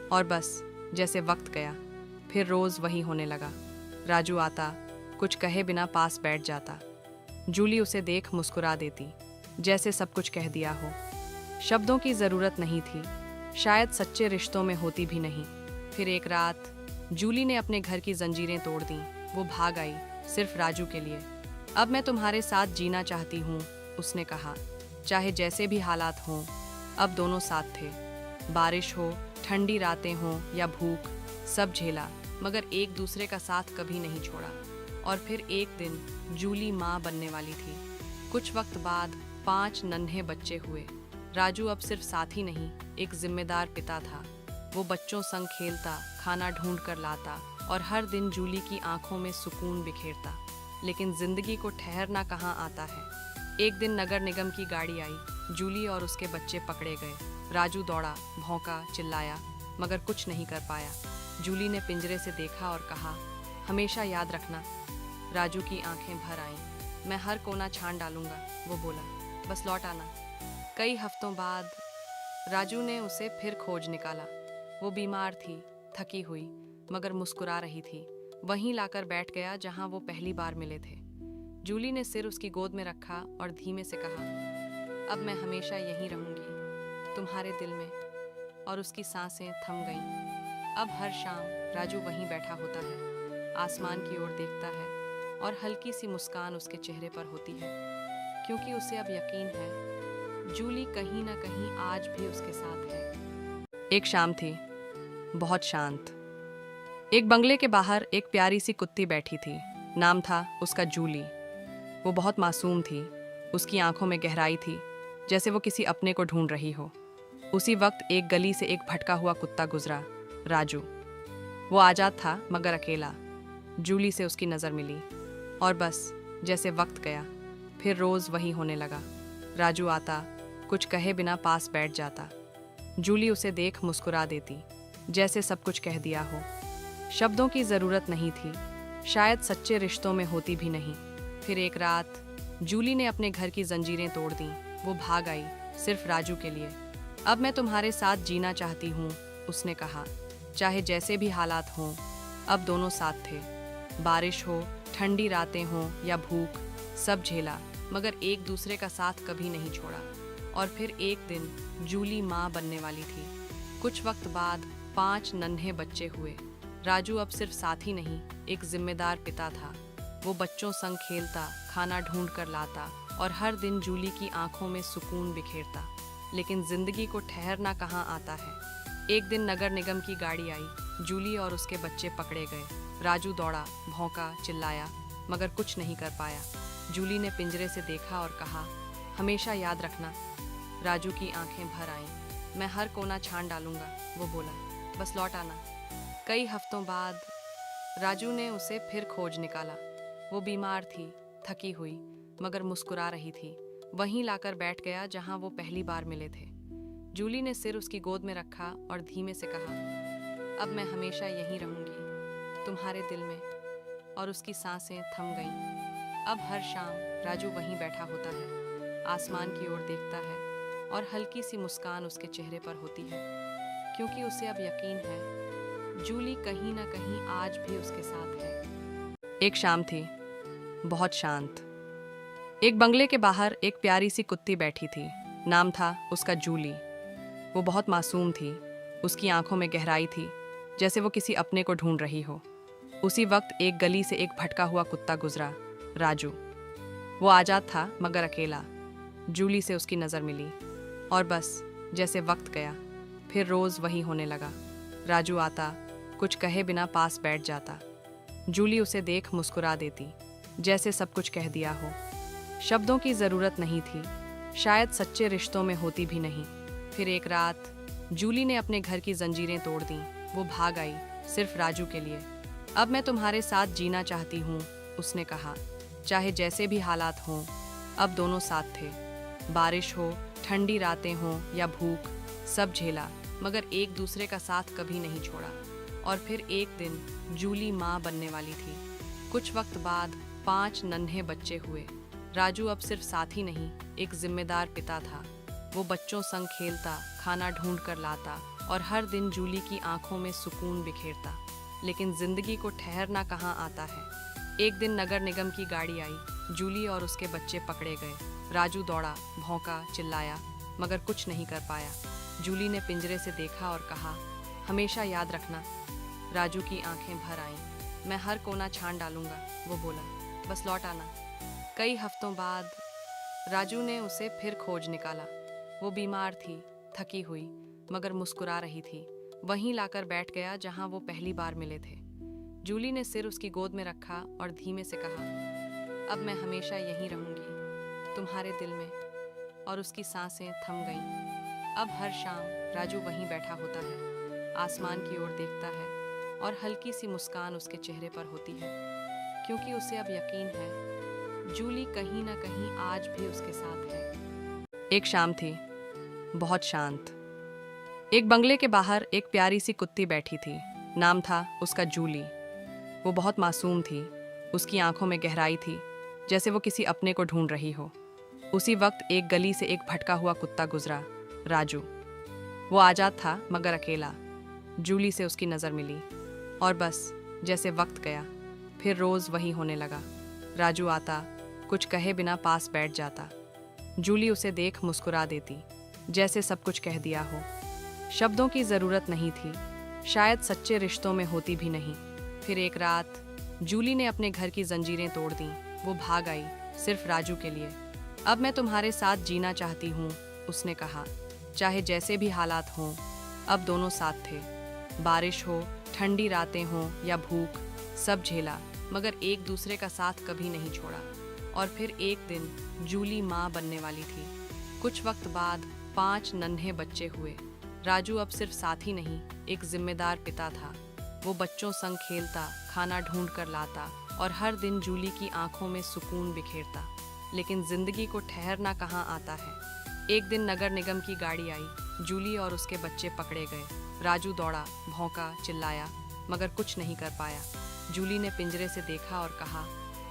और बस जैसे वक्त गया, फिर रोज़ वही होने लगा। राजू आता, कुछ कहे बिना पास बैठ जाता। जूली उसे देख मुस्कुरा देती, जैसे सब कुछ कह दिया हो। शब्दों की ज़रूरत नहीं थी, शायद सच्चे रिश्तों में होती भी नहीं। फिर एक रात जूली ने अपने घर की जंजीरें तोड़ दी। वो भाग आई, सिर्फ राजू के लिए। अब मैं तुम्हारे साथ जीना चाहती हूँ, उसने कहा। चाहे जैसे भी हालात हों, अब दोनों साथ थे। बारिश हो, ठंडी रातें हों या भूख, सब झेला, मगर एक दूसरे का साथ कभी नहीं छोड़ा। और फिर एक दिन जूली माँ बनने वाली थी। कुछ वक्त बाद 5 नन्हे बच्चे हुए। राजू अब सिर्फ साथी नहीं, एक जिम्मेदार पिता था। वो बच्चों संग खेलता, खाना ढूंढ कर लाता और हर दिन जूली की आंखों में सुकून बिखेरता। लेकिन जिंदगी को ठहरना कहाँ आता है। एक दिन नगर निगम की गाड़ी आई, जूली और उसके बच्चे पकड़े गए। राजू दौड़ा, भौंका, चिल्लाया, मगर कुछ नहीं कर पाया। जूली ने पिंजरे से देखा और कहा, हमेशा याद रखना। राजू की आंखें भर आईं। मैं हर कोना छान डालूंगा, वो बोला, बस लौट आना। कई हफ्तों बाद राजू ने उसे फिर खोज निकाला। वो बीमार थी, थकी हुई, मगर मुस्कुरा रही थी। वहीं लाकर बैठ गया जहां वो पहली बार मिले थे। जूली ने सिर उसकी गोद में रखा और धीमे से कहा, अब मैं हमेशा यहीं रहूंगी, तुम्हारे दिल में। और उसकी सांसें थम गईं। अब हर शाम राजू वहीं बैठा होता है, आसमान की ओर देखता है और हल्की सी मुस्कान उसके चेहरे पर होती है, क्योंकि उसे अब यकीन है जूली कहीं ना कहीं आज भी उसके साथ है। एक शाम थी, बहुत शांत। एक बंगले के बाहर एक प्यारी सी कुत्ती बैठी थी। नाम था उसका जूली। वो बहुत मासूम थी, उसकी आंखों में गहराई थी, जैसे वो किसी अपने को ढूंढ रही हो। उसी वक्त एक गली से एक भटका हुआ कुत्ता गुजरा, राजू। वो आजाद था मगर अकेला। जूली से उसकी नज़र मिली और बस जैसे वक्त गया, फिर रोज़ वही होने लगा। राजू आता, कुछ कहे बिना पास बैठ जाता। जूली उसे देख मुस्कुरा देती, जैसे सब कुछ कह दिया हो। शब्दों की ज़रूरत नहीं थी, शायद सच्चे रिश्तों में होती भी नहीं। फिर एक रात जूली ने अपने घर की जंजीरें तोड़ दी। वो भाग आई, सिर्फ राजू के लिए। अब मैं तुम्हारे साथ जीना चाहती हूँ, उसने कहा। चाहे जैसे भी हालात हों, अब दोनों साथ थे। बारिश हो, ठंडी रातें हों या भूख, सब झेला, मगर एक दूसरे का साथ कभी नहीं छोड़ा। और फिर एक दिन जूली माँ बनने वाली थी। कुछ वक्त बाद 5 नन्हे बच्चे हुए। राजू अब सिर्फ साथी नहीं, एक जिम्मेदार पिता था। वो बच्चों संग खेलता, खाना ढूंढ कर लाता और हर दिन जूली की आंखों में सुकून बिखेरता। लेकिन जिंदगी को ठहरना कहाँ आता है। एक दिन नगर निगम की गाड़ी आई, जूली और उसके बच्चे पकड़े गए। राजू दौड़ा, भौंका, चिल्लाया, मगर कुछ नहीं कर पाया। जूली ने पिंजरे से देखा और कहा, हमेशा याद रखना। राजू की आंखें भर आईं। मैं हर कोना छान डालूंगा, वो बोला, बस लौट आना। कई हफ्तों बाद राजू ने उसे फिर खोज निकाला। वो बीमार थी, थकी हुई, मगर मुस्कुरा रही थी। वहीं लाकर बैठ गया जहां वो पहली बार मिले थे। जूली ने सिर उसकी गोद में रखा और धीमे से कहा, अब मैं हमेशा यहीं रहूंगी, तुम्हारे दिल में। और उसकी सांसें थम गईं। अब हर शाम राजू वहीं बैठा होता है, आसमान की ओर देखता है और हल्की सी मुस्कान उसके चेहरे पर होती है, क्योंकि उसे अब यकीन है जूली कहीं ना कहीं आज भी उसके साथ है। एक शाम थी, बहुत शांत। एक बंगले के बाहर एक प्यारी सी कुत्ती बैठी थी। नाम था उसका जूली। वो बहुत मासूम थी, उसकी आंखों में गहराई थी, जैसे वो किसी अपने को ढूंढ रही हो। उसी वक्त एक गली से एक भटका हुआ कुत्ता गुजरा, राजू। वो आजाद था मगर अकेला। जूली से उसकी नज़र मिली और बस जैसे वक्त गया, फिर रोज़ वही होने लगा। राजू आता, कुछ कहे बिना पास बैठ जाता। जूली उसे देख मुस्कुरा देती, जैसे सब कुछ कह दिया हो। शब्दों की ज़रूरत नहीं थी, शायद सच्चे रिश्तों में होती भी नहीं। फिर एक रात जूली ने अपने घर की जंजीरें तोड़ दी। वो भाग आई सिर्फ राजू के लिए। अब मैं तुम्हारे साथ जीना चाहती हूँ, उसने कहा। चाहे जैसे भी हालात हों, अब दोनों साथ थे। बारिश हो, ठंडी रातें हों या भूख, सब झेला, मगर एक दूसरे का साथ कभी नहीं छोड़ा। और फिर एक दिन जूली माँ बनने वाली थी। कुछ वक्त बाद 5 नन्हे बच्चे हुए। राजू अब सिर्फ साथी नहीं, एक जिम्मेदार पिता था। वो बच्चों संग खेलता, खाना ढूंढ कर लाता और हर दिन जूली की आंखों में सुकून बिखेरता। लेकिन जिंदगी को ठहरना कहाँ आता है। एक दिन नगर निगम की गाड़ी आई। जूली और उसके बच्चे पकड़े गए। राजू दौड़ा, भौंका, चिल्लाया, मगर कुछ नहीं कर पाया। जूली ने पिंजरे से देखा और कहा, हमेशा याद रखना। राजू की आंखें भर आईं। मैं हर कोना छान डालूंगा, वो बोला, बस लौट आना। कई हफ्तों बाद राजू ने उसे फिर खोज निकाला। वो बीमार थी, थकी हुई, मगर मुस्कुरा रही थी। वहीं लाकर बैठ गया जहां वो पहली बार मिले थे। जूली ने सिर उसकी गोद में रखा और धीमे से कहा, अब मैं हमेशा यहीं रहूंगी, तुम्हारे दिल में। और उसकी सांसें थम गईं। अब हर शाम राजू वहीं बैठा होता है, आसमान की ओर देखता है और हल्की सी मुस्कान उसके चेहरे पर होती है, क्योंकि उसे अब यकीन है जूली कहीं ना कहीं आज भी उसके साथ है। एक शाम थी, बहुत शांत। एक बंगले के बाहर एक प्यारी सी कुत्ती बैठी थी। नाम था उसका जूली। वो बहुत मासूम थी। उसकी आंखों में गहराई थी, जैसे वो किसी अपने को ढूंढ रही हो। उसी वक्त एक गली से एक भटका हुआ कुत्ता गुजरा, राजू। वो आजाद था मगर अकेला। जूली से उसकी नज़र मिली और बस जैसे वक्त गया, फिर रोज़ वही होने लगा। राजू आता, कुछ कहे बिना पास बैठ जाता। जूली उसे देख मुस्कुरा देती, जैसे सब कुछ कह दिया हो। शब्दों की ज़रूरत नहीं थी, शायद सच्चे रिश्तों में होती भी नहीं। फिर एक रात जूली ने अपने घर की जंजीरें तोड़ दी। वो भाग आई सिर्फ राजू के लिए। अब मैं तुम्हारे साथ जीना चाहती हूँ, उसने कहा। चाहे जैसे भी हालात हों, अब दोनों साथ थे। बारिश हो, ठंडी रातें हों या भूख, सब झेला, मगर एक दूसरे का साथ कभी नहीं छोड़ा। और फिर एक दिन जूली माँ बनने वाली थी। कुछ वक्त बाद 5 नन्हे बच्चे हुए। राजू अब सिर्फ साथी नहीं, एक जिम्मेदार पिता था। वो बच्चों संग खेलता, खाना ढूंढ कर लाता और हर दिन जूली की आंखों में सुकून बिखेरता। लेकिन जिंदगी को ठहरना कहाँ आता है। एक दिन नगर निगम की गाड़ी आई। जूली और उसके बच्चे पकड़े गए। राजू दौड़ा, भौंका, चिल्लाया, मगर कुछ नहीं कर पाया। जूली ने पिंजरे से देखा और कहा,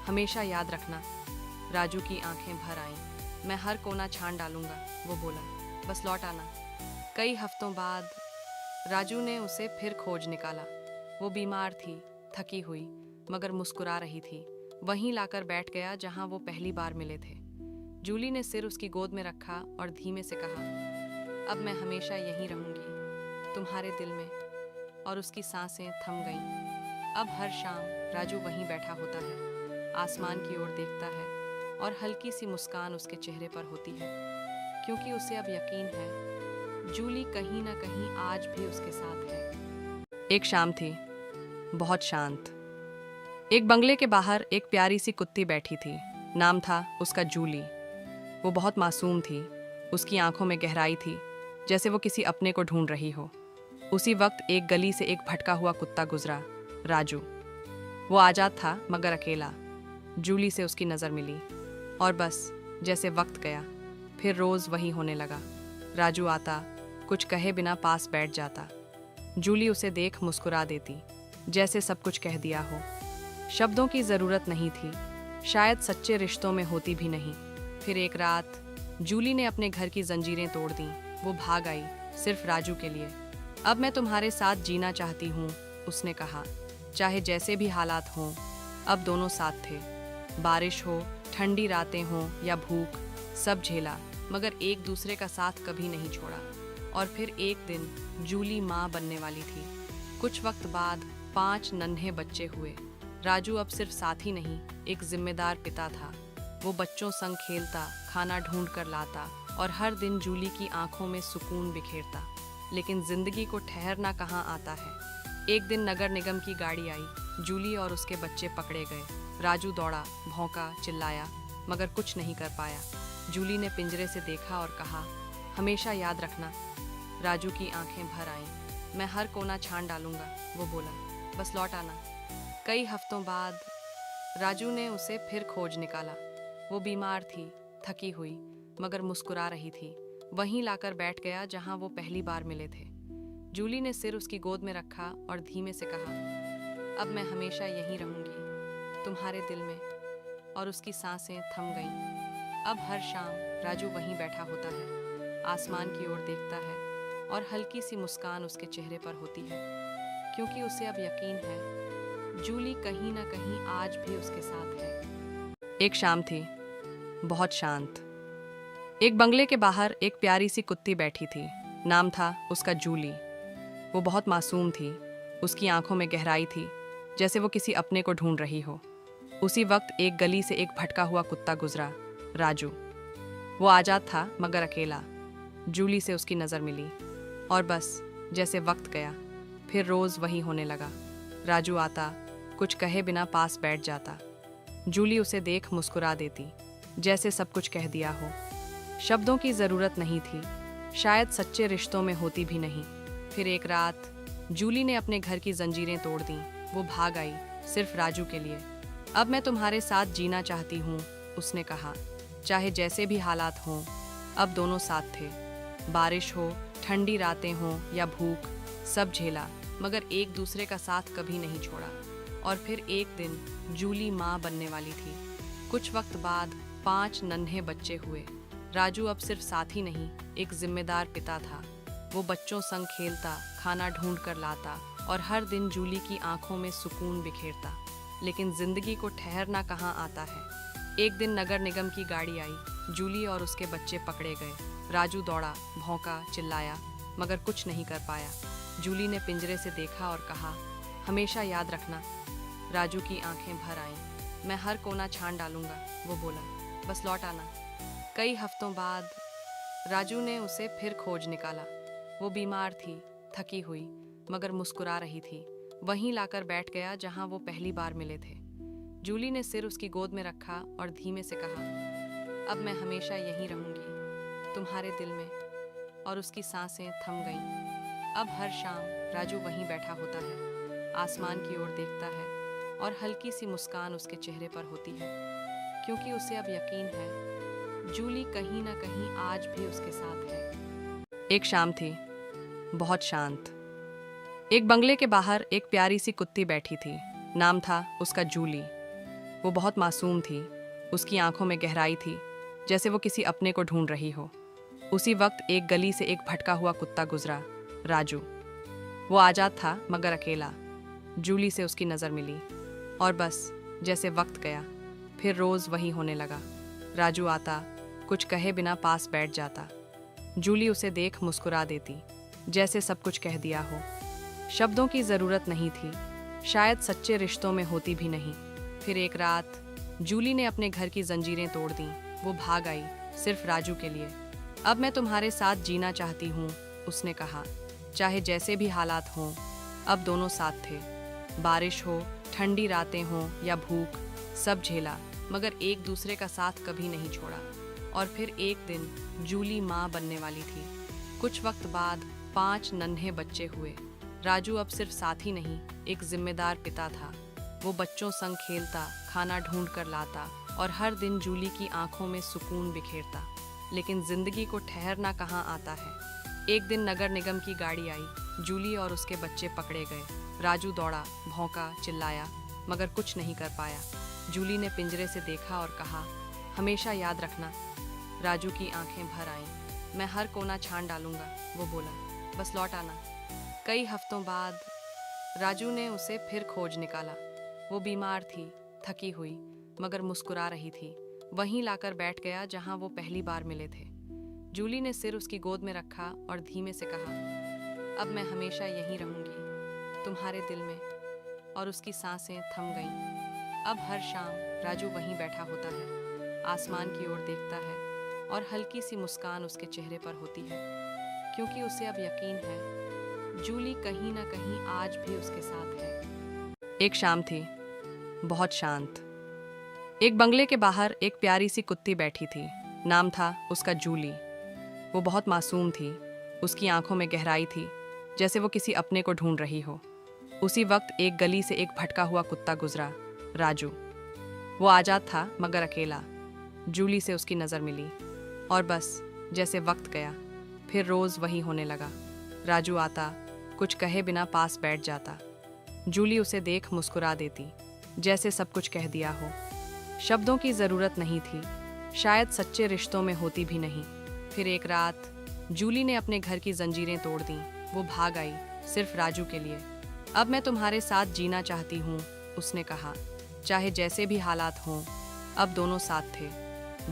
हमेशा याद रखना। राजू की आंखें भर आईं। मैं हर कोना छान डालूंगा, वो बोला, बस लौट आना। कई हफ्तों बाद राजू ने उसे फिर खोज निकाला। वो बीमार थी, थकी हुई, मगर मुस्कुरा रही थी। वहीं लाकर बैठ गया जहां वो पहली बार मिले थे। जूली ने सिर उसकी गोद में रखा और धीमे से कहा, अब मैं हमेशा यहीं रहूंगी, तुम्हारे दिल में। और उसकी सांसें थम गईं। अब हर शाम राजू वहीं बैठा होता है, आसमान की ओर देखता है और हल्की सी मुस्कान उसके चेहरे पर होती है, क्योंकि उसे अब यकीन है जूली कहीं ना कहीं आज भी उसके साथ है। एक शाम थी, बहुत शांत। एक बंगले के बाहर एक प्यारी सी कुत्ती बैठी थी। नाम था उसका जूली। वो बहुत मासूम थी। उसकी आंखों में गहराई थी, जैसे वो किसी अपने को ढूंढ रही हो। उसी वक्त एक गली से एक भटका हुआ कुत्ता गुजरा, राजू। वो आजाद था मगर अकेला। जूली से उसकी नज़र मिली और बस जैसे वक्त गया, फिर रोज़ वही होने लगा। राजू आता, कुछ कहे बिना पास बैठ जाता। जूली उसे देख मुस्कुरा देती, जैसे सब कुछ कह दिया हो। शब्दों की ज़रूरत नहीं थी, शायद सच्चे रिश्तों में होती भी नहीं। फिर एक रात जूली ने अपने घर की जंजीरें तोड़ दी। वो भाग आई सिर्फ राजू के लिए। अब मैं तुम्हारे साथ जीना चाहती हूँ, उसने कहा। चाहे जैसे भी हालात हों, अब दोनों साथ थे। बारिश हो, ठंडी रातें हों या भूख, सब झेला, मगर एक दूसरे का साथ कभी नहीं छोड़ा। और फिर एक दिन जूली माँ बनने वाली थी। कुछ वक्त बाद 5 नन्हे बच्चे हुए। राजू अब सिर्फ साथी नहीं, एक जिम्मेदार पिता था। वो बच्चों संग खेलता, खाना ढूंढ कर लाता और हर दिन जूली की आंखों में सुकून बिखेरता। लेकिन जिंदगी को ठहरना कहाँ आता है। एक दिन नगर निगम की गाड़ी आई। जूली और उसके बच्चे पकड़े गए। राजू दौड़ा, भौंका, चिल्लाया, मगर कुछ नहीं कर पाया। जूली ने पिंजरे से देखा और कहा, हमेशा याद रखना। राजू की आंखें भर आईं। मैं हर कोना छान डालूंगा, वो बोला, बस लौट आना। कई हफ्तों बाद राजू ने उसे फिर खोज निकाला। वो बीमार थी, थकी हुई, मगर मुस्कुरा रही थी। वहीं लाकर बैठ गया जहां वो पहली बार मिले थे। जूली ने सिर उसकी गोद में रखा और धीमे से कहा, अब मैं हमेशा यहीं रहूंगी, तुम्हारे दिल में। और उसकी सांसें थम गईं। अब हर शाम राजू वहीं बैठा होता है, आसमान की ओर देखता है और हल्की सी मुस्कान उसके चेहरे पर होती है, क्योंकि उसे अब यकीन है जूली कहीं ना कहीं आज भी उसके साथ है। एक शाम थी, बहुत शांत। एक बंगले के बाहर एक प्यारी सी कुत्ती बैठी थी। नाम था उसका जूली। वो बहुत मासूम थी। उसकी आंखों में गहराई थी, जैसे वो किसी अपने को ढूंढ रही हो। उसी वक्त एक गली से एक भटका हुआ कुत्ता गुजरा, राजू। वो आजाद था मगर अकेला। जूली से उसकी नज़र मिली और बस जैसे वक्त गया, फिर रोज़ वही होने लगा। राजू आता, कुछ कहे बिना पास बैठ जाता। जूली उसे देख मुस्कुरा देती, जैसे सब कुछ कह दिया हो। शब्दों की ज़रूरत नहीं थी, शायद सच्चे रिश्तों में होती भी नहीं। फिर एक रात जूली ने अपने घर की जंजीरें तोड़ दीं। वो भाग आई, सिर्फ राजू के लिए। अब मैं तुम्हारे साथ जीना चाहती हूँ, उसने कहा। चाहे जैसे भी हालात हों, अब दोनों साथ थे। बारिश हो, ठंडी रातें हों या भूख, सब झेला, मगर एक दूसरे का साथ कभी नहीं छोड़ा। और फिर एक दिन जूली माँ बनने वाली थी। कुछ वक्त बाद 5 नन्हे बच्चे हुए। राजू अब सिर्फ साथी नहीं, एक जिम्मेदार पिता था। वो बच्चों संग खेलता, खाना ढूंढ कर लाता और हर दिन जूली की आंखों में सुकून बिखेरता। लेकिन जिंदगी को ठहरना कहाँ आता है। एक दिन नगर निगम की गाड़ी आई। जूली और उसके बच्चे पकड़े गए। राजू दौड़ा, भौंका, चिल्लाया, मगर कुछ नहीं कर पाया। जूली ने पिंजरे से देखा और कहा, हमेशा याद रखना। राजू की आंखें भर आईं। मैं हर कोना छान डालूंगा, वो बोला, बस लौट आना। कई हफ्तों बाद राजू ने उसे फिर खोज निकाला। वो बीमार थी, थकी हुई, मगर मुस्कुरा रही थी। वहीं लाकर बैठ गया जहां वो पहली बार मिले थे। जूली ने सिर उसकी गोद में रखा और धीमे से कहा, अब मैं हमेशा यहीं रहूंगी, तुम्हारे दिल में। और उसकी सांसें थम गईं। अब हर शाम राजू वहीं बैठा होता है, आसमान की ओर देखता है और हल्की सी मुस्कान उसके चेहरे पर होती है, क्योंकि उसे अब यकीन है जूली कहीं ना कहीं आज भी उसके साथ है। एक शाम थी, बहुत शांत। एक बंगले के बाहर एक प्यारी सी कुत्ती बैठी थी। नाम था उसका जूली। वो बहुत मासूम थी। उसकी आंखों में गहराई थी, जैसे वो किसी अपने को ढूंढ रही हो। उसी वक्त एक गली से एक भटका हुआ कुत्ता गुजरा, राजू। वो आजाद था मगर अकेला। जूली से उसकी नज़र मिली और बस जैसे वक्त गया, फिर रोज़ वही होने लगा। राजू आता, कुछ कहे बिना पास बैठ जाता। जूली उसे देख मुस्कुरा देती, जैसे सब कुछ कह दिया हो। शब्दों की ज़रूरत नहीं थी, शायद सच्चे रिश्तों में होती भी नहीं। फिर एक रात जूली ने अपने घर की जंजीरें तोड़ दीं। वो भाग आई, सिर्फ राजू के लिए। अब मैं तुम्हारे साथ जीना चाहती हूँ, उसने कहा। चाहे जैसे भी हालात हों, अब दोनों साथ थे। बारिश हो, ठंडी रातें हों या भूख, सब झेला, मगर एक दूसरे का साथ कभी नहीं छोड़ा। और फिर एक दिन जूली माँ बनने वाली थी। कुछ वक्त बाद 5 नन्हे बच्चे हुए। राजू अब सिर्फ साथी नहीं, एक जिम्मेदार पिता था। वो बच्चों संग खेलता, खाना ढूंढ कर लाता और हर दिन जूली की आंखों में सुकून बिखेरता। लेकिन जिंदगी को ठहरना कहाँ आता है। एक दिन नगर निगम की गाड़ी आई। जूली और उसके बच्चे पकड़े गए। राजू दौड़ा, भौंका, चिल्लाया, मगर कुछ नहीं कर पाया। जूली ने पिंजरे से देखा और कहा, हमेशा याद रखना। राजू की आंखें भर आईं। मैं हर कोना छान डालूंगा, वो बोला, बस लौट आना। कई हफ्तों बाद राजू ने उसे फिर खोज निकाला। वो बीमार थी, थकी हुई, मगर मुस्कुरा रही थी। वहीं लाकर बैठ गया जहां वो पहली बार मिले थे। जूली ने सिर उसकी गोद में रखा और धीमे से कहा, अब मैं हमेशा यहीं रहूंगी, तुम्हारे दिल में। और उसकी सांसें थम गईं। अब हर शाम राजू वहीं बैठा होता है, आसमान की ओर देखता है और हल्की सी मुस्कान उसके चेहरे पर होती है, क्योंकि उसे अब यकीन है जूली कहीं ना कहीं आज भी उसके साथ है। एक शाम थी, बहुत शांत। एक बंगले के बाहर एक प्यारी सी कुत्ती बैठी थी। नाम था उसका जूली। वो बहुत मासूम थी, उसकी आंखों में गहराई थी, जैसे वो किसी अपने को ढूंढ रही हो। उसी वक्त एक गली से एक भटका हुआ कुत्ता गुजरा, राजू। वो आजाद था मगर अकेला। जूली से उसकी नज़र मिली और बस जैसे वक्त गया, फिर रोज़ वही होने लगा। राजू आता, कुछ कहे बिना पास बैठ जाता। जूली उसे देख मुस्कुरा देती, जैसे सब कुछ कह दिया हो। शब्दों की ज़रूरत नहीं थी, शायद सच्चे रिश्तों में होती भी नहीं। फिर एक रात जूली ने अपने घर की जंजीरें तोड़ दी। वो भाग आई, सिर्फ राजू के लिए। अब मैं तुम्हारे साथ जीना चाहती हूँ, उसने कहा। चाहे जैसे भी हालात हों, अब दोनों साथ थे।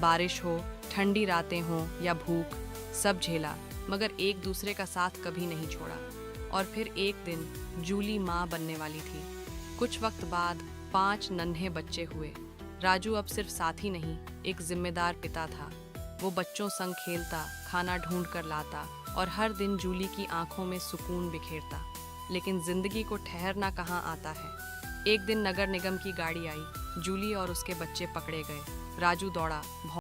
बारिश हो, ठंडी रातें हों या भूख, सब झेला, मगर एक दूसरे का साथ कभी नहीं छोड़ा। और फिर एक दिन जूली माँ बनने वाली थी। कुछ वक्त बाद 5 नन्हे बच्चे हुए। राजू अब सिर्फ साथी नहीं, एक जिम्मेदार पिता था। वो बच्चों संग खेलता, खाना ढूंढ कर लाता और हर दिन जूली की आंखों में सुकून बिखेरता। लेकिन जिंदगी को ठहरना कहाँ आता है। एक दिन नगर निगम की गाड़ी आई, जूली और उसके बच्चे पकड़े गए। राजू दौड़ा,